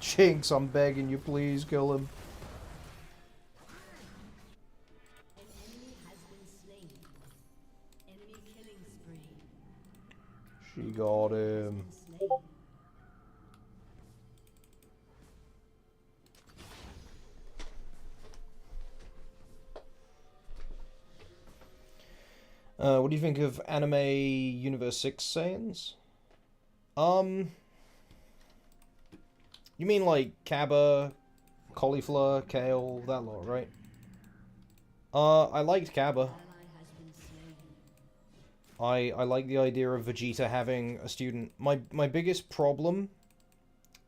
Jinx, I'm begging you, please kill him. An enemy has been slain. Enemy killing spree. She got him. Slain. What do you think of Anime Universe 6 Saiyans? You mean like Cabba, Cauliflower, Kale, that lot, right? I liked Cabba. Ally has been slain. I like the idea of Vegeta having a student. My biggest problem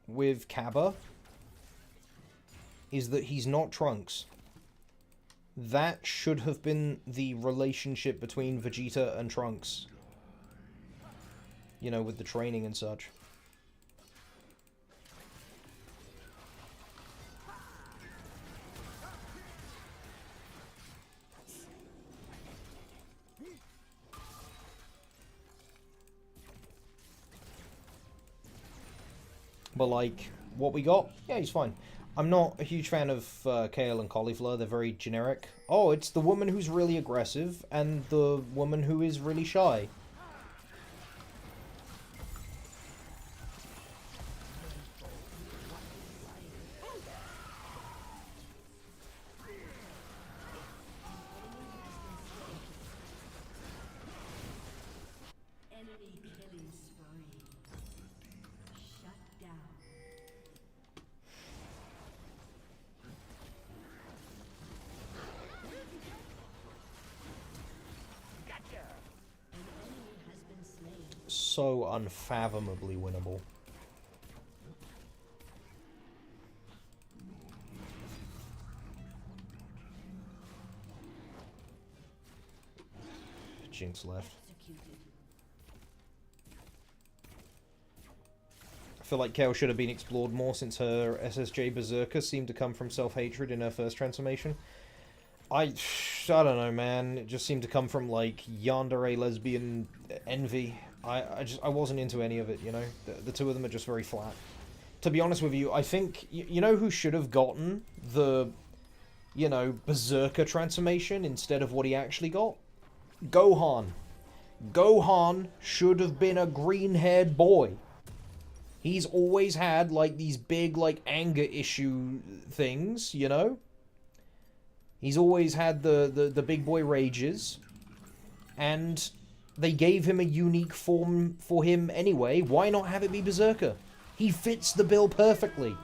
with Cabba is that he's not Trunks. That should have been the relationship between Vegeta and Trunks. You know, with the training and such. But, like, what we got, yeah, he's fine. I'm not a huge fan of Kale and Cauliflower. They're very generic. Oh, it's the woman who's really aggressive and the woman who is really shy. Enemy killing spree. Shut down. An enemy has been slain. So unfathomably winnable. Jinx left. Executed. I feel like Kale should have been explored more since her SSJ Berserker seemed to come from self-hatred in her first transformation. I don't know, man. It just seemed to come from, like, yandere lesbian envy. I wasn't into any of it, you know? The two of them are just very flat. To be honest with you, I think... You know who should have gotten the, you know, Berserker transformation instead of what he actually got? Gohan. Gohan should have been a green-haired boy. He's always had, like, these big, like, anger issue things, you know? He's always had the big boy rages. And they gave him a unique form for him anyway. Why not have it be Berserker? He fits the bill perfectly.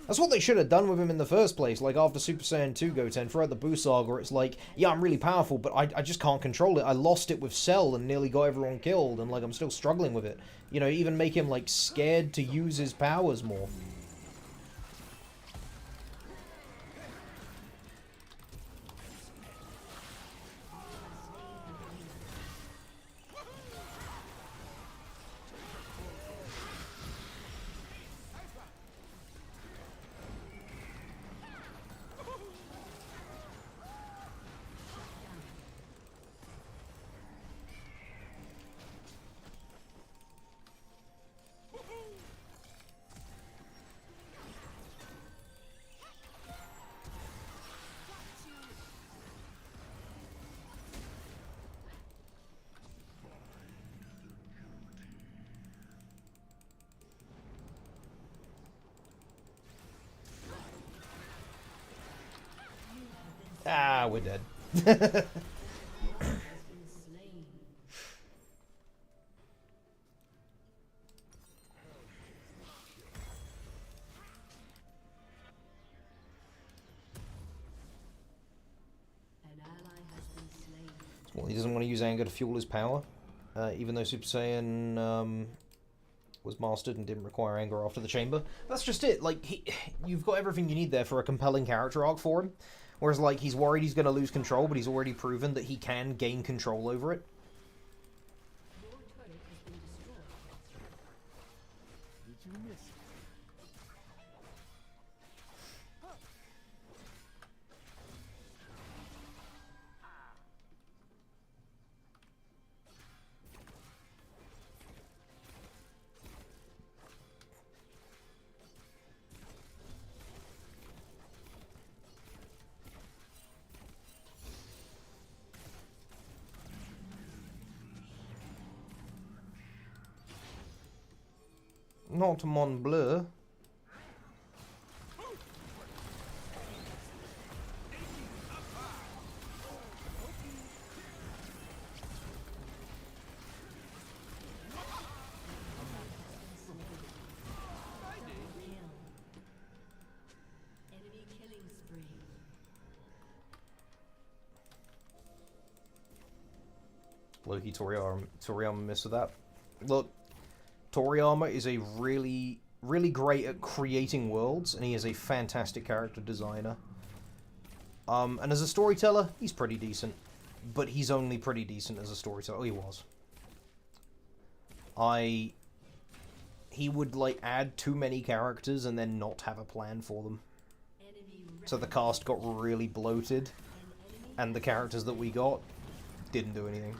That's what they should have done with him in the first place. Like, after Super Saiyan 2 Goten, throughout the Buu Saga, it's like, yeah, I'm really powerful, but I just can't control it. I lost it with Cell and nearly got everyone killed, and, like, I'm still struggling with it. You know, even make him, like, scared to use his powers more. Ah, we're dead. Well, he doesn't want to use anger to fuel his power, even though Super Saiyan was mastered and didn't require anger after the chamber. That's just it. Like, you've got everything you need there for a compelling character arc for him. Whereas, like, he's worried he's going to lose control, but he's already proven that he can gain control over it. Your turret has been destroyed. Did you miss it? Not Mont Bleu. Enemy killing spree. Loki Toriyama missed with that. Look, Toriyama is a really great at creating worlds, and he is a fantastic character designer. And as a storyteller, he's pretty decent. But he's only pretty decent as a storyteller. Oh, he was. He would, like, add too many characters and then not have a plan for them. So the cast got really bloated, and the characters that we got didn't do anything.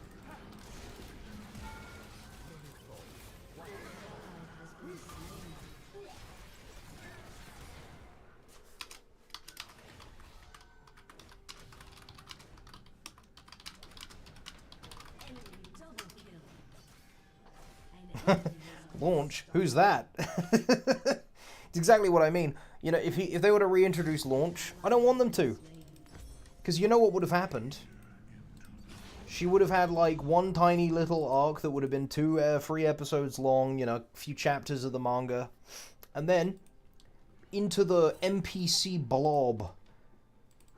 Launch? Who's that? It's exactly what I mean. You know, if they were to reintroduce Launch, I don't want them to. Because you know what would have happened? She would have had, like, one tiny little arc that would have been 3 episodes long, you know, a few chapters of the manga. And then, into the NPC blob,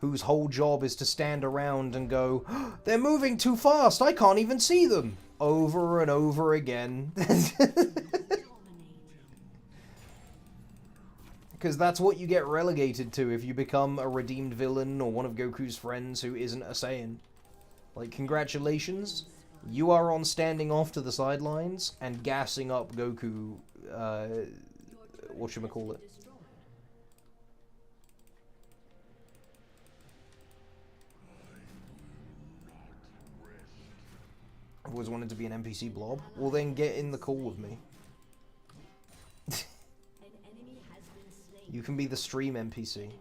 whose whole job is to stand around and go, "Oh, they're moving too fast, I can't even see them!" Over and over again. Because that's what you get relegated to if you become a redeemed villain or one of Goku's friends who isn't a Saiyan. Like, congratulations, you are on standing off to the sidelines and gassing up Goku, whatchamacallit. I've always wanted to be an NPC blob. Well, then get in the call with me. You can be the stream NPC.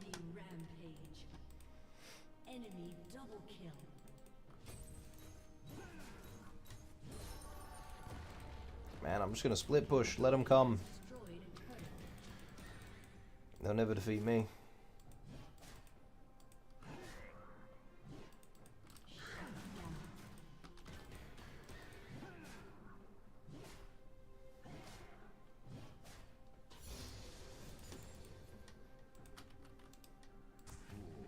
Man, I'm just gonna split push. Let them come. They'll never defeat me.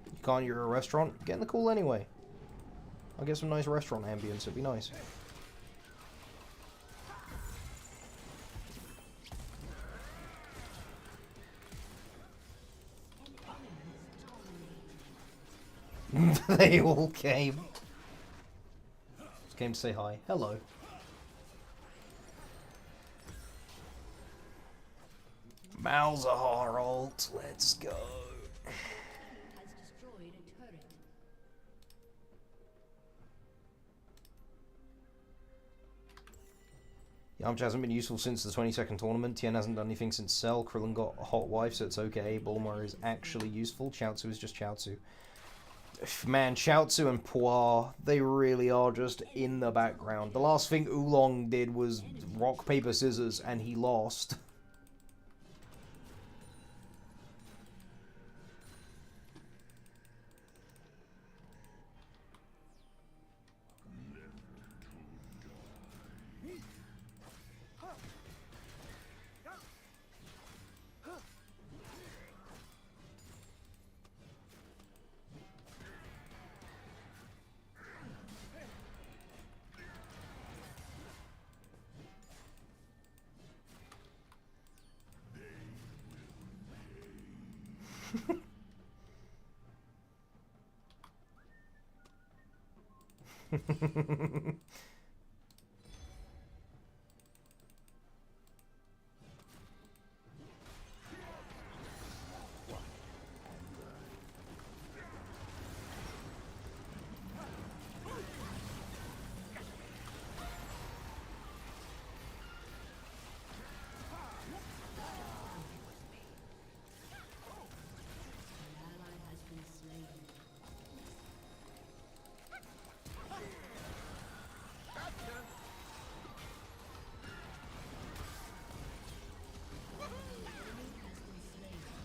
You can't, you're a restaurant? Get in the call anyway. I'll get some nice restaurant ambience, it'd be nice. They all came. Just came to say hi. Hello. Malzahar ult. Let's go. Yamcha hasn't been useful since the 22nd tournament. Tien hasn't done anything since Cell. Krillin got a hot wife, so it's okay. Bulma is actually useful. Chaozu is just Chaozu. Man, Chaozu and Puar, they really are just in the background. The last thing Oolong did was rock, paper, scissors, and he lost.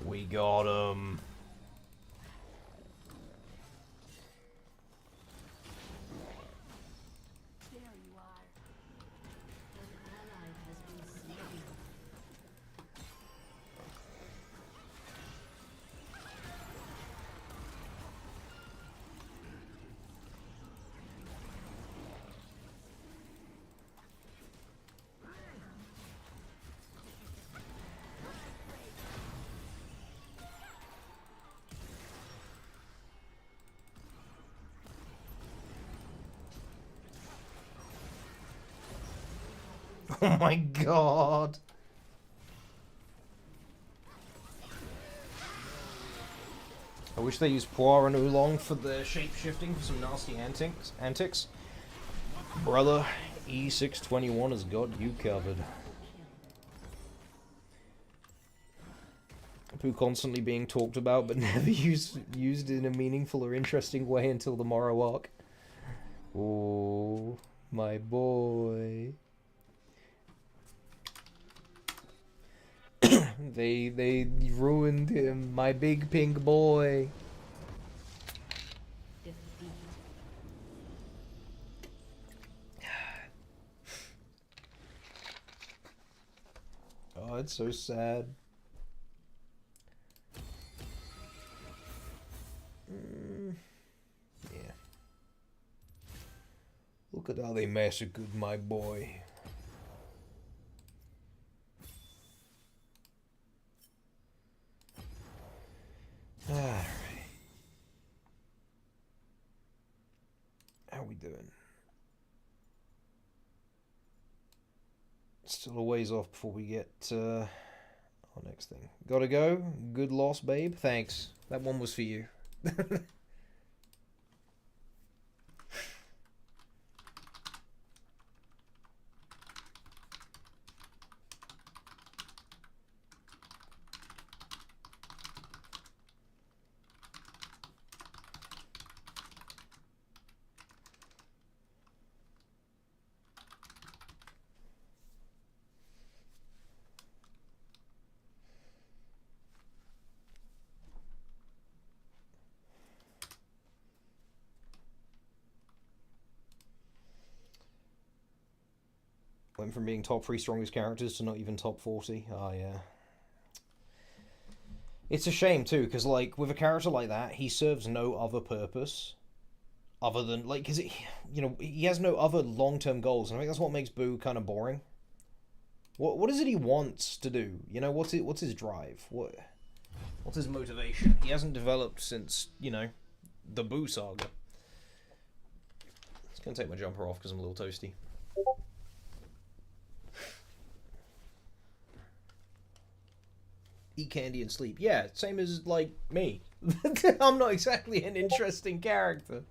We got him. There you are. Oh my god. I wish they used Puar and Oolong for the shape-shifting for some nasty antics. Brother, E621 has got you covered. Pooh constantly being talked about but never used in a meaningful or interesting way until the Morrow arc. Oh, my boy. They ruined him, my big pink boy. Defeat. Oh, it's so sad. Yeah. Look at how they massacred my boy. Alright. How we doing? Still a ways off before we get our next thing. Gotta go. Good loss, babe. Thanks. That one was for you. Went from being top 3 strongest characters to not even top 40. Oh, yeah. It's a shame, too, because, like, with a character like that, he serves no other purpose other than, like, because, you know, he has no other long-term goals, and I think that's what makes Boo kind of boring. What is it he wants to do? You know, what's his drive? What's his motivation? He hasn't developed since, you know, the Boo saga. Just gonna take my jumper off because I'm a little toasty. Eat candy and sleep. Yeah, same as, like, me. I'm not exactly an interesting character.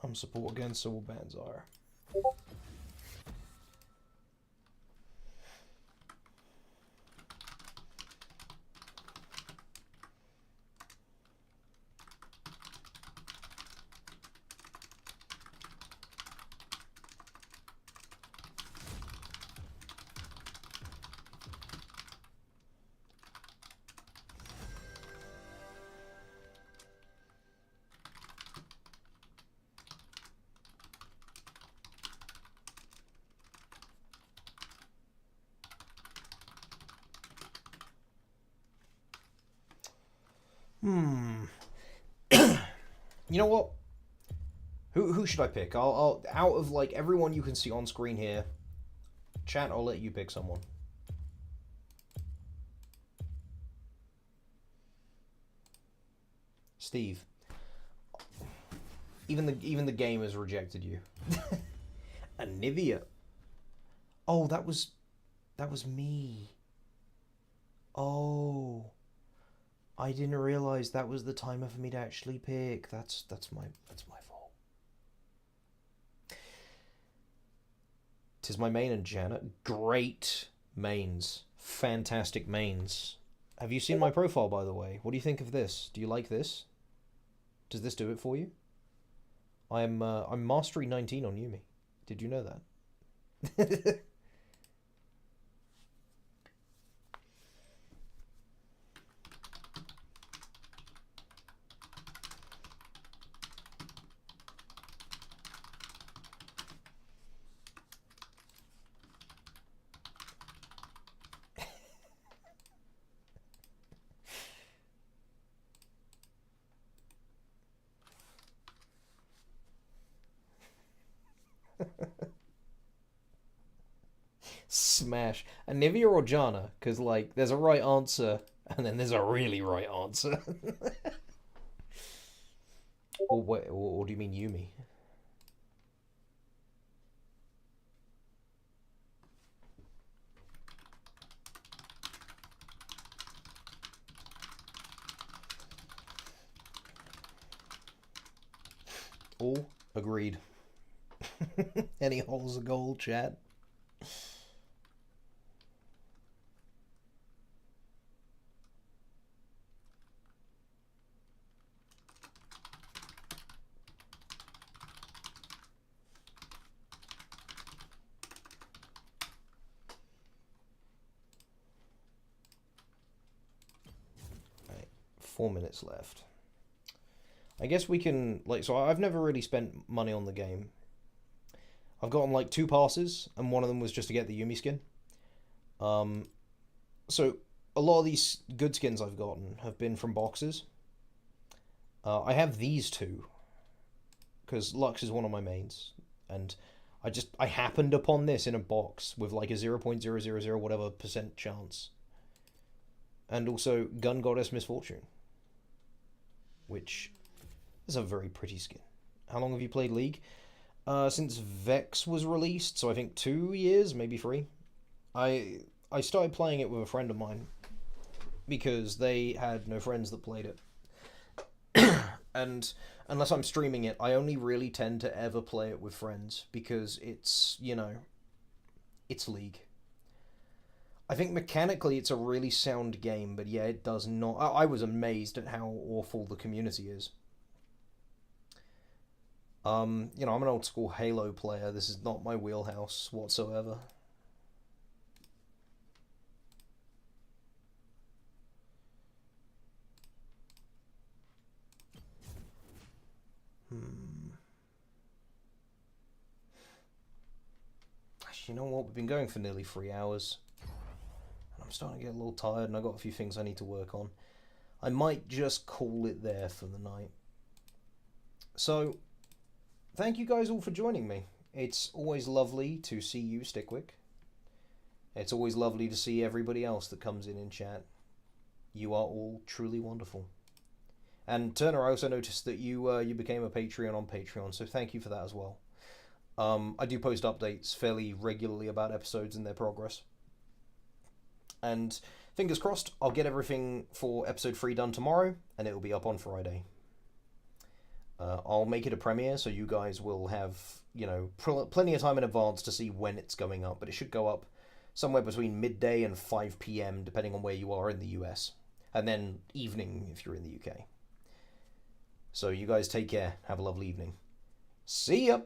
I'm support against Soul Banzar. You know what? Who should I pick? I'll out of like everyone you can see on screen here, chat, I'll let you pick someone. Steve. Even the game has rejected you. Anivia. Oh, that was me. Oh, I didn't realize that was the timer for me to actually pick. That's my fault. Tis my main and Janet. Great mains. Fantastic mains. Have you seen my profile, by the way? What do you think of this? Do you like this? Does this do it for you? I'm mastery 19 on Yumi. Did you know that? Smash. Anivia or Jana? Because, like, there's a right answer, and then there's a really right answer. Or, what, or do you mean Yumi? All agreed. Any holes of gold, chat? Right, 4 minutes left. I guess we can, like, so I've never really spent money on the game. I've gotten like 2 passes, and one of them was just to get the Yumi skin. So a lot of these good skins I've gotten have been from boxes. I have these 2, because Lux is one of my mains, and I happened upon this in a box with like a 0.000 whatever % chance. And also Gun Goddess Misfortune, which is a very pretty skin. How long have you played League? Since Vex was released, so I think 2 years, maybe 3. I started playing it with a friend of mine because they had no friends that played it. And unless I'm streaming it, I only really tend to ever play it with friends because it's, you know, it's League. I think mechanically it's a really sound game, but yeah, it does not... I was amazed at how awful the community is. You know, I'm an old school Halo player. This is not my wheelhouse whatsoever. Actually, you know what? We've been going for nearly 3 hours. And I'm starting to get a little tired, and I've got a few things I need to work on. I might just call it there for the night. So, thank you guys all for joining me. It's always lovely to see you, Stickwick. It's always lovely to see everybody else that comes in chat. You are all truly wonderful. And Turner, I also noticed that you became a Patreon on Patreon, so thank you for that as well. I do post updates fairly regularly about episodes and their progress. And fingers crossed, I'll get everything for episode 3 done tomorrow, and it will be up on Friday. I'll make it a premiere, so you guys will have, you know, plenty of time in advance to see when it's going up, but it should go up somewhere between midday and 5 p.m, depending on where you are in the US. And then evening if you're in the UK. So you guys take care. Have a lovely evening. See ya!